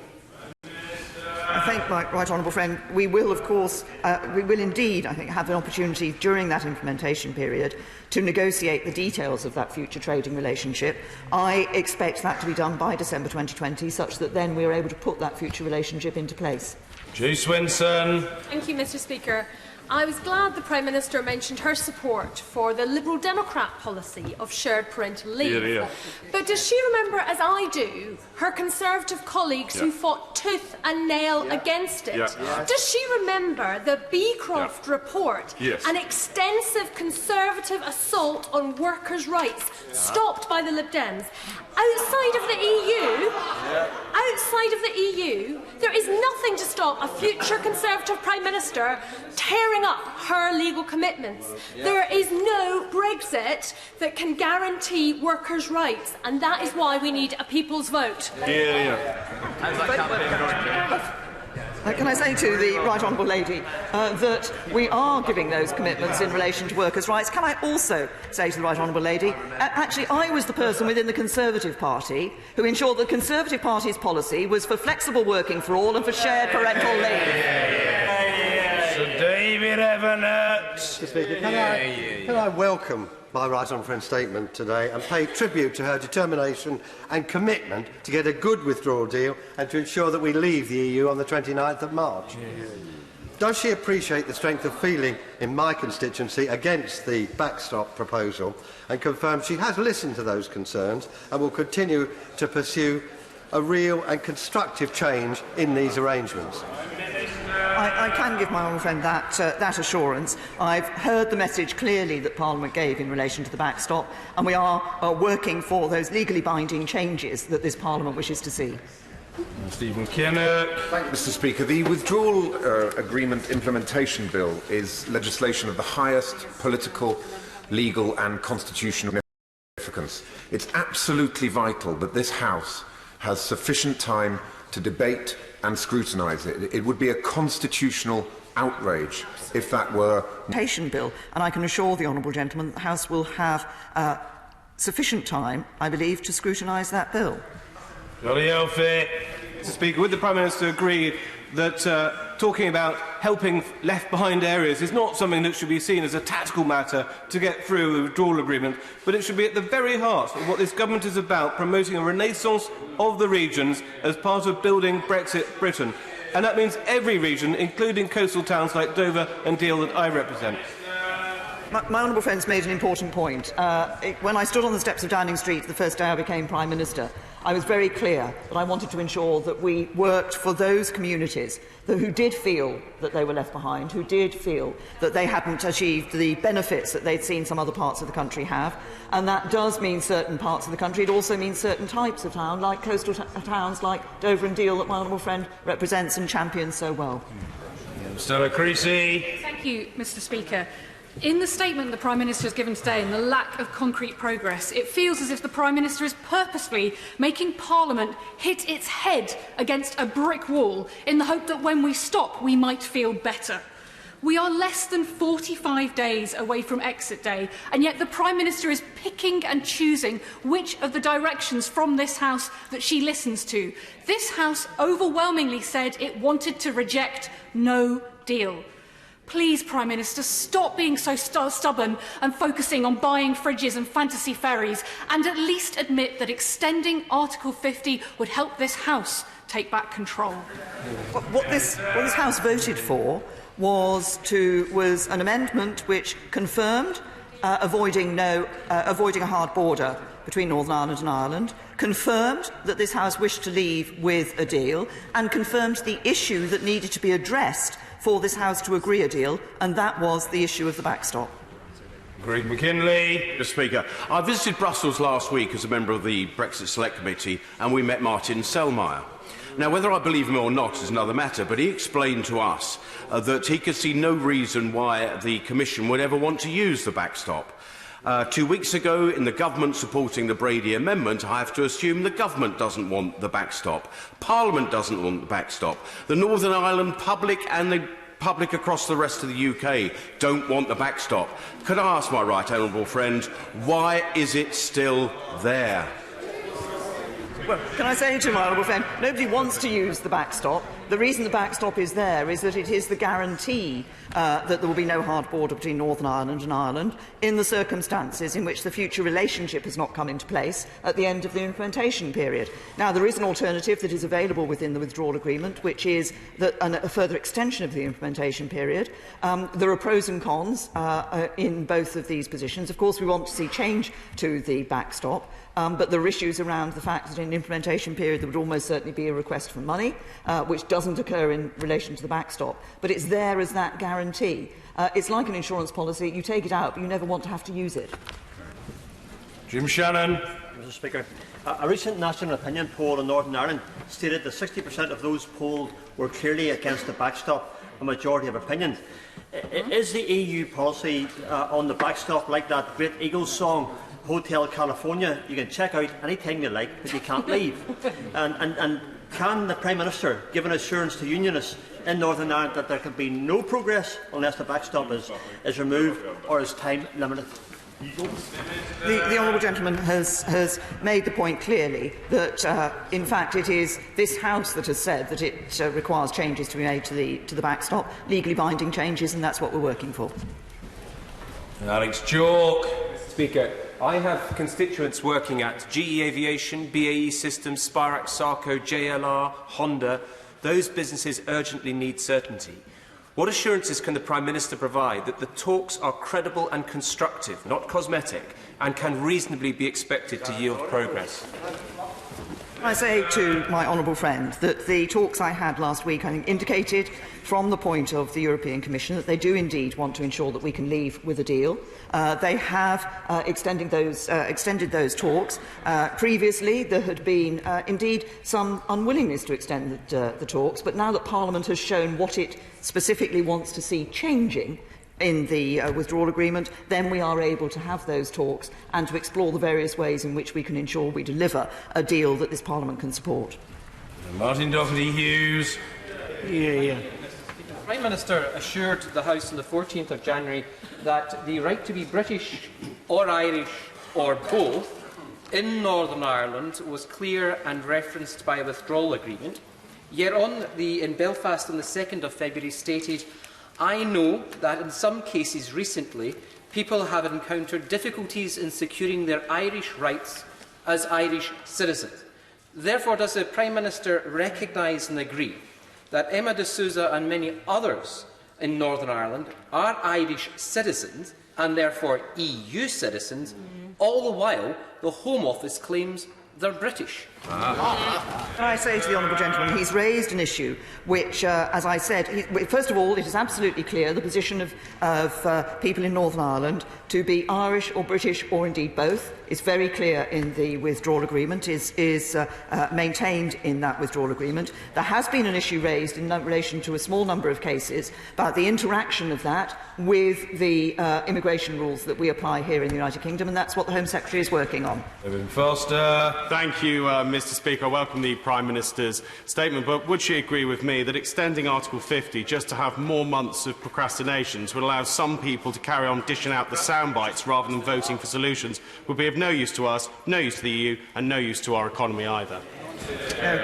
[SPEAKER 3] I thank my right honourable friend. We will, of course, we will indeed, I think, have an opportunity during that implementation period to negotiate the details of that future trading relationship. I expect that to be done by December 2020, such that then we are able to put that future relationship into place.
[SPEAKER 12] Jay Swinson.
[SPEAKER 22] Thank you, Mr. Speaker. I was glad the Prime Minister mentioned her support for the Liberal Democrat policy of shared parental leave.
[SPEAKER 12] Yeah.
[SPEAKER 22] But does she remember, as I do, her Conservative colleagues who fought tooth and nail against it? Does she remember the Beecroft report, an extensive Conservative assault on workers' rights stopped by the Lib Dems? Outside of the EU, there is nothing to stop a future Conservative Prime Minister tearing up her legal commitments. There is no Brexit that can guarantee workers' rights, and that is why we need a people's vote.
[SPEAKER 3] Can I say to the right honourable lady that we are giving those commitments in relation to workers' rights? Can I also say to the right honourable lady, actually I was the person within the Conservative Party who ensured the Conservative Party's policy was for flexible working for all and for shared parental leave.
[SPEAKER 12] Sir David Evernett.
[SPEAKER 14] Mr. Speaker, can I welcome my right honourable friend's statement today and pay tribute to her determination and commitment to get a good withdrawal deal and to ensure that we leave the EU on the 29th of March. Does she appreciate the strength of feeling in my constituency against the backstop proposal and confirm she has listened to those concerns and will continue to pursue a real and constructive change in these arrangements?
[SPEAKER 3] I can give my honourable friend that assurance. I've heard the message clearly that Parliament gave in relation to the backstop, and we are working for those legally binding changes that this Parliament wishes to see.
[SPEAKER 12] Stephen Kinnock.
[SPEAKER 21] Thank you, Mr. Speaker. The Withdrawal Agreement Implementation Bill is legislation of the highest political, legal and constitutional significance. It's absolutely vital that this House has sufficient time to debate and scrutinise it. It would be a constitutional outrage if that were...
[SPEAKER 3] Bill, and I can assure the honourable gentleman that the House will have sufficient time, I believe, to scrutinise that bill.
[SPEAKER 12] Jolly Elphick.
[SPEAKER 24] Mr. Speaker, would the Prime Minister agree that talking about helping left-behind areas is not something that should be seen as a tactical matter to get through the withdrawal agreement, but it should be at the very heart of what this government is about, promoting a renaissance of the regions as part of building Brexit Britain? And that means every region, including coastal towns like Dover and Deal that I represent.
[SPEAKER 3] My honourable friend's made an important point. When I stood on the steps of Downing Street the first day I became Prime Minister, I was very clear that I wanted to ensure that we worked for those communities who did feel that they were left behind, who did feel that they hadn't achieved the benefits that they'd seen some other parts of the country have. And that does mean certain parts of the country. It also means certain types of town, like coastal towns like Dover and Deal that my honourable friend represents and champions so well.
[SPEAKER 12] Stella Creasy.
[SPEAKER 17] Thank you, Mr. Speaker. In the statement the Prime Minister has given today and the lack of concrete progress, it feels as if the Prime Minister is purposefully making Parliament hit its head against a brick wall in the hope that when we stop, we might feel better. We are less than 45 days away from exit day, and yet the Prime Minister is picking and choosing which of the directions from this House that she listens to. This House overwhelmingly said it wanted to reject no deal. Please, Prime Minister, stop being so stubborn and focusing on buying fridges and fantasy ferries, and at least admit that extending Article 50 would help this House take back control.
[SPEAKER 3] What this House voted for was an amendment which confirmed avoiding a hard border between Northern Ireland and Ireland, confirmed that this House wished to leave with a deal, and confirmed the issue that needed to be addressed for this House to agree a deal, and that was the issue of the backstop.
[SPEAKER 12] Greg McKinley.
[SPEAKER 25] Mr. Speaker, I visited Brussels last week as a member of the Brexit Select Committee, and we met Martin Selmayr.
[SPEAKER 6] Now, whether I believe him or not is another matter, but he explained to us that he could see no reason why the Commission would ever want to use the backstop. 2 weeks ago, in the government supporting the Brady Amendment, I have to assume the government doesn't want the backstop. Parliament doesn't want the backstop. The Northern Ireland public and the public across the rest of the UK don't want the backstop. Could I ask my right honourable friend, why is it still there?
[SPEAKER 3] Well, can I say to my honourable friend, nobody wants to use the backstop. The reason the backstop is there is that it is the guarantee that there will be no hard border between Northern Ireland and Ireland in the circumstances in which the future relationship has not come into place at the end of the implementation period. Now, there is an alternative that is available within the withdrawal agreement, which is that a further extension of the implementation period. There are pros and cons in both of these positions. Of course, we want to see change to the backstop. But there are issues around the fact that in an implementation period there would almost certainly be a request for money, which doesn't occur in relation to the backstop. But it's there as that guarantee. It's like an insurance policy. You take it out, but you never want to have to use it.
[SPEAKER 12] Jim Shannon.
[SPEAKER 7] Mr Speaker, a recent national opinion poll in Northern Ireland stated that 60% of those polled were clearly against the backstop, a majority of opinion. Is the EU policy on the backstop like that Great Eagles song, Hotel California? You can check out any time you like, but you can't leave. And can the Prime Minister give an assurance to Unionists in Northern Ireland that there can be no progress unless the backstop is removed or is time limited?
[SPEAKER 3] The honourable gentleman has made the point clearly that, in fact, it is this House that has said that it requires changes to be made to the backstop, legally binding changes, and that's what we're working for.
[SPEAKER 12] Alex Chalk.
[SPEAKER 9] Speaker, I have constituents working at GE Aviation, BAE Systems, Spirax, Sarco, JLR, Honda. Those businesses urgently need certainty. What assurances can the Prime Minister provide that the talks are credible and constructive, not cosmetic, and can reasonably be expected to yield progress?
[SPEAKER 3] I say to my honourable friend that the talks I had last week, I think, indicated from the point of the European Commission that they do indeed want to ensure that we can leave with a deal. They have extended those talks. Previously, there had been indeed some unwillingness to extend the talks, but now that Parliament has shown what it specifically wants to see changing in the withdrawal agreement, then we are able to have those talks and to explore the various ways in which we can ensure we deliver a deal that this Parliament can support.
[SPEAKER 12] Martin Doherty-Hughes.
[SPEAKER 16] The Prime Minister assured the House on the 14th of January that the right to be British or Irish or both in Northern Ireland was clear and referenced by a withdrawal agreement. Yet in Belfast on the 2nd of February stated, "I know that in some cases recently people have encountered difficulties in securing their Irish rights as Irish citizens. Therefore, does the Prime Minister recognise and agree that Emma de Souza and many others in Northern Ireland are Irish citizens and therefore EU citizens, all the while the Home Office claims they're British?"
[SPEAKER 3] I say to the honourable gentleman, he's raised an issue which, as I said, first of all, it is absolutely clear the position of people in Northern Ireland to be Irish or British or indeed both is very clear in the withdrawal agreement, is maintained in that withdrawal agreement. There has been an issue raised in relation to a small number of cases about the interaction of that with the immigration rules that we apply here in the United Kingdom, and that's what the Home Secretary is working on.
[SPEAKER 12] Foster.
[SPEAKER 25] Thank you, Mr Speaker. I welcome the Prime Minister's statement, but would she agree with me that extending Article 50 just to have more months of procrastination would allow some people to carry on dishing out the sound bites rather than voting for solutions would be of no use to us, no use to the EU and no use to our economy either?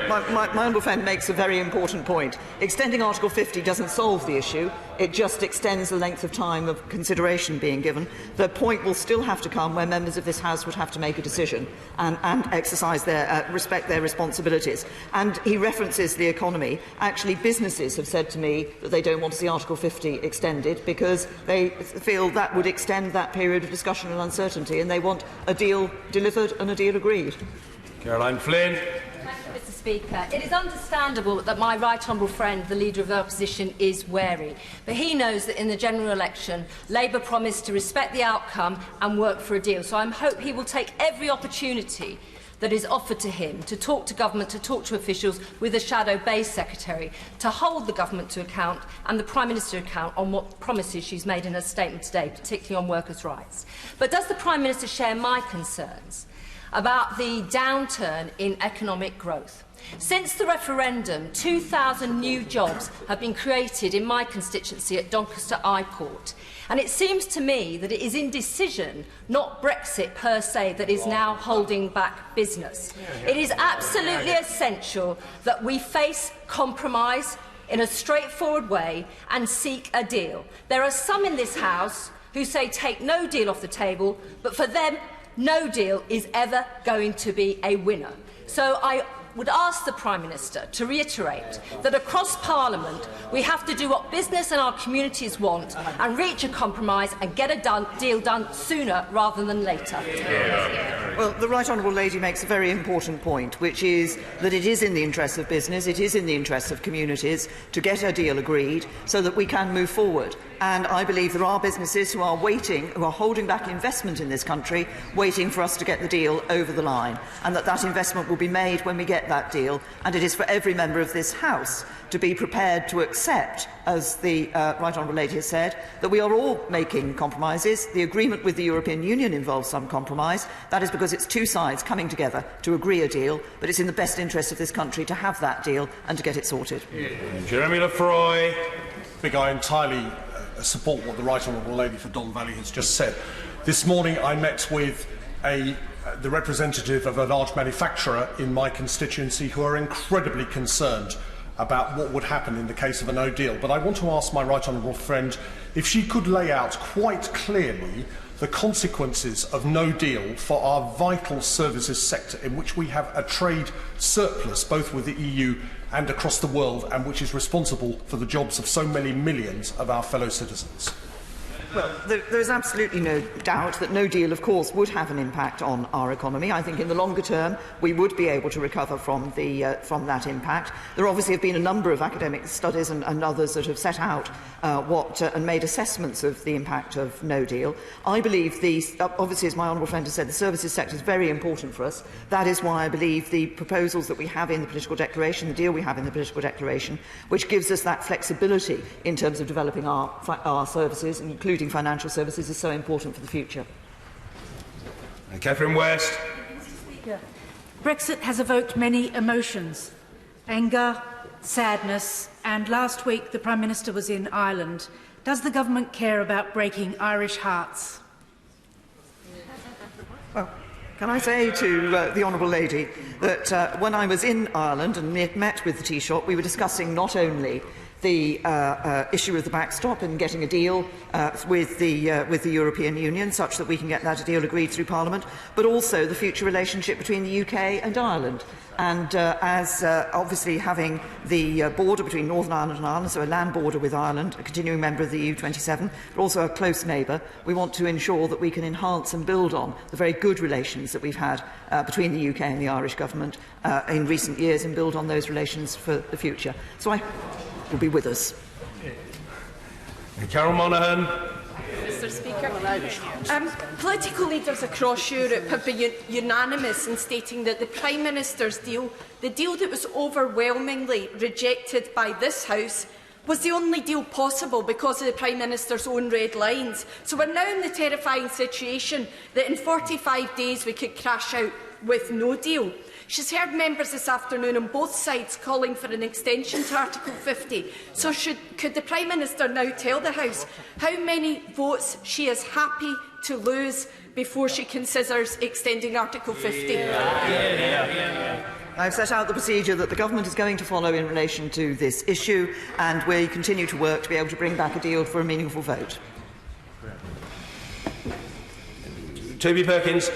[SPEAKER 3] My honourable friend makes a very important point. Extending Article 50 doesn't solve the issue. It just extends the length of time of consideration being given. The point will still have to come where members of this House would have to make a decision and exercise respect their responsibilities. And he references the economy. Actually, businesses have said to me that they don't want to see Article 50 extended because they feel that would extend that period of discussion and uncertainty, and they want a deal delivered and a deal agreed.
[SPEAKER 12] Caroline Flynn.
[SPEAKER 26] Mr Speaker, it is understandable that my right honourable friend, the Leader of the Opposition, is wary. But he knows that in the general election, Labour promised to respect the outcome and work for a deal. So I hope he will take every opportunity that is offered to him to talk to government, to talk to officials with a shadow base secretary, to hold the government to account and the Prime Minister account on what promises she's made in her statement today, particularly on workers' rights. But does the Prime Minister share my concerns about the downturn in economic growth? Since the referendum, 2,000 new jobs have been created in my constituency at Doncaster Airport. And it seems to me that it is indecision, not Brexit per se, that is now holding back business. It is absolutely essential that we face compromise in a straightforward way and seek a deal. There are some in this House who say take no deal off the table, but for them, no deal is ever going to be a winner. So I would ask the Prime Minister to reiterate that across Parliament we have to do what business and our communities want and reach a compromise and get a deal done sooner rather than later.
[SPEAKER 3] Well, the Right Honourable Lady makes a very important point, which is that it is in the interests of business, it is in the interests of communities to get a deal agreed so that we can move forward. And I believe there are businesses who are waiting, who are holding back investment in this country, waiting for us to get the deal over the line, and that investment will be made when we get that deal. And it is for every member of this House to be prepared to accept, as the Right Honourable Lady has said, that we are all making compromises. The agreement with the European Union involves some compromise. That is because it's two sides coming together to agree a deal, but it's in the best interest of this country to have that deal and to get it sorted.
[SPEAKER 12] Jeremy Lefroy.
[SPEAKER 4] I think I entirely support what the Right Honourable Lady for Don Valley has just said. This morning I met with the representative of a large manufacturer in my constituency who are incredibly concerned about what would happen in the case of a no deal. But I want to ask my Right Honourable friend if she could lay out quite clearly the consequences of no deal for our vital services sector, in which we have a trade surplus both with the EU and across the world, and which is responsible for the jobs of so many millions of our fellow citizens.
[SPEAKER 3] Well, there is absolutely no doubt that no deal, of course, would have an impact on our economy. I think in the longer term we would be able to recover from that impact. There obviously have been a number of academic studies and others that have set out and made assessments of the impact of no deal. I believe obviously, as my honourable friend has said, the services sector is very important for us. That is why I believe the proposals that we have in the political declaration, the deal we have in the political declaration, which gives us that flexibility in terms of developing our services, including financial services, is so important for the future.
[SPEAKER 12] Catherine West.
[SPEAKER 8] Brexit has evoked many emotions: anger, sadness, and last week the Prime Minister was in Ireland. Does the government care about breaking Irish hearts?
[SPEAKER 3] Well, can I say to the Honourable Lady that when I was in Ireland and met with the Taoiseach, we were discussing not only the issue of the backstop and getting a deal with the European Union such that we can get that deal agreed through Parliament, but also the future relationship between the UK and Ireland. And as obviously having the border between Northern Ireland and Ireland, so a land border with Ireland, a continuing member of the EU27, but also a close neighbour, we want to ensure that we can enhance and build on the very good relations that we've had between the UK and the Irish government in recent years, and build on those relations for the future. So I will be with us.
[SPEAKER 12] Carol Monaghan.
[SPEAKER 10] Mr. Speaker, political leaders across Europe have been unanimous in stating that the Prime Minister's deal, the deal that was overwhelmingly rejected by this House, was the only deal possible because of the Prime Minister's own red lines. So we're now in the terrifying situation that in 45 days we could crash out with no deal. She's heard members this afternoon on both sides calling for an extension to Article 50. So could the Prime Minister now tell the House how many votes she is happy to lose before she considers extending Article 50?
[SPEAKER 3] I've set out the procedure that the Government is going to follow in relation to this issue, and we continue to work to be able to bring back a deal for a meaningful vote.
[SPEAKER 2] Toby Perkins.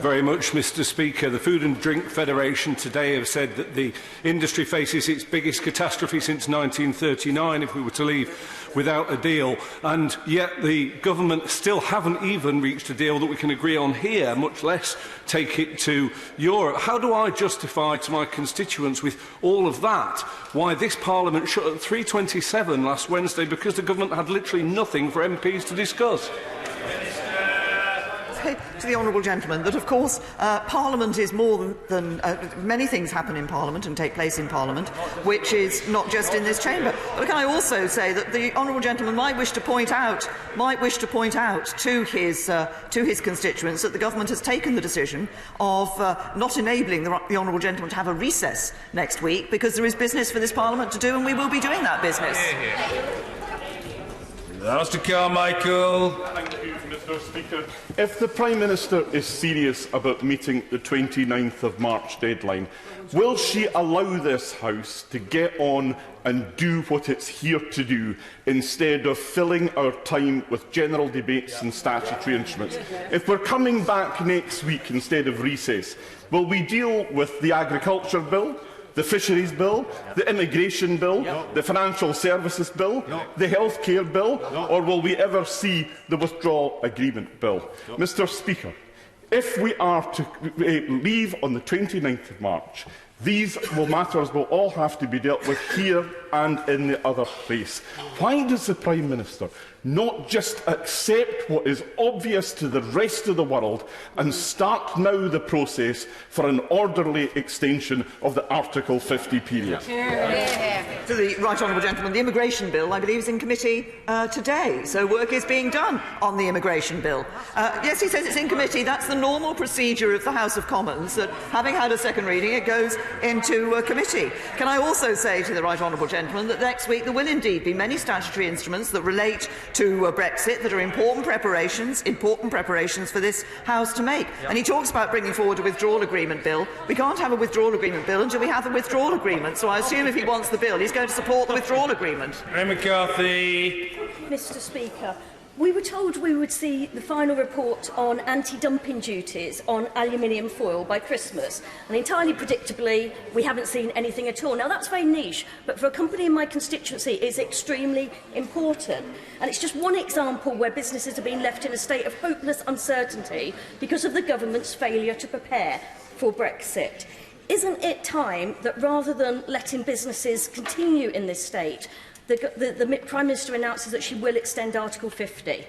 [SPEAKER 2] Very much, Mr. Speaker. The Food and Drink Federation today have said that the industry faces its biggest catastrophe since 1939 if we were to leave without a deal, and yet the government still haven't even reached a deal that we can agree on here, much less take it to Europe. How do I justify to my constituents with all of that why this Parliament shut at 3:27 last Wednesday because the government had literally nothing for MPs to discuss?
[SPEAKER 3] say to the honourable gentleman that, of course, Parliament is more than many things happen in Parliament and take place in Parliament, which is not just in this chamber. But can I also say that the honourable gentleman might wish to point out to his constituents that the government has taken the decision of not enabling the honourable gentleman to have a recess next week because there is business for this Parliament to do, and we will be doing that business.
[SPEAKER 12] Mr. Carmichael.
[SPEAKER 1] Thank you, Mr. Speaker. If the Prime Minister is serious about meeting the 29th of March deadline, will she allow this House to get on and do what it's here to do, instead of filling our time with general debates and statutory instruments? If we're coming back next week instead of recess, will we deal with the Agriculture Bill, the Fisheries Bill, the Immigration Bill, the Financial Services Bill, the Healthcare Bill, or will we ever see the Withdrawal Agreement Bill? Mr. Speaker, if we are to leave on the 29th of March, these matters will all have to be dealt with here and in the other place. Why does the Prime Minister not just accept what is obvious to the rest of the world and start now the process for an orderly extension of the Article 50 period?
[SPEAKER 3] To the right honourable gentleman, the immigration bill, I believe, is in committee today, so work is being done on the immigration bill. Yes, he says it's in committee. That's the normal procedure of the House of Commons, that having had a second reading, it goes into committee. Can I also say to the right honourable gentleman that next week there will indeed be many statutory instruments that relate to Brexit that are important preparations for this House to make. And he talks about bringing forward a withdrawal agreement bill. We can't have a withdrawal agreement bill until we have a withdrawal agreement, so I assume if he wants the bill, he's going to support the withdrawal agreement.
[SPEAKER 12] McCarthy.
[SPEAKER 11] Mr. Speaker, we were told we would see the final report on anti-dumping duties on aluminium foil by Christmas, and entirely predictably, we haven't seen anything at all. Now, that's very niche, but for a company in my constituency, it's extremely important. And it's just one example where businesses are being left in a state of hopeless uncertainty because of the government's failure to prepare for Brexit. Isn't it time that, rather than letting businesses continue in this state, the Prime Minister announces that she will extend Article 50?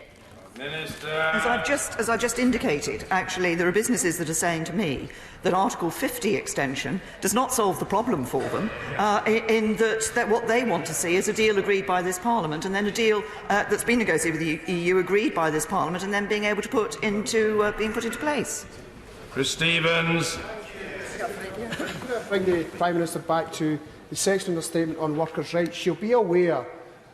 [SPEAKER 12] Minister.
[SPEAKER 3] As I've just indicated, actually, there are businesses that are saying to me that Article 50 extension does not solve the problem for them, in that what they want to see is a deal agreed by this Parliament, and then a deal that's been negotiated with the EU, agreed by this Parliament, and then being able to being put into place.
[SPEAKER 12] Chris Stevens.
[SPEAKER 13] Bring the Prime Minister back to the section of the statement on workers' rights. She'll be aware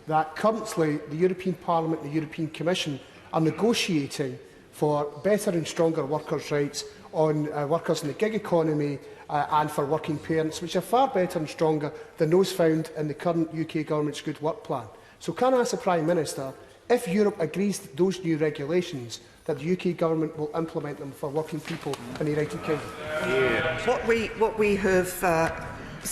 [SPEAKER 13] that currently the European Parliament and the European Commission are negotiating for better and stronger workers' rights on workers in the gig economy and for working parents, which are far better and stronger than those found in the current UK Government's Good Work Plan. So can I ask the Prime Minister, if Europe agrees to those new regulations, that the UK Government will implement them for working people in the United Kingdom?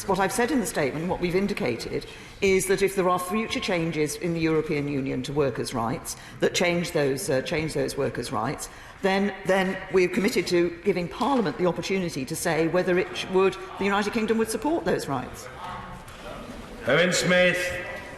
[SPEAKER 3] What I've said in the statement, what we've indicated, is that if there are future changes in the European Union to workers' rights that change those workers' rights, then we're committed to giving Parliament the opportunity to say whether the United Kingdom would support those rights.
[SPEAKER 12] Owen Smith.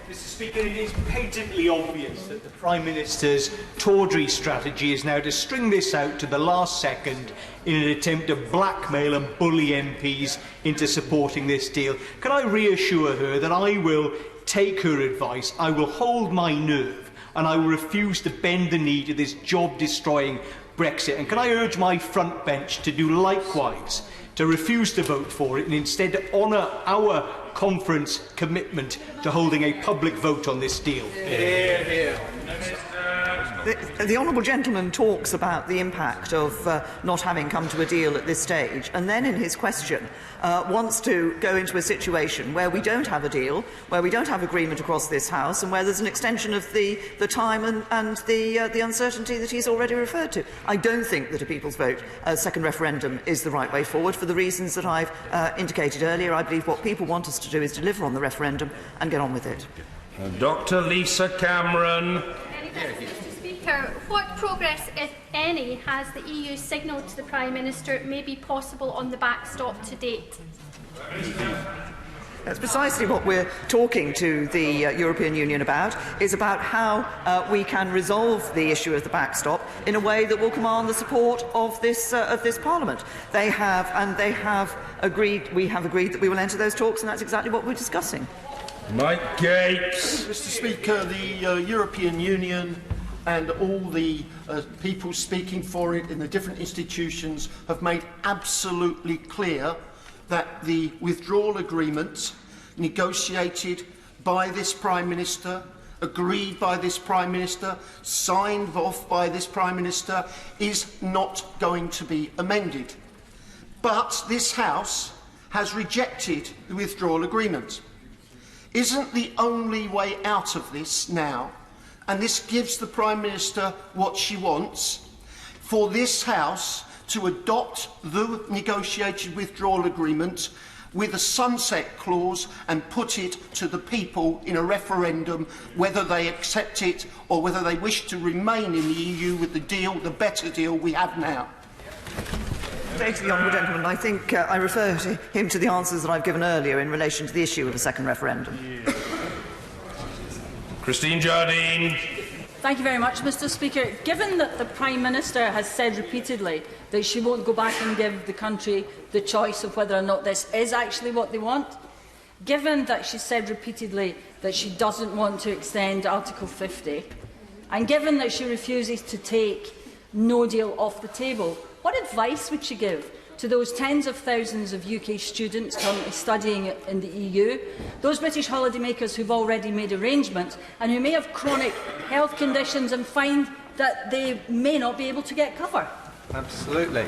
[SPEAKER 15] Mr. Speaker, it is patently obvious that the Prime Minister's tawdry strategy is now to string this out to the last second in an attempt to blackmail and bully MPs into supporting this deal. Can I reassure her that I will take her advice, I will hold my nerve, and I will refuse to bend the knee to this job-destroying Brexit? And can I urge my front bench to do likewise, to refuse to vote for it and instead to honour our conference commitment to holding a public vote on this deal?
[SPEAKER 12] Hear, hear.
[SPEAKER 3] The honourable gentleman talks about the impact of not having come to a deal at this stage, and then in his question wants to go into a situation where we don't have a deal, where we don't have agreement across this House, and where there's an extension of the time and the uncertainty that he's already referred to. I don't think that a people's vote, second referendum, is the right way forward for the reasons that I've indicated earlier. I believe what people want us to do is deliver on the referendum and get on with it.
[SPEAKER 12] Dr. Lisa Cameron.
[SPEAKER 18] Mr. Speaker, what progress, if any, has the EU signalled to the Prime Minister may be possible on the backstop to date?
[SPEAKER 3] That's precisely what we're talking to the European Union about, is about how we can resolve the issue of the backstop in a way that will command the support of this Parliament. They have agreed, we have agreed that we will enter those talks, and that's exactly what we're discussing.
[SPEAKER 12] Mike Gates.
[SPEAKER 5] Mr. Speaker, the European Union and all the people speaking for it in the different institutions have made absolutely clear that the withdrawal agreement negotiated by this Prime Minister, agreed by this Prime Minister, signed off by this Prime Minister, is not going to be amended. But this House has rejected the withdrawal agreement. Isn't the only way out of this now, and this gives the Prime Minister what she wants, for this House to adopt the negotiated withdrawal agreement with a sunset clause and put it to the people in a referendum whether they accept it or whether they wish to remain in the EU with the deal, the better deal we have now?
[SPEAKER 3] Thank you, the honourable gentleman. I think I refer him to the answers that I've given earlier in relation to the issue of a second referendum.
[SPEAKER 12] Christine Jardine.
[SPEAKER 14] Thank you very much, Mr. Speaker. Given that the Prime Minister has said repeatedly that she won't go back and give the country the choice of whether or not this is actually what they want, given that she said repeatedly that she doesn't want to extend Article 50, and given that she refuses to take no deal off the table, what advice would she give to those tens of thousands of UK students currently studying in the EU, those British holidaymakers who've already made arrangements and who may have chronic health conditions and find that they may not be able to get cover?
[SPEAKER 19] Absolutely.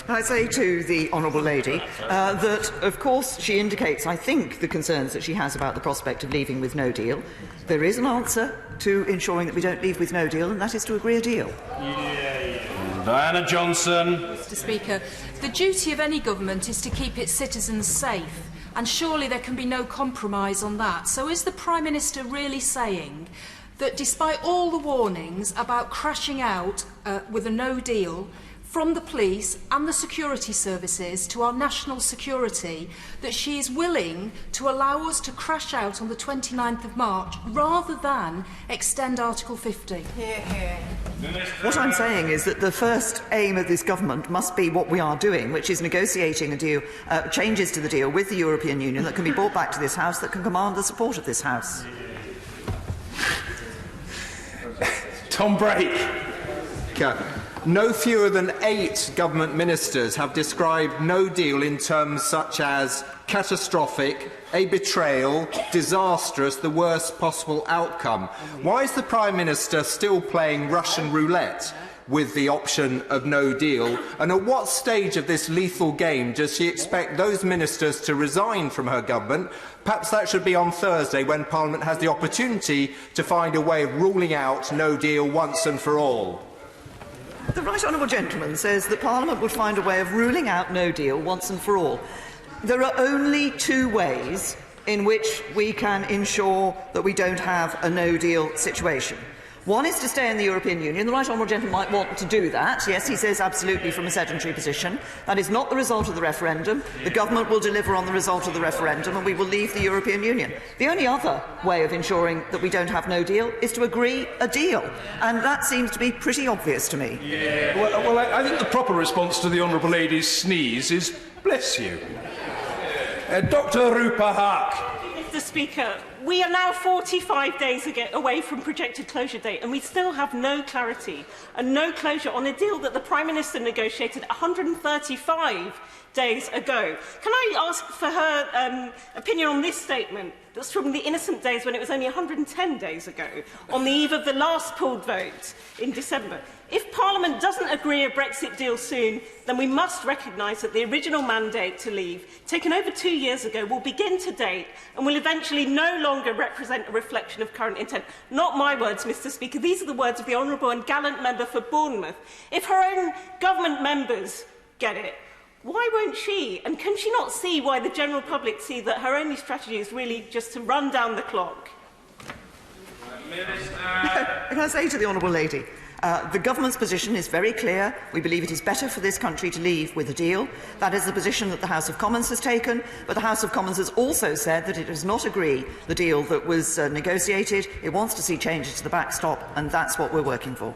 [SPEAKER 3] I say to the honourable lady that, of course, she indicates, I think, the concerns that she has about the prospect of leaving with no deal. There is an answer to ensuring that we don't leave with no deal, and that is to agree a deal.
[SPEAKER 12] Diana Johnson.
[SPEAKER 20] Mr. Speaker, the duty of any government is to keep its citizens safe, and surely there can be no compromise on that. So is the Prime Minister really saying that despite all the warnings about crashing out with a no deal from the police and the security services to our national security, that she is willing to allow us to crash out on the 29th of March rather than extend Article 50?
[SPEAKER 3] What I'm saying is that the first aim of this government must be what we are doing, which is negotiating a deal, changes to the deal with the European Union that can be brought back to this House, that can command the support of this House.
[SPEAKER 19] Tom Brake. No fewer than 8 government ministers have described no deal in terms such as catastrophic, a betrayal, disastrous, the worst possible outcome. Why is the Prime Minister still playing Russian roulette with the option of no deal? And at what stage of this lethal game does she expect those ministers to resign from her government? Perhaps that should be on Thursday, when Parliament has the opportunity to find a way of ruling out no deal once and for all.
[SPEAKER 3] The right honourable gentleman says that Parliament would find a way of ruling out no deal once and for all. There are only 2 ways in which we can ensure that we don't have a no deal situation. One is to stay in the European Union. The right honourable gentleman might want to do that. Yes, he says absolutely from a sedentary position. That is not the result of the referendum. The government will deliver on the result of the referendum and we will leave the European Union. The only other way of ensuring that we don't have no deal is to agree a deal. And that seems to be pretty obvious to me.
[SPEAKER 2] Yeah. Well, I think the proper response to the honourable lady's sneeze is bless you. Dr Rupa Haque.
[SPEAKER 22] Mr. Speaker, we are now 45 days away from projected closure date, and we still have no clarity and no closure on a deal that the Prime Minister negotiated 135 days ago. Can I ask for her opinion on this statement that's from the innocent days when it was only 110 days ago, on the eve of the last pooled vote in December? If Parliament doesn't agree a Brexit deal soon, then we must recognise that the original mandate to leave, taken over 2 years ago, will begin to date and will eventually no longer represent a reflection of current intent. Not my words, Mr. Speaker. These are the words of the honourable and gallant member for Bournemouth. If her own government members get it, why won't she? And can she not see why the general public see that her only strategy is really just to run down the clock?
[SPEAKER 3] Can I say to the honourable lady, The government's position is very clear. We believe it is better for this country to leave with a deal. That is the position that the House of Commons has taken, but the House of Commons has also said that it does not agree the deal that was negotiated. It wants to see changes to the backstop, and that's what we're working for.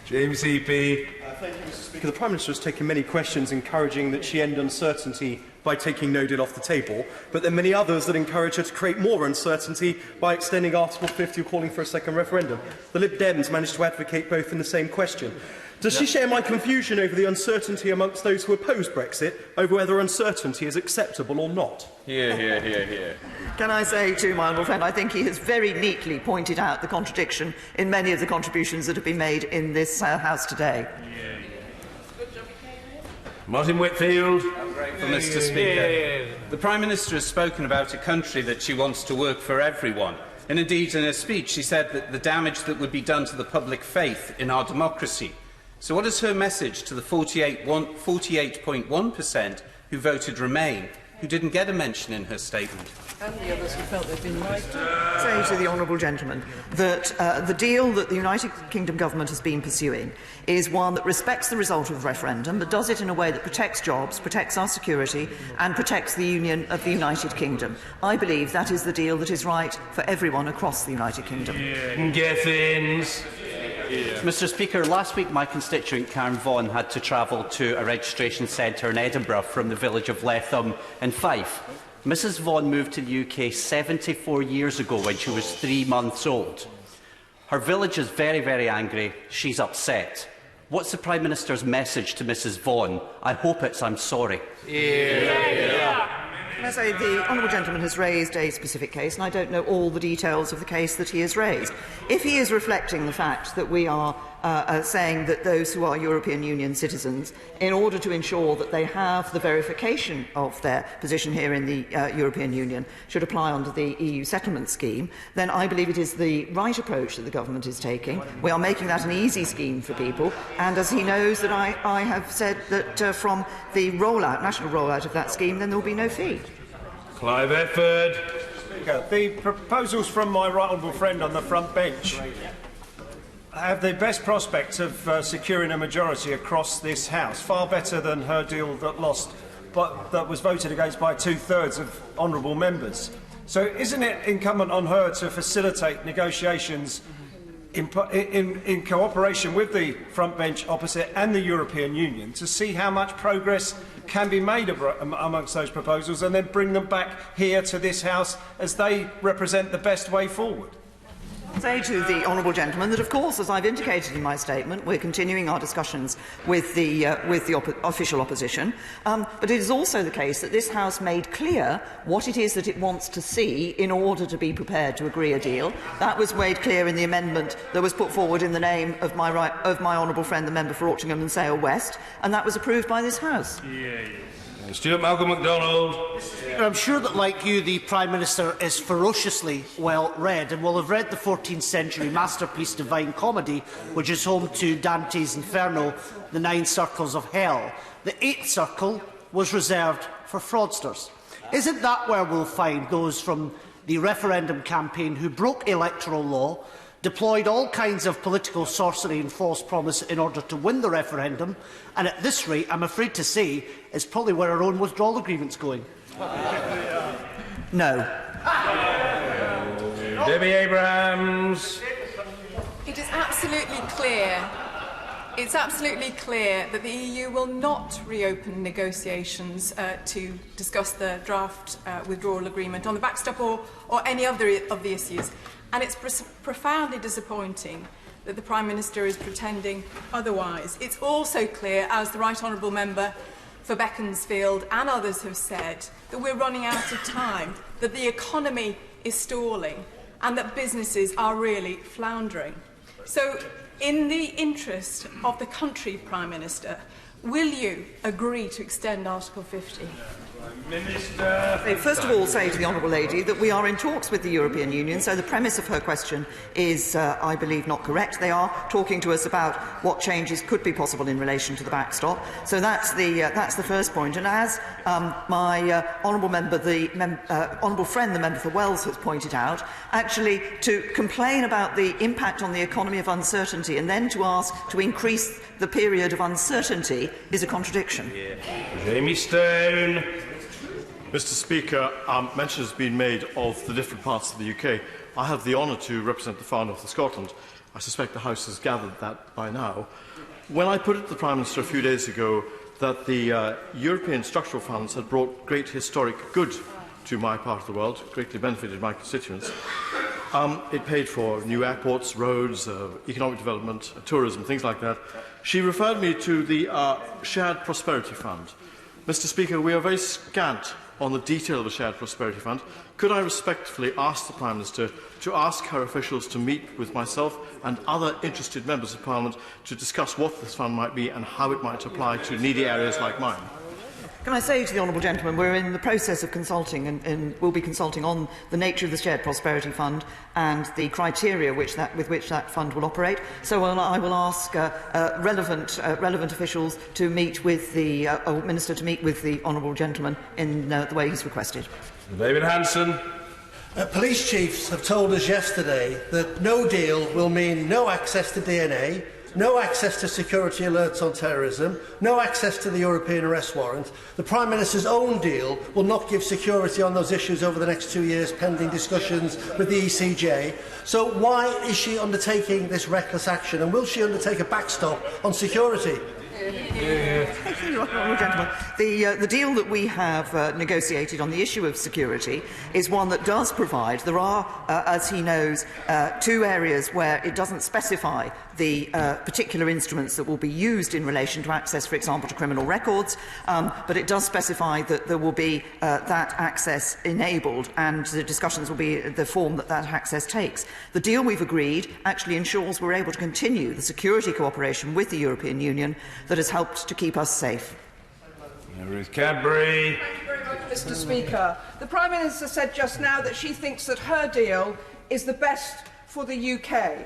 [SPEAKER 6] James Heapy.
[SPEAKER 7] Thank you, Mr. Speaker. The Prime Minister has taken many questions encouraging that she end uncertainty by taking no deal off the table, but there are many others that encourage her to create more uncertainty by extending Article 50 or calling for a second referendum. The Lib Dems managed to advocate both in the same question. Does she share my confusion over the uncertainty amongst those who oppose Brexit over whether uncertainty is acceptable or not?
[SPEAKER 6] Hear, hear, hear, hear.
[SPEAKER 3] Can I say to my honourable friend, I think he has very neatly pointed out the contradiction in many of the contributions that have been made in this House today.
[SPEAKER 2] Martin Whitfield.
[SPEAKER 17] Mr. Speaker, the Prime Minister has spoken about a country that she wants to work for everyone. And indeed, in her speech, she said that the damage that would be done to the public faith in our democracy. So what is her message to the 48.1% who voted Remain, who didn't get a mention in her statement?
[SPEAKER 3] And the others who felt they'd been right. Say to the honourable gentleman that the deal that the United Kingdom government has been pursuing is one that respects the result of the referendum, but does it in a way that protects jobs, protects our security and protects the union of the United Kingdom. I believe that is the deal that is right for everyone across the United Kingdom.
[SPEAKER 2] Gethins.
[SPEAKER 21] Mr. Speaker, last week my constituent Karen Vaughan had to travel to a registration centre in Edinburgh from the village of Letham in Fife. Mrs Vaughan moved to the UK 74 years ago when she was 3 months old. Her village is very, very angry. She's upset. What's the Prime Minister's message to Mrs Vaughan? I hope it's I'm sorry.
[SPEAKER 3] Can I say the honourable gentleman has raised a specific case, and I don't know all the details of the case that he has raised. If he is reflecting the fact that we are saying that those who are European Union citizens, in order to ensure that they have the verification of their position here in the European Union, should apply under the EU settlement scheme, then I believe it is the right approach that the government is taking. We are making that an easy scheme for people, and as he knows that I have said that from the national rollout of that scheme, then there will be no fee.
[SPEAKER 2] Clive Efford.
[SPEAKER 23] The proposals from my right honourable friend on the front bench have the best prospects of securing a majority across this House, far better than her deal that lost, but that was voted against by 2/3 of honourable members. So isn't it incumbent on her to facilitate negotiations in cooperation with the front bench opposite and the European Union to see how much progress can be made amongst those proposals and then bring them back here to this House as they represent the best way forward?
[SPEAKER 3] Say to the honourable gentleman that, of course, as I've indicated in my statement, we're continuing our discussions with the official opposition. But it is also the case that this House made clear what it is that it wants to see in order to be prepared to agree a deal. That was made clear in the amendment that was put forward in the name of my honourable friend, the member for Altrincham and Sale West, and that was approved by this House.
[SPEAKER 2] Stuart Malcolm MacDonald.
[SPEAKER 24] I'm sure that, like you, the Prime Minister is ferociously well read and will have read the 14th century masterpiece Divine Comedy, which is home to Dante's Inferno, the 9 circles of hell. The 8th circle was reserved for fraudsters. Isn't that where we'll find those from the referendum campaign who broke electoral law, deployed all kinds of political sorcery and false promise in order to win the referendum, and at this rate, I'm afraid to say, is probably where our own withdrawal agreement's going?
[SPEAKER 3] No.
[SPEAKER 2] Debbie Abrahams.
[SPEAKER 27] It is absolutely clear. It's absolutely clear that the EU will not reopen negotiations to discuss the draft withdrawal agreement on the backstop or any other of the issues. And it's profoundly disappointing that the Prime Minister is pretending otherwise. It's also clear, as the Right Honourable Member for Beaconsfield and others have said, that we're running out of time, that the economy is stalling and that businesses are really floundering. So, in the interest of the country, Prime Minister, will you agree to extend Article 50?
[SPEAKER 3] So first of all, say to the Honourable Lady that we are in talks with the European Union, so the premise of her question is, I believe, not correct. They are talking to us about what changes could be possible in relation to the backstop. So that's the first point. And as my honourable friend, the member for Wells, has pointed out, actually to complain about the impact on the economy of uncertainty and then to ask to increase the period of uncertainty is a contradiction.
[SPEAKER 12] Jamie Stone.
[SPEAKER 4] Mr Speaker, mention has been made of the different parts of the UK. I have the honour to represent the far north of Scotland. I suspect the House has gathered that by now. When I put it to the Prime Minister a few days ago that the European structural funds had brought great historic good to my part of the world, greatly benefited my constituents, it paid for new airports, roads, economic development, tourism, things like that. She referred me to the Shared Prosperity Fund. Mr Speaker, we are very scant on the detail of the Shared Prosperity Fund. Could I respectfully ask the Prime Minister to ask her officials to meet with myself and other interested members of Parliament to discuss what this fund might be and how it might apply to needy areas like mine?
[SPEAKER 3] Can I say to the honourable gentleman, we're in the process of consulting and will be consulting on the nature of the Shared Prosperity Fund and the criteria with which that fund will operate. So I will ask relevant officials to meet with the Minister to meet with the honourable gentleman in the way he's requested.
[SPEAKER 12] David Hanson.
[SPEAKER 8] Police chiefs have told us yesterday that no deal will mean no access to DNA, no access to security alerts on terrorism, no access to the European arrest warrant. The Prime Minister's own deal will not give security on those issues over the next 2 years, pending discussions with the ECJ. So why is she undertaking this reckless action, and will she undertake a backstop on security?
[SPEAKER 3] Thank you, honourable gentleman. The deal that we have negotiated on the issue of security is one that does provide. There are, as he knows, 2 areas where it doesn't specify the particular instruments that will be used in relation to access, for example, to criminal records, but it does specify that there will be that access enabled, and the discussions will be the form that that access takes. The deal we've agreed actually ensures we're able to continue the security cooperation with the European Union that has helped to keep us safe.
[SPEAKER 12] Ruth Cadbury.
[SPEAKER 9] Thank you very much, Mr Speaker. The Prime Minister said just now that she thinks that her deal is the best for the UK.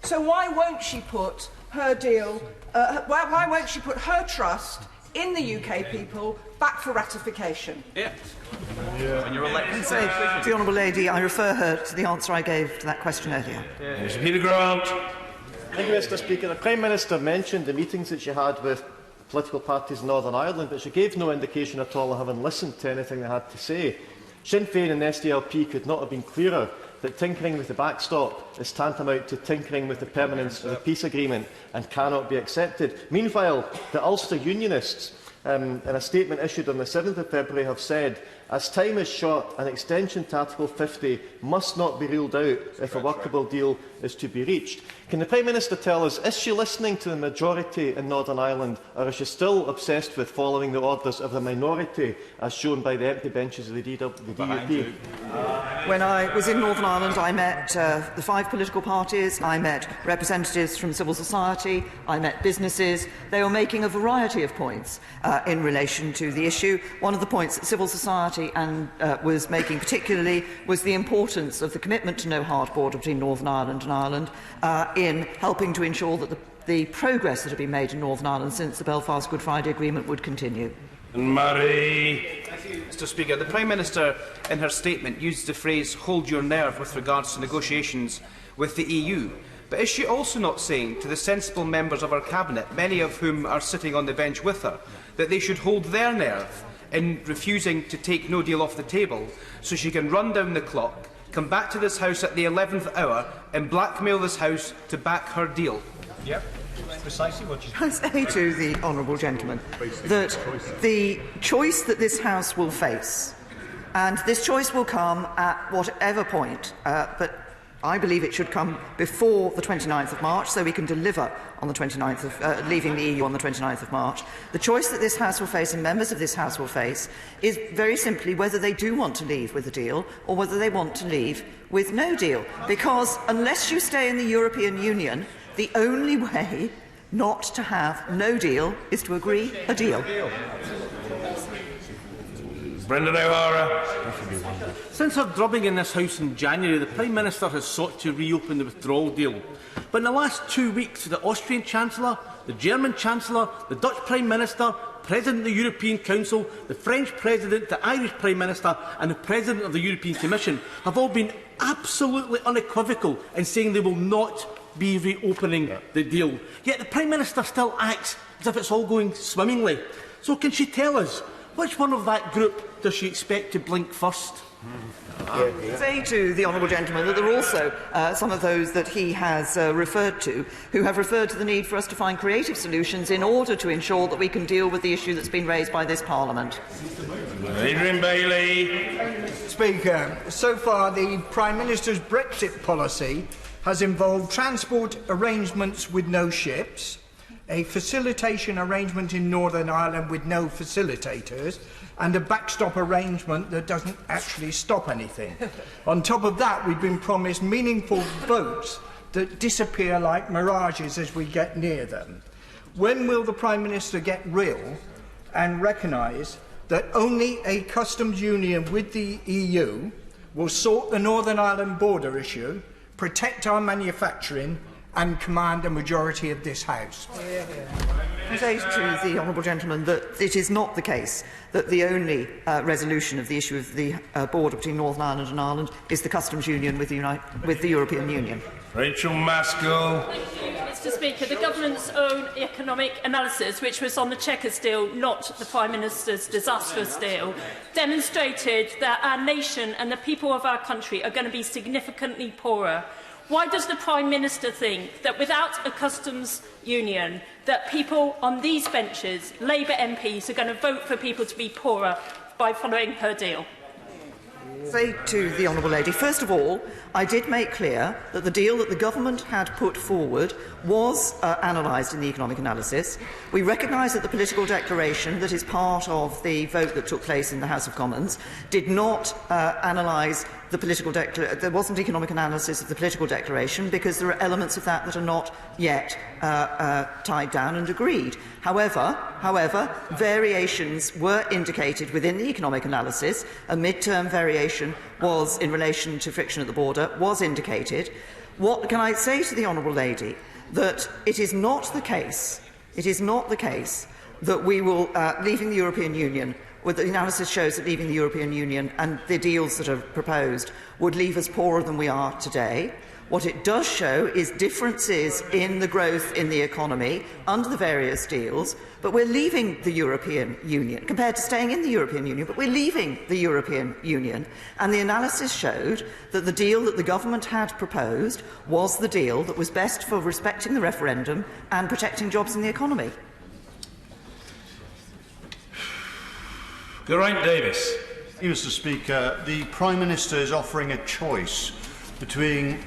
[SPEAKER 9] So why won't she put her deal, why won't she put her trust in the UK people back for ratification?
[SPEAKER 17] When you're elected.
[SPEAKER 3] So, to the honourable lady, I refer her to the answer I gave to that question earlier.
[SPEAKER 12] Mr Peter Grant.
[SPEAKER 10] Thank you, Mr Speaker. The Prime Minister mentioned the meetings that she had with political parties in Northern Ireland, but she gave no indication at all of having listened to anything they had to say. Sinn Féin and SDLP could not have been clearer that tinkering with the backstop is tantamount to tinkering with the permanence of the peace agreement and cannot be accepted. Meanwhile, the Ulster Unionists, in a statement issued on the 7th of February, have said, as time is short, an extension to Article 50 must not be ruled out if a workable deal is to be reached. Can the Prime Minister tell us, is she listening to the majority in Northern Ireland, or is she still obsessed with following the orders of the minority, as shown by the empty benches of the DUP?
[SPEAKER 3] When I was in Northern Ireland, I met the 5 political parties, I met representatives from civil society, I met businesses. They were making a variety of points in relation to the issue. One of the points that civil society was making particularly was the importance of the commitment to no hard border between Northern Ireland and Ireland in helping to ensure that the progress that had been made in Northern Ireland since the Belfast Good Friday Agreement would continue.
[SPEAKER 12] Murray.
[SPEAKER 2] Thank you, Mr Speaker. The Prime Minister, in her statement, used the phrase "hold your nerve" with regards to negotiations with the EU. But is she also not saying to the sensible members of her Cabinet, many of whom are sitting on the bench with her, that they should hold their nerve in refusing to take no deal off the table so she can run down the clock, come back to this House at the 11th hour and blackmail this House to back her deal?
[SPEAKER 24] Yep. Precisely what you
[SPEAKER 3] I say to the honourable gentleman that the choice that this House will face, and this choice will come at whatever point, but I believe it should come before the 29th of March, so we can deliver on the 29th of leaving the EU on the 29th of March. The choice that this House will face and members of this House will face is very simply whether they do want to leave with a deal or whether they want to leave with no deal. Because unless you stay in the European Union, the only way not to have no deal is to agree a deal.
[SPEAKER 12] Brendan O'Hara.
[SPEAKER 1] Since her drubbing in this House in January, the Prime Minister has sought to reopen the withdrawal deal. But in the last 2 weeks, the Austrian Chancellor, the German Chancellor, the Dutch Prime Minister, President of the European Council, the French President, the Irish Prime Minister and the President of the European Commission have all been absolutely unequivocal in saying they will not be reopening the deal. Yet the Prime Minister still acts as if it's all going swimmingly. So can she tell us which one of that group does she expect to blink first?
[SPEAKER 3] Say to the honourable gentleman that there are also some of those that he has referred to who have referred to the need for us to find creative solutions in order to ensure that we can deal with the issue that's been raised by this Parliament.
[SPEAKER 12] Adrian Bailey.
[SPEAKER 11] Speaker, so far the Prime Minister's Brexit policy has involved transport arrangements with no ships, a facilitation arrangement in Northern Ireland with no facilitators, and a backstop arrangement that doesn't actually stop anything. On top of that, we've been promised meaningful votes that disappear like mirages as we get near them. When will the Prime Minister get real and recognise that only a customs union with the EU will sort the Northern Ireland border issue, protect our manufacturing and command a majority of this House?
[SPEAKER 3] I say to the honourable gentleman that it is not the case that the only resolution of the issue of the border between Northern Ireland and Ireland is the customs union with the European Union.
[SPEAKER 12] Rachel Maskell.
[SPEAKER 13] Mr. Speaker, the government's own economic analysis, which was on the Chequers deal, not the Prime Minister's disastrous deal, demonstrated that our nation and the people of our country are going to be significantly poorer. Why does the Prime Minister think that without a customs union, that people on these benches, Labour MPs, are going to vote for people to be poorer by following her deal?
[SPEAKER 3] Say to the honourable lady, first of all, I did make clear that the deal that the government had put forward was analysed in the economic analysis. We recognise that the political declaration that is part of the vote that took place in the House of Commons did not analyse the political declaration. There wasn't economic analysis of the political declaration because there are elements of that that are not yet tied down and agreed. However, variations were indicated within the economic analysis. A mid-term variation was in relation to friction at the border, was indicated. What can I say to the honourable lady? That it is not the case that we will, leaving the European Union, where the analysis shows that leaving the European Union and the deals that are proposed would leave us poorer than we are today. What it does show is differences in the growth in the economy under the various deals, but we're leaving the European Union, compared to staying in the European Union, but we're leaving the European Union. And the analysis showed that the deal that the government had proposed was the deal that was best for respecting the referendum and protecting jobs in the economy.
[SPEAKER 12] Geraint Davis.
[SPEAKER 15] Mr. Speaker, the Prime Minister is offering a choice between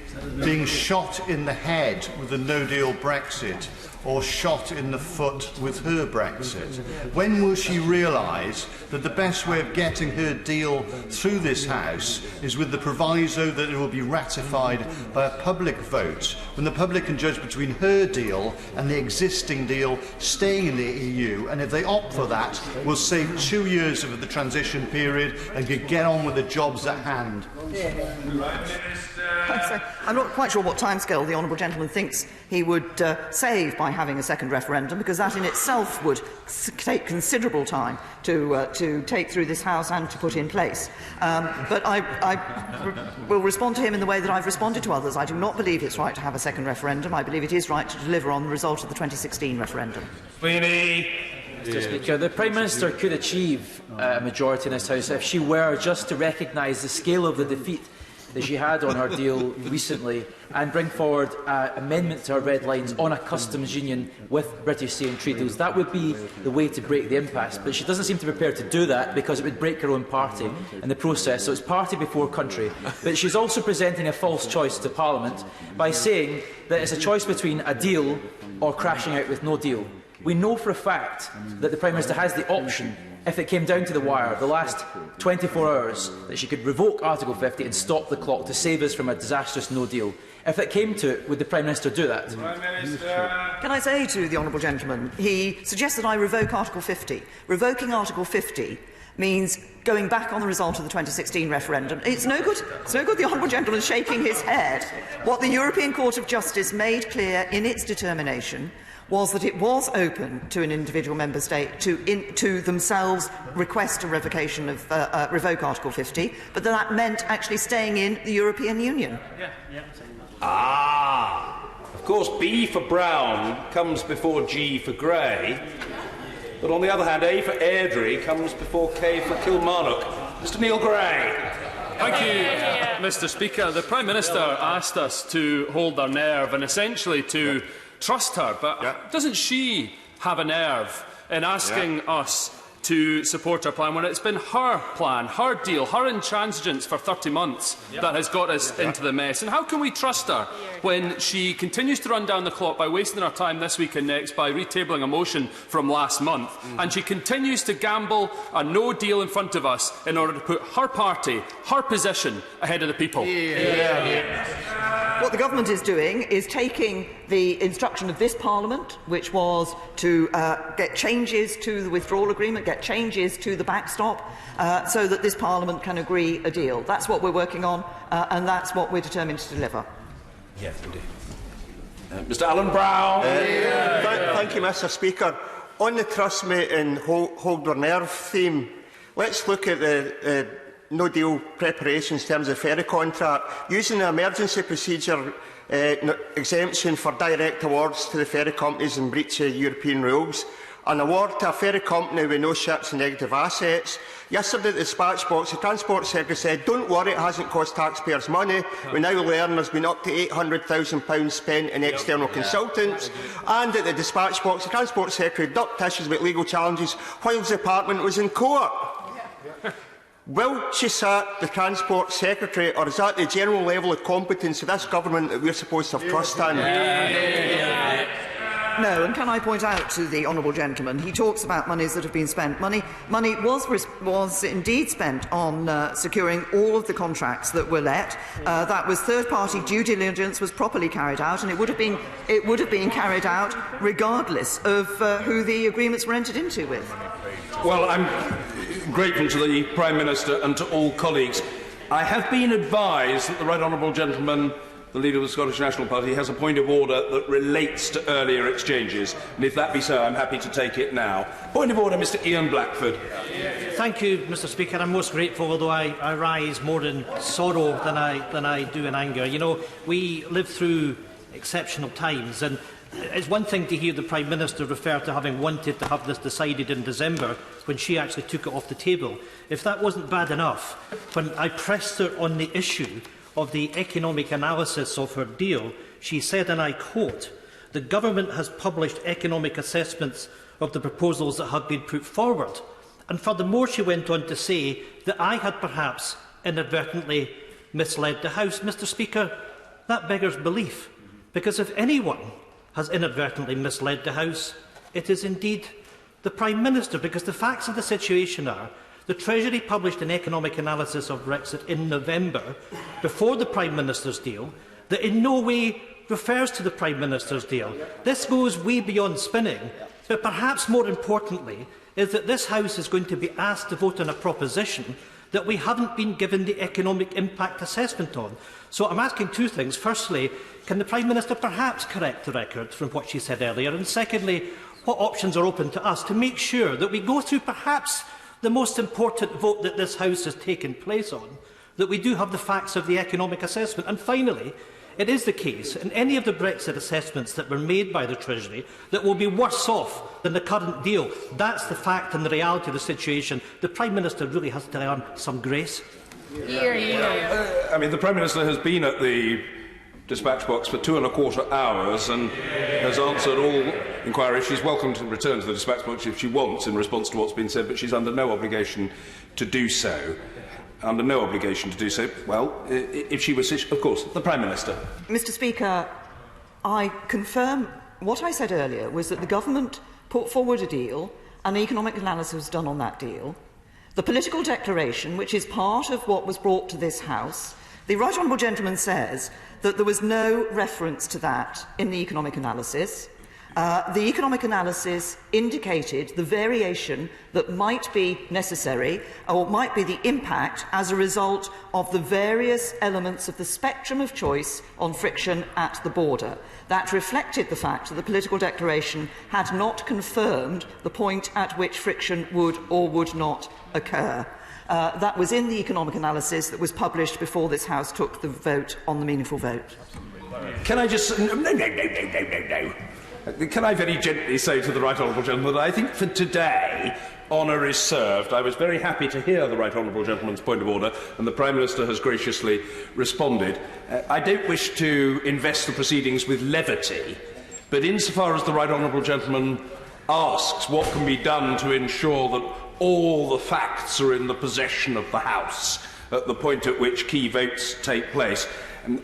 [SPEAKER 15] being shot in the head with a no-deal Brexit or shot in the foot with her Brexit. When will she realise that the best way of getting her deal through this House is with the proviso that it will be ratified by a public vote, when the public can judge between her deal and the existing deal staying in the EU, and if they opt for that, we'll save 2 years of the transition period and can get on with the jobs at hand.
[SPEAKER 3] I'm not quite sure what timescale the honourable gentleman thinks he would save by having a second referendum, because that in itself would take considerable time to take through this House and to put in place. But I will respond to him in the way that I've responded to others. I do not believe it's right to have a second referendum. I believe it is right to deliver on the result of the 2016 referendum.
[SPEAKER 12] Mr.
[SPEAKER 16] Speaker, the Prime Minister could achieve a majority in this House if she were just to recognise the scale of the defeat that she had on her deal recently and bring forward an amendment to her red lines on a customs union with British sea and trade deals. That would be the way to break the impasse, but she doesn't seem to be prepared to do that because it would break her own party in the process, so it's party before country. But she's also presenting a false choice to Parliament by saying that it's a choice between a deal or crashing out with no deal. We know for a fact that the Prime Minister has the option if it came down to the wire, the last 24 hours, that she could revoke Article 50 and stop the clock to save us from a disastrous no deal. If it came to it, would the Prime Minister do that?
[SPEAKER 3] Can I say to the honourable gentleman, he suggests that I revoke Article 50. Revoking Article 50 means going back on the result of the 2016 referendum. It's no good. It's no good the honourable gentleman shaking his head. What the European Court of Justice made clear in its determination was that it was open to an individual member state to themselves request a revocation of revoke Article 50, but that meant actually staying in the European Union.
[SPEAKER 2] Of course, B for Brown comes before G for Grey, but on the other hand, A for Airdrie comes before K for Kilmarnock. Mr Neil Gray.
[SPEAKER 5] Thank you, Mr Speaker. The Prime Minister asked us to hold our nerve and essentially to trust her, but doesn't she have a nerve in asking us to support her plan when it's been her plan, her deal, her intransigence for 30 months that has got us into the mess? And how can we trust her when she continues to run down the clock by wasting her time this week and next by retabling a motion from last month, and she continues to gamble a no deal in front of us in order to put her party, her position, ahead of the people?
[SPEAKER 3] What the government is doing is taking the instruction of this Parliament, which was to get changes to the withdrawal agreement, get changes to the backstop, so that this Parliament can agree a deal. That's what we're working on, and that's what we're determined to deliver.
[SPEAKER 2] Yes, indeed. Mr Alan Brown.
[SPEAKER 14] Thank you, Mr Speaker. On the trust me and hold our nerve theme, let's look at the no-deal preparations in terms of ferry contract. Using the emergency procedure exemption for direct awards to the ferry companies in breach of European rules. An award to a ferry company with no ships and negative assets. Yesterday at the dispatch box, the Transport Secretary said, "Don't worry, it hasn't cost taxpayers money." We now learn there's been up to £800,000 spent in external consultants. And at the dispatch box, the Transport Secretary ducked issues about legal challenges whilst the Department was in court. Will she sack the Transport Secretary, or is that the general level of competence of this government that we're supposed to have trust in?
[SPEAKER 3] No, and can I point out to the honourable gentleman, he talks about monies that have been spent. Money was indeed spent on securing all of the contracts that were let. That was third-party due diligence was properly carried out, and it would have been carried out regardless of who the agreements were entered into with.
[SPEAKER 2] Well, I'm grateful to the Prime Minister and to all colleagues. I have been advised that the Right Honourable Gentleman, the Leader of the Scottish National Party, has a point of order that relates to earlier exchanges, and if that be so, I'm happy to take it now. Point of order, Mr Ian Blackford.
[SPEAKER 24] Thank you, Mr Speaker. I'm most grateful, although I rise more in sorrow than I do in anger. You know, we live through exceptional times, and it's one thing to hear the Prime Minister refer to having wanted to have this decided in December when she actually took it off the table. If that wasn't bad enough, when I pressed her on the issue of the economic analysis of her deal, she said, and I quote, "The government has published economic assessments of the proposals that have been put forward." And furthermore, she went on to say that I had perhaps inadvertently misled the House. Mr Speaker, that beggars belief, because if anyone has inadvertently misled the House, it is indeed the Prime Minister, because the facts of the situation are the Treasury published an economic analysis of Brexit in November, before the Prime Minister's deal, that in no way refers to the Prime Minister's deal. This goes way beyond spinning, but perhaps more importantly is that this House is going to be asked to vote on a proposition that we haven't been given the economic impact assessment on. So I'm asking two things. Firstly, can the Prime Minister perhaps correct the record from what she said earlier? And secondly, what options are open to us to make sure that we go through perhaps the most important vote that this House has taken place on, that we do have the facts of the economic assessment? And finally, it is the case in any of the Brexit assessments that were made by the Treasury that will be worse off than the current deal. That's the fact and the reality of the situation. The Prime Minister really has to earn some grace.
[SPEAKER 2] I mean, the Prime Minister has been at the dispatch box for 2¼ hours and has answered all inquiries. She's welcome to return to the dispatch box if she wants in response to what's been said, but she's under no obligation to do so. Under no obligation to do so. Well, if she was, of course, the Prime Minister.
[SPEAKER 3] Mr Speaker, I confirm what I said earlier was that the government put forward a deal An economic analysis was done on that deal. The political declaration, which is part of what was brought to this House, the Right Honourable Gentleman says that there was no reference to that in the economic analysis. The economic analysis indicated the variation that might be necessary or might be the impact as a result of the various elements of the spectrum of choice on friction at the border. That reflected the fact that the political declaration had not confirmed the point at which friction would or would not occur. That was in the economic analysis that was published before this House took the vote on the meaningful vote.
[SPEAKER 2] Can I just... No. Can I very gently say to the Right Honourable Gentleman that I think for today honour is served. I was very happy to hear the Right Honourable Gentleman's point of order, and the Prime Minister has graciously responded. I don't wish to invest the proceedings with levity, but insofar as the Right Honourable Gentleman asks what can be done to ensure that all the facts are in the possession of the House at the point at which key votes take place,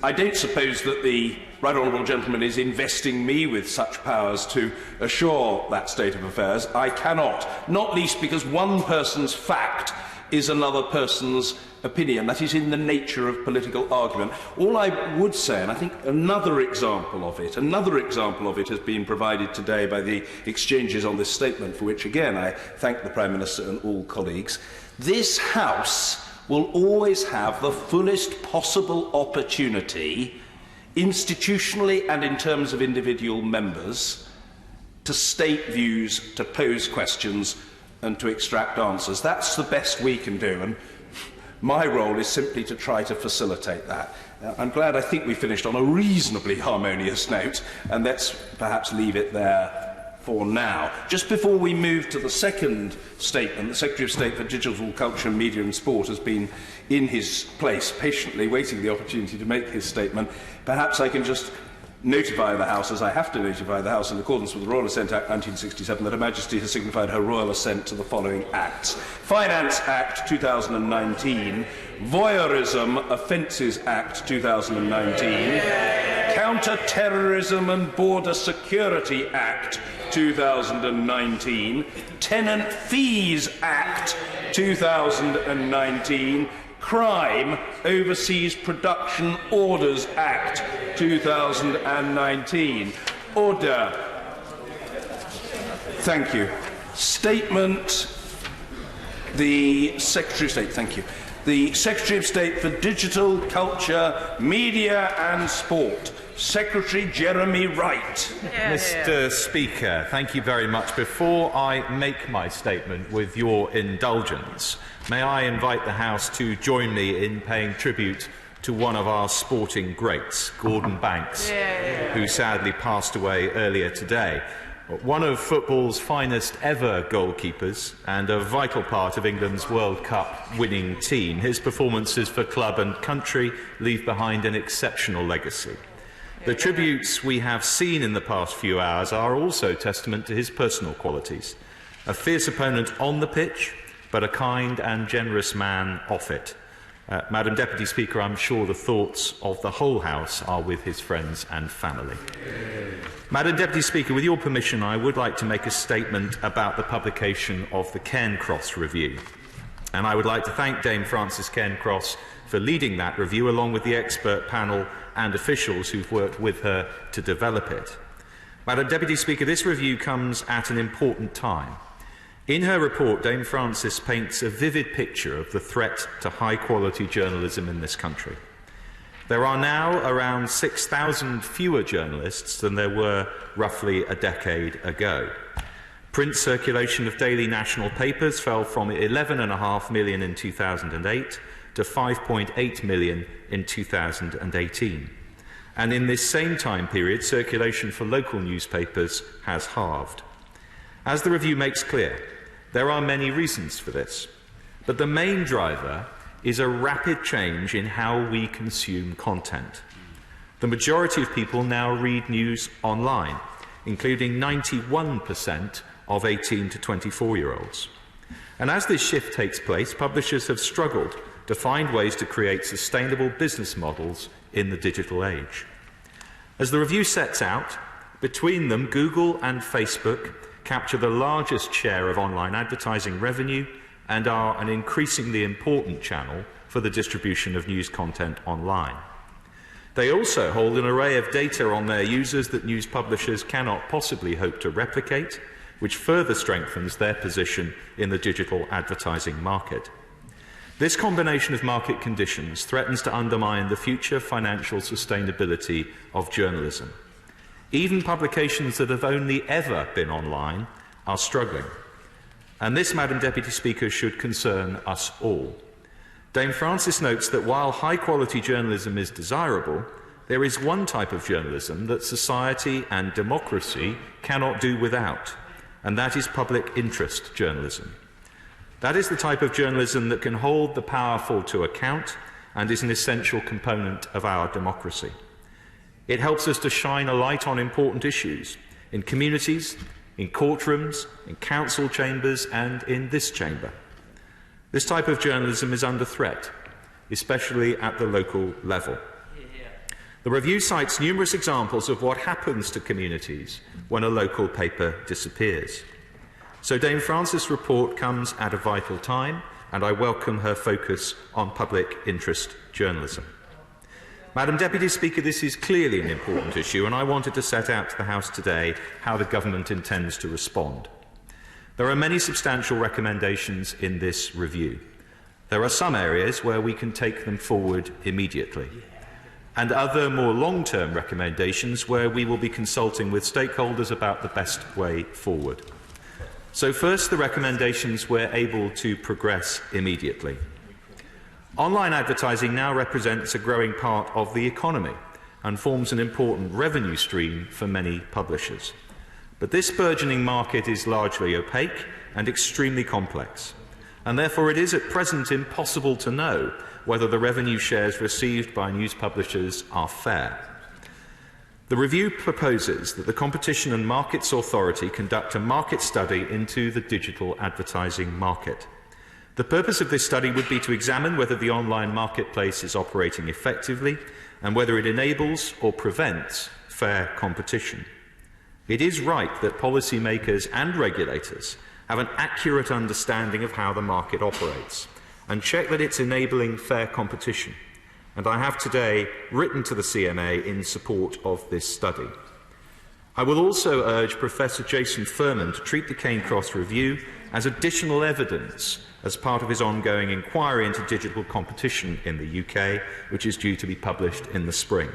[SPEAKER 2] I don't suppose that the Right Honourable Gentleman is investing me with such powers to assure that state of affairs. I cannot, not least because one person's fact is another person's opinion. That is in the nature of political argument. All I would say, and I think another example of it has been provided today by the exchanges on this statement, for which again I thank the Prime Minister and all colleagues. This House will always have the fullest possible opportunity, institutionally and in terms of individual members, to state views, to pose questions and to extract answers. That's the best we can do, and my role is simply to try to facilitate that. I'm glad I think we finished on a reasonably harmonious note, and let's perhaps leave it there for now. Just before we move to the second statement, the Secretary of State for Digital Culture, Media and Sport has been in his place, patiently waiting the opportunity to make his statement. Perhaps I can just notify the House, as I have to notify the House in accordance with the Royal Assent Act 1967, that Her Majesty has signified her royal assent to the following acts. Finance Act 2019, Voyeurism Offences Act 2019, Counter-Terrorism and Border Security Act 2019, Tenant Fees Act 2019, Crime Overseas Production Orders Act 2019. Order. Thank you. Statement. The Secretary of State. Thank you. The Secretary of State for Digital, Culture, Media and Sport. Secretary Jeremy Wright.
[SPEAKER 6] Mr. Speaker, thank you very much. Before I make my statement, with your indulgence, may I invite the House to join me in paying tribute to one of our sporting greats, Gordon Banks, who sadly passed away earlier today. One of football's finest ever goalkeepers and a vital part of England's World Cup winning team, his performances for club and country leave behind an exceptional legacy. The tributes we have seen in the past few hours are also testament to his personal qualities. A fierce opponent on the pitch, but a kind and generous man off it. Madam Deputy Speaker, I'm sure the thoughts of the whole House are with his friends and family. Madam Deputy Speaker, with your permission, I would like to make a statement about the publication of the Cairncross Review. And I would like to thank Dame Frances Cairncross for leading that review, along with the expert panel and officials who've worked with her to develop it. Madam Deputy Speaker, this review comes at an important time. In her report, Dame Frances paints a vivid picture of the threat to high-quality journalism in this country. There are now around 6,000 fewer journalists than there were roughly a decade ago. Print circulation of daily national papers fell from 11.5 million in 2008 to 5.8 million in 2018. And in this same time period, circulation for local newspapers has halved. As the review makes clear, there are many reasons for this, but the main driver is a rapid change in how we consume content. The majority of people now read news online, including 91% of 18 to 24-year-olds. And as this shift takes place, publishers have struggled to find ways to create sustainable business models in the digital age. As the review sets out, between them, Google and Facebook capture the largest share of online advertising revenue and are an increasingly important channel for the distribution of news content online. They also hold an array of data on their users that news publishers cannot possibly hope to replicate, which further strengthens their position in the digital advertising market. This combination of market conditions threatens to undermine the future financial sustainability of journalism. Even publications that have only ever been online are struggling. And this, Madam Deputy Speaker, should concern us all. Dame Francis notes that while high-quality journalism is desirable, there is one type of journalism that society and democracy cannot do without, and that is public interest journalism. That is the type of journalism that can hold the powerful to account and is an essential component of our democracy. It helps us to shine a light on important issues in communities, in courtrooms, in council chambers and in this chamber. This type of journalism is under threat, especially at the local level. The review cites numerous examples of what happens to communities when a local paper disappears. So Dame Francis' report comes at a vital time, and I welcome her focus on public interest journalism. Madam Deputy Speaker, this is clearly an important issue, and I wanted to set out to the House today how the Government intends to respond. There are many substantial recommendations in this review. There are some areas where we can take them forward immediately, and other more long-term recommendations where we will be consulting with stakeholders about the best way forward. So first, the recommendations we're able to progress immediately. Online advertising now represents a growing part of the economy and forms an important revenue stream for many publishers. But this burgeoning market is largely opaque and extremely complex, and therefore it is at present impossible to know whether the revenue shares received by news publishers are fair. The review proposes that the Competition and Markets Authority conduct a market study into the digital advertising market. The purpose of this study would be to examine whether the online marketplace is operating effectively and whether it enables or prevents fair competition. It is right that policymakers and regulators have an accurate understanding of how the market operates and check that it's enabling fair competition. And I have today written to the CMA in support of this study. I will also urge Professor Jason Furman to treat the Cairncross Review as additional evidence as part of his ongoing inquiry into digital competition in the UK, which is due to be published in the spring.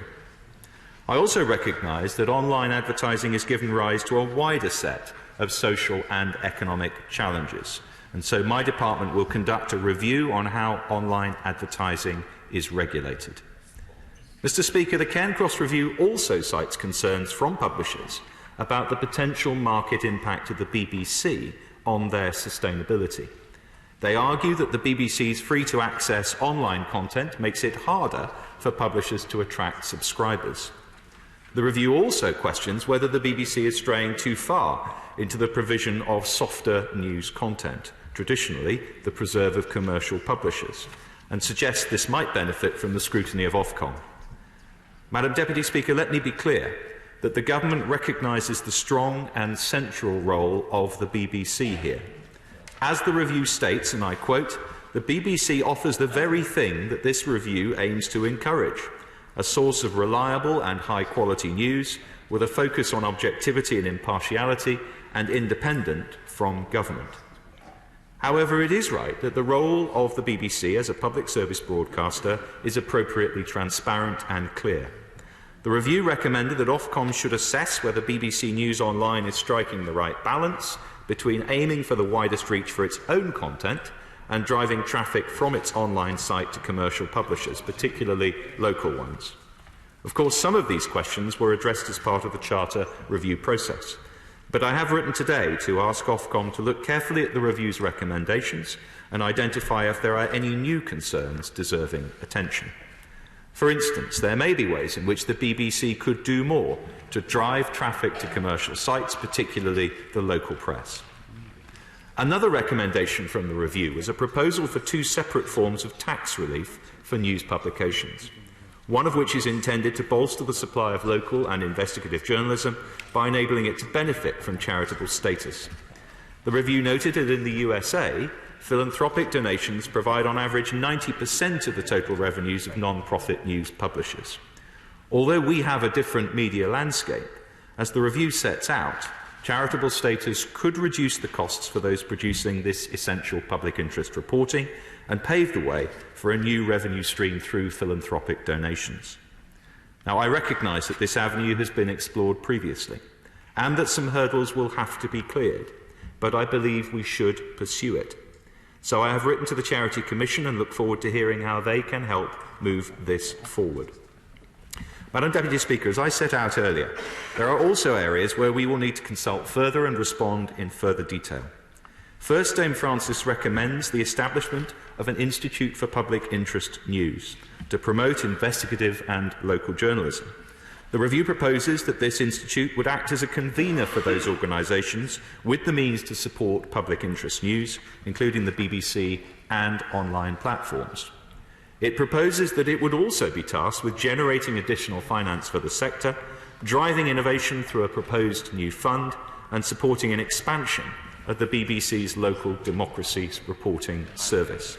[SPEAKER 6] I also recognise that online advertising has given rise to a wider set of social and economic challenges, and so my department will conduct a review on how online advertising is regulated. Mr. Speaker, the Cairncross Review also cites concerns from publishers about the potential market impact of the BBC on their sustainability. They argue that the BBC's free-to-access online content makes it harder for publishers to attract subscribers. The review also questions whether the BBC is straying too far into the provision of softer news content, traditionally the preserve of commercial publishers, and suggests this might benefit from the scrutiny of Ofcom. Madam Deputy Speaker, let me be clear that the Government recognises the strong and central role of the BBC here. As the review states, and I quote, "The BBC offers the very thing that this review aims to encourage, a source of reliable and high-quality news with a focus on objectivity and impartiality and independent from government." However, it is right that the role of the BBC as a public service broadcaster is appropriately transparent and clear. The review recommended that Ofcom should assess whether BBC News Online is striking the right balance between aiming for the widest reach for its own content and driving traffic from its online site to commercial publishers, particularly local ones. Of course, some of these questions were addressed as part of the Charter review process, but I have written today to ask Ofcom to look carefully at the review's recommendations and identify if there are any new concerns deserving attention. For instance, there may be ways in which the BBC could do more to drive traffic to commercial sites, particularly the local press. Another recommendation from the review was a proposal for two separate forms of tax relief for news publications. one of which is intended to bolster the supply of local and investigative journalism by enabling it to benefit from charitable status. The review noted that in the USA, philanthropic donations provide on average 90% of the total revenues of non-profit news publishers. Although we have a different media landscape, as the review sets out, charitable status could reduce the costs for those producing this essential public interest reporting and pave the way for a new revenue stream through philanthropic donations. Now, I recognise that this avenue has been explored previously and that some hurdles will have to be cleared, but I believe we should pursue it. So I have written to the Charity Commission and look forward to hearing how they can help move this forward. Madam Deputy Speaker, as I set out earlier, there are also areas where we will need to consult further and respond in further detail. First, Dame Francis recommends the establishment of an Institute for Public Interest News to promote investigative and local journalism. The review proposes that this institute would act as a convener for those organisations with the means to support public interest news, including the BBC and online platforms. It proposes that it would also be tasked with generating additional finance for the sector, driving innovation through a proposed new fund, and supporting an expansion of the BBC's local democracy reporting service.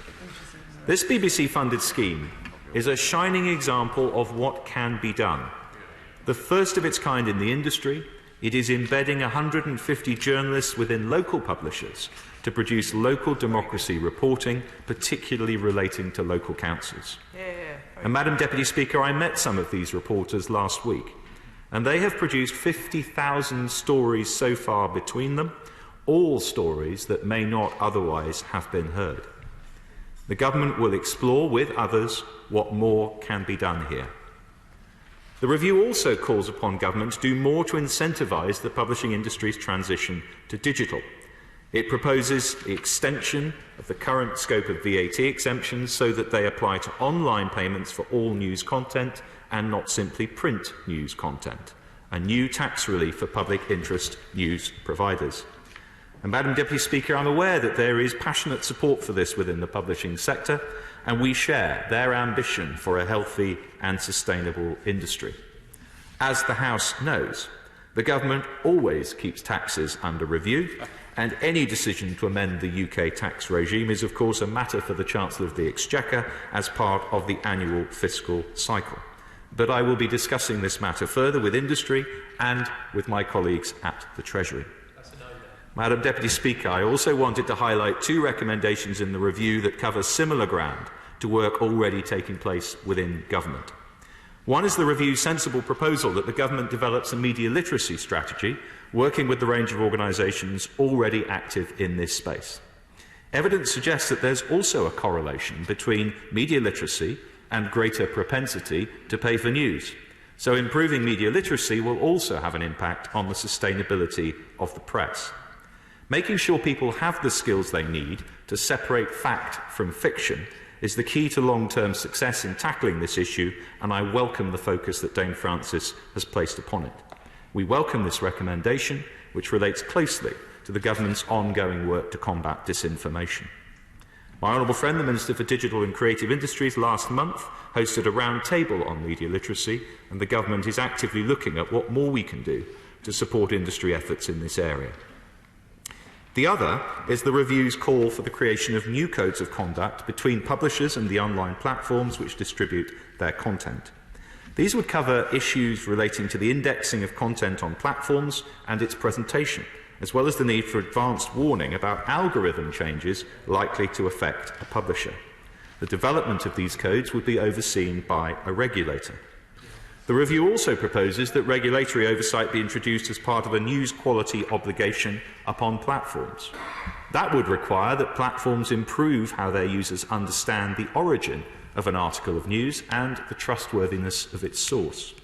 [SPEAKER 6] This BBC-funded scheme is a shining example of what can be done. The first of its kind in the industry, it is embedding 150 journalists within local publishers to produce local democracy reporting, particularly relating to local councils. And Madam Deputy Speaker, I met some of these reporters last week, and they have produced 50,000 stories so far between them, all stories that may not otherwise have been heard. The Government will explore with others what more can be done here. The review also calls upon Government to do more to incentivise the publishing industry's transition to digital. It proposes the extension of the current scope of VAT exemptions so that they apply to online payments for all news content and not simply print news content, a new tax relief for public interest news providers. And Madam Deputy Speaker, I'm aware that there is passionate support for this within the publishing sector, and we share their ambition for a healthy and sustainable industry. As the House knows, the Government always keeps taxes under review, and any decision to amend the UK tax regime is, of course, a matter for the Chancellor of the Exchequer as part of the annual fiscal cycle. But I will be discussing this matter further with industry and with my colleagues at the Treasury. Madam Deputy Speaker, I also wanted to highlight two recommendations in the review that cover similar ground to work already taking place within Government. One is the review's sensible proposal that the Government develops a media literacy strategy, working with the range of organisations already active in this space. Evidence suggests that there's also a correlation between media literacy and greater propensity to pay for news. So improving media literacy will also have an impact on the sustainability of the press. Making sure people have the skills they need to separate fact from fiction is the key to long-term success in tackling this issue, and I welcome the focus that Dame Francis has placed upon it. We welcome this recommendation, which relates closely to the Government's ongoing work to combat disinformation. My honourable friend, the Minister for Digital and Creative Industries, last month hosted a round table on media literacy, and the Government is actively looking at what more we can do to support industry efforts in this area. The other is the review's call for the creation of new codes of conduct between publishers and the online platforms which distribute their content. These would cover issues relating to the indexing of content on platforms and its presentation, as well as the need for advanced warning about algorithm changes likely to affect a publisher. The development of these codes would be overseen by a regulator. The review also proposes that regulatory oversight be introduced as part of a news quality obligation upon platforms. That would require that platforms improve how their users understand the origin of an article of news and the trustworthiness of its source.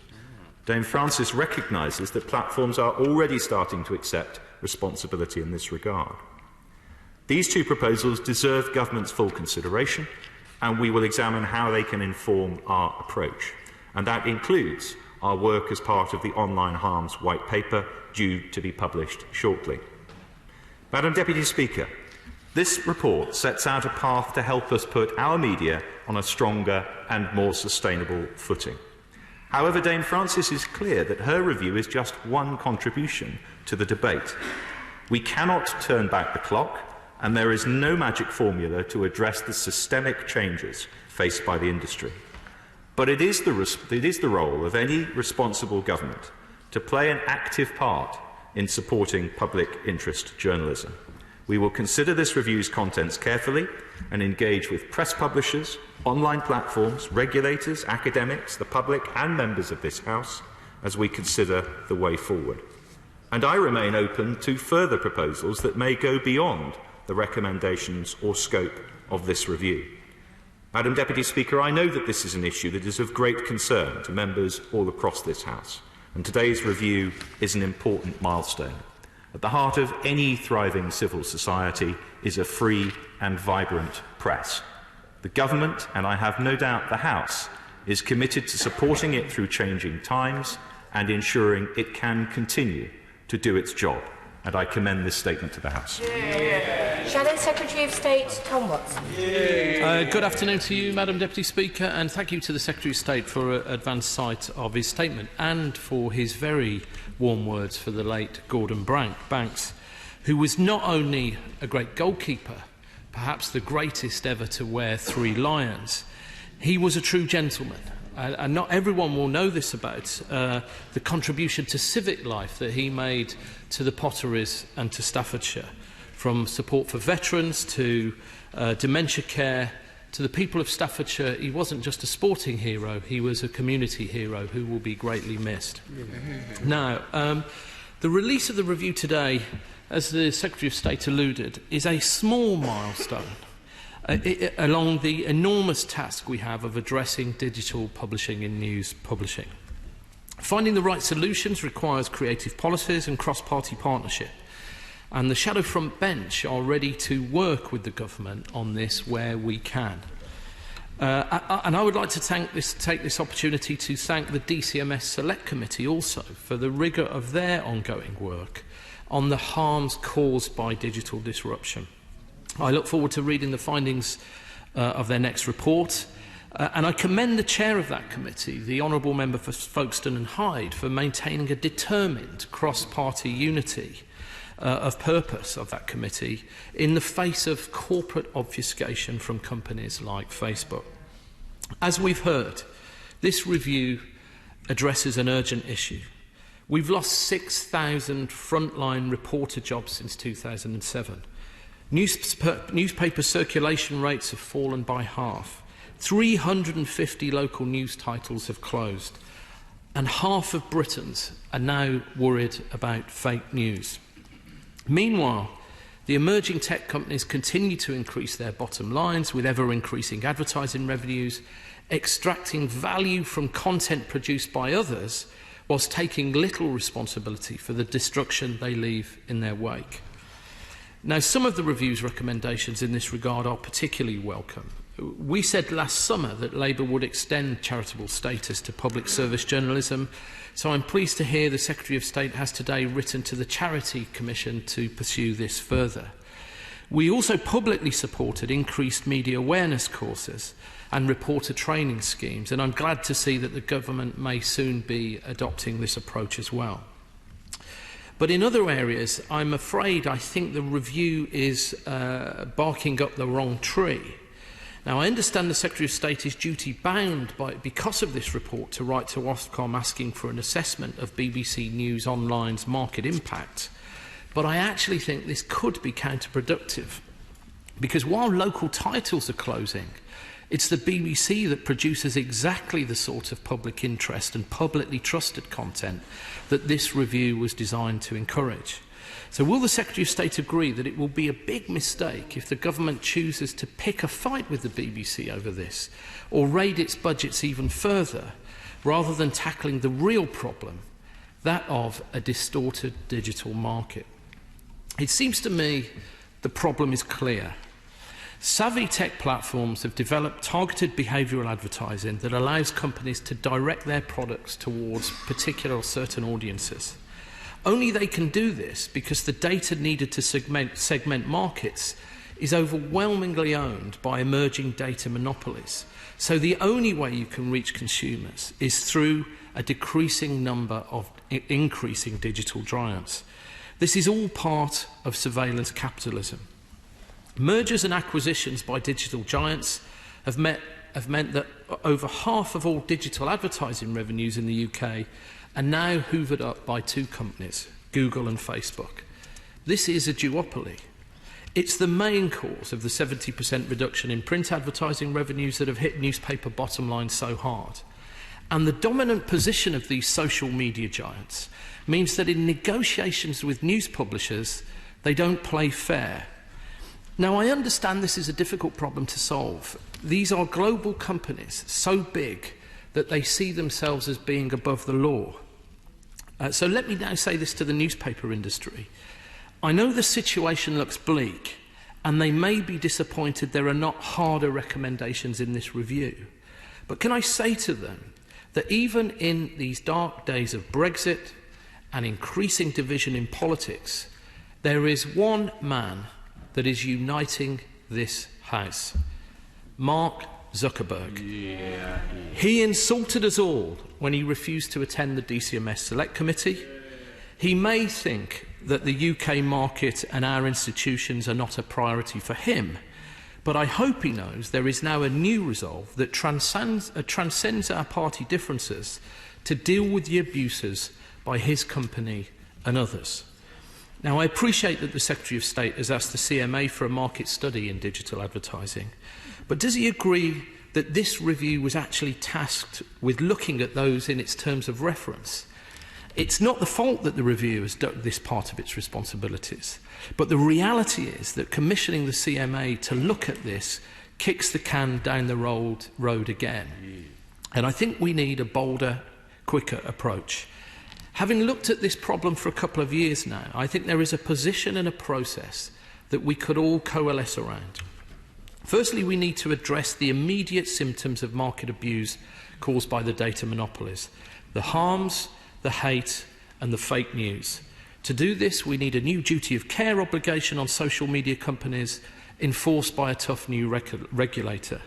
[SPEAKER 6] Dame Francis recognises that platforms are already starting to accept responsibility in this regard. These two proposals deserve Government's full consideration, and we will examine how they can inform our approach. And that includes our work as part of the Online Harms White Paper, due to be published shortly. Madam Deputy Speaker, This report sets out a path to help us put our media on a stronger and more sustainable footing. However, Dame Frances is clear that her review is just one contribution to the debate. We cannot turn back the clock, and there is no magic formula to address the systemic changes faced by the industry. But it is the role of any responsible government to play an active part in supporting public interest journalism. We will consider this review's contents carefully and engage with press publishers, online platforms, regulators, academics, the public and members of this House as we consider the way forward. And I remain open to further proposals that may go beyond the recommendations or scope of this review. Madam Deputy Speaker, I know that this is an issue that is of great concern to members all across this House, and today's review is an important milestone. At the heart of any thriving civil society is a free and vibrant press. The Government, and I have no doubt the House, is committed to supporting it through changing times and ensuring it can continue to do its job. And I commend this statement to the House.
[SPEAKER 7] Shadow Secretary of State Tom Watson.
[SPEAKER 18] Good afternoon to you, Madam Deputy Speaker, and thank you to the Secretary of State for advance sight of his statement and for his very warm words for the late Gordon Banks, who was not only a great goalkeeper, perhaps the greatest ever to wear 3 lions, he was a true gentleman. And not everyone will know this about the contribution to civic life that he made to the Potteries and to Staffordshire, from support for veterans to dementia care to the people of Staffordshire. He wasn't just a sporting hero, he was a community hero who will be greatly missed. Now, the release of the review today, as the Secretary of State alluded, is a small milestone along the enormous task we have of addressing digital publishing in news publishing. Finding the right solutions requires creative policies and cross-party partnership, and the Shadow Front Bench are ready to work with the Government on this where we can. And I would like to take this opportunity to thank the DCMS Select Committee also for the rigour of their ongoing work on the harms caused by digital disruption. I look forward to reading the findings of their next report, and I commend the chair of that committee, the Honourable Member for Folkestone and Hyde, for maintaining a determined cross-party unity of purpose of that committee in the face of corporate obfuscation from companies like Facebook. As we've heard, this review addresses an urgent issue. We've lost 6,000 frontline reporter jobs since 2007. Newspaper circulation rates have fallen by half. 350 local news titles have closed. And half of Britons are now worried about fake news. Meanwhile, the emerging tech companies continue to increase their bottom lines with ever-increasing advertising revenues, extracting value from content produced by others whilst taking little responsibility for the destruction they leave in their wake. Now, some of the review's recommendations in this regard are particularly welcome. We said last summer that Labour would extend charitable status to public service journalism, so I'm pleased to hear the Secretary of State has today written to the Charity Commission to pursue this further. We also publicly supported increased media awareness courses and reporter training schemes, and I'm glad to see that the Government may soon be adopting this approach as well. But in other areas, I'm afraid I think the review is barking up the wrong tree. Now, I understand the Secretary of State is duty-bound because of this report to write to Ofcom asking for an assessment of BBC News Online's market impact. But I actually think this could be counterproductive, because while local titles are closing, it's the BBC that produces exactly the sort of public interest and publicly trusted content that this review was designed to encourage. So will the Secretary of State agree that it will be a big mistake if the Government chooses to pick a fight with the BBC over this, or raid its budgets even further, rather than tackling the real problem, that of a distorted digital market? It seems to me the problem is clear. Savvy tech platforms have developed targeted behavioural advertising that allows companies to direct their products towards particular or certain audiences. Only they can do this because the data needed to segment markets is overwhelmingly owned by emerging data monopolies. So the only way you can reach consumers is through a decreasing number of increasing digital giants. This is all part of surveillance capitalism. Mergers and acquisitions by digital giants have meant that over half of all digital advertising revenues in the UK are now hoovered up by two companies, Google and Facebook. This is a duopoly. It's the main cause of the 70% reduction in print advertising revenues that have hit newspaper bottom lines so hard. And the dominant position of these social media giants means that in negotiations with news publishers, they don't play fair. Now, I understand this is a difficult problem to solve. These are global companies so big that they see themselves as being above the law. So let me now say this to the newspaper industry. I know the situation looks bleak, and they may be disappointed there are not harder recommendations in this review. But can I say to them that even in these dark days of Brexit and increasing division in politics, there is one man that is uniting this House, Mark Zuckerberg. He insulted us all when he refused to attend the DCMS Select Committee. He may think that the UK market and our institutions are not a priority for him, but I hope he knows there is now a new resolve that transcends our party differences to deal with the abuses by his company and others. Now, I appreciate that the Secretary of State has asked the CMA for a market study in digital advertising, but does he agree that this review was actually tasked with looking at those in its terms of reference? It's not the fault that the review has done this part of its responsibilities, but the reality is that commissioning the CMA to look at this kicks the can down the road again. And I think we need a bolder, quicker approach. Having looked at this problem for a couple of years now, I think there is a position and a process that we could all coalesce around. Firstly, we need to address the immediate symptoms of market abuse caused by the data monopolies, the harms, the hate and the fake news. To do this, we need a new duty of care obligation on social media companies enforced by a tough new regulator.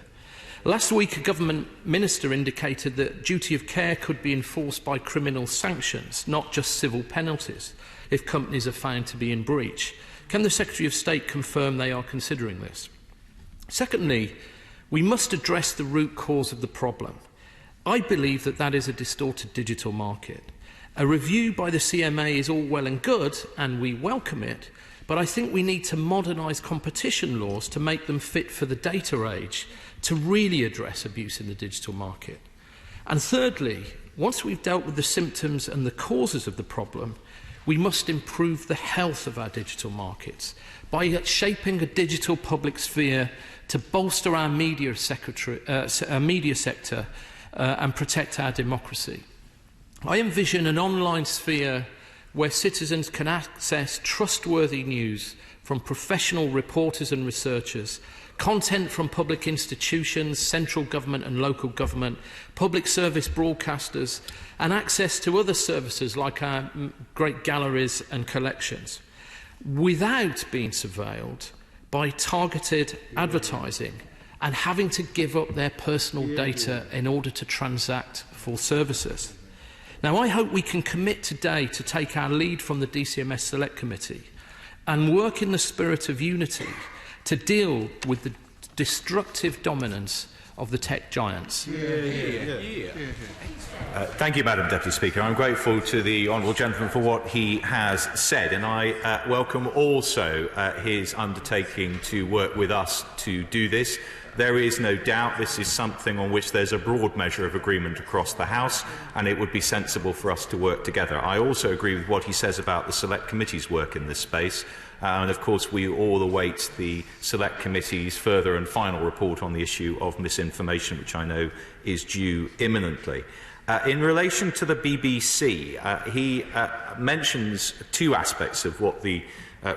[SPEAKER 18] Last week, a government minister indicated that duty of care could be enforced by criminal sanctions, not just civil penalties, if companies are found to be in breach. Can the Secretary of State confirm they are considering this? Secondly, we must address the root cause of the problem. I believe that that is a distorted digital market. A review by the CMA is all well and good, and we welcome it, but I think we need to modernise competition laws to make them fit for the data age, to really address abuse in the digital market. And thirdly, once we've dealt with the symptoms and the causes of the problem, we must improve the health of our digital markets by shaping a digital public sphere to bolster our media sector and protect our democracy. I envision an online sphere where citizens can access trustworthy news from professional reporters and researchers, content from public institutions, central government and local government, public service broadcasters, and access to other services like our great galleries and collections, without being surveilled by targeted advertising and having to give up their personal data in order to transact for services. Now, I hope we can commit today to take our lead from the DCMS Select Committee and work in the spirit of unity to deal with the destructive dominance of the tech giants.
[SPEAKER 6] Thank you, Madam Deputy Speaker. I'm grateful to the Honourable Gentleman for what he has said, and I welcome also his undertaking to work with us to do this. There is no doubt this is something on which there's a broad measure of agreement across the House, and it would be sensible for us to work together. I also agree with what he says about the Select Committee's work in this space, and of course we all await the Select Committee's further and final report on the issue of misinformation, which I know is due imminently. In relation to the BBC, he mentions two aspects of what the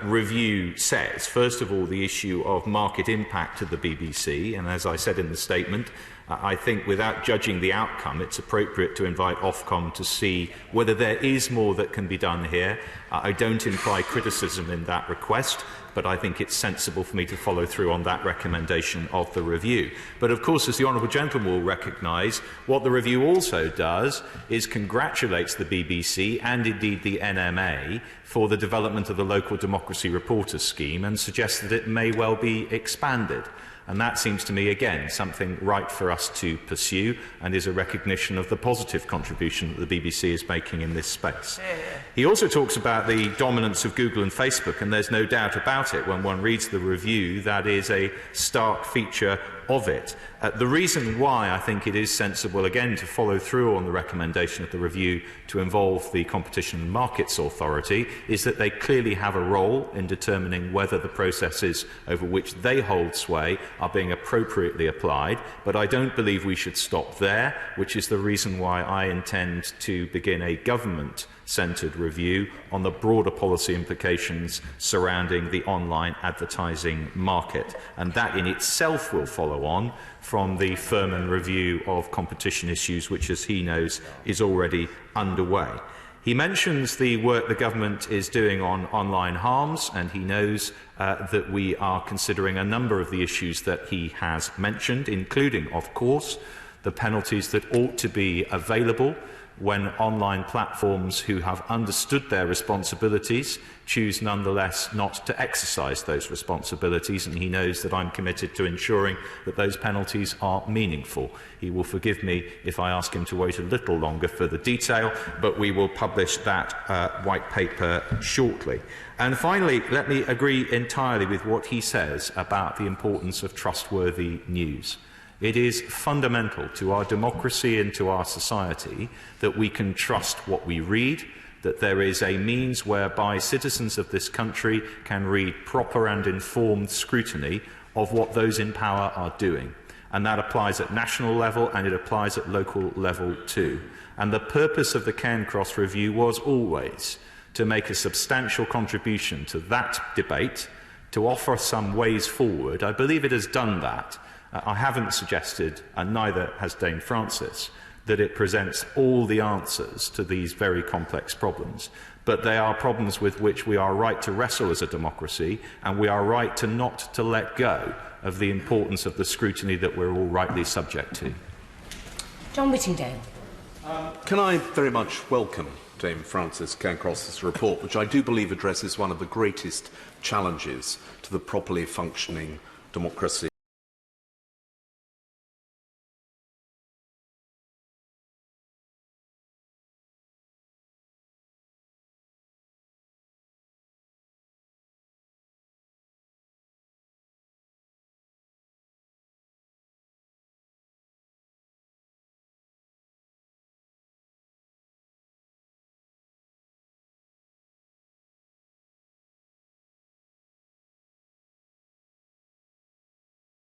[SPEAKER 6] review says. First of all, the issue of market impact of the BBC, and as I said in the statement, I think without judging the outcome, it's appropriate to invite Ofcom to see whether there is more that can be done here. I don't imply criticism in that request, but I think it's sensible for me to follow through on that recommendation of the review. But of course, as the Honourable Gentleman will recognise, what the review also does is congratulates the BBC and indeed the NMA for the development of the Local Democracy Reporters Scheme and suggests that it may well be expanded. And that seems to me, again, something right for us to pursue and is a recognition of the positive contribution that the BBC is making in this space. He also talks about the dominance of Google and Facebook, and there's no doubt about it. When one reads the review, that is a stark feature of it. The reason why I think it is sensible, again, to follow through on the recommendation of the review to involve the Competition and Markets Authority is that they clearly have a role in determining whether the processes over which they hold sway are being appropriately applied, but I don't believe we should stop there, which is the reason why I intend to begin a government-centred review on the broader policy implications surrounding the online advertising market, and that in itself will follow on from the Furman review of competition issues, which, as he knows, is already underway. He mentions the work the government is doing on online harms, and he knows that we are considering a number of the issues that he has mentioned, including, of course, the penalties that ought to be available when online platforms who have understood their responsibilities choose nonetheless not to exercise those responsibilities, and he knows that I'm committed to ensuring that those penalties are meaningful. He will forgive me if I ask him to wait a little longer for the detail, but we will publish that white paper shortly. And finally, let me agree entirely with what he says about the importance of trustworthy news. It is fundamental to our democracy and to our society that we can trust what we read, that there is a means whereby citizens of this country can read proper and informed scrutiny of what those in power are doing. And that applies at national level and it applies at local level too. And the purpose of the Cairncross review was always to make a substantial contribution to that debate, to offer some ways forward. I believe it has done that. I haven't suggested, and neither has Dame Francis, that it presents all the answers to these very complex problems. But they are problems with which we are right to wrestle as a democracy, and we are right to not to let go of the importance of the scrutiny that we're all rightly subject to.
[SPEAKER 7] John Whittingdale.
[SPEAKER 19] Can I very much welcome Dame Francis Cairncross's report, which I do believe addresses one of the greatest challenges to the properly functioning democracy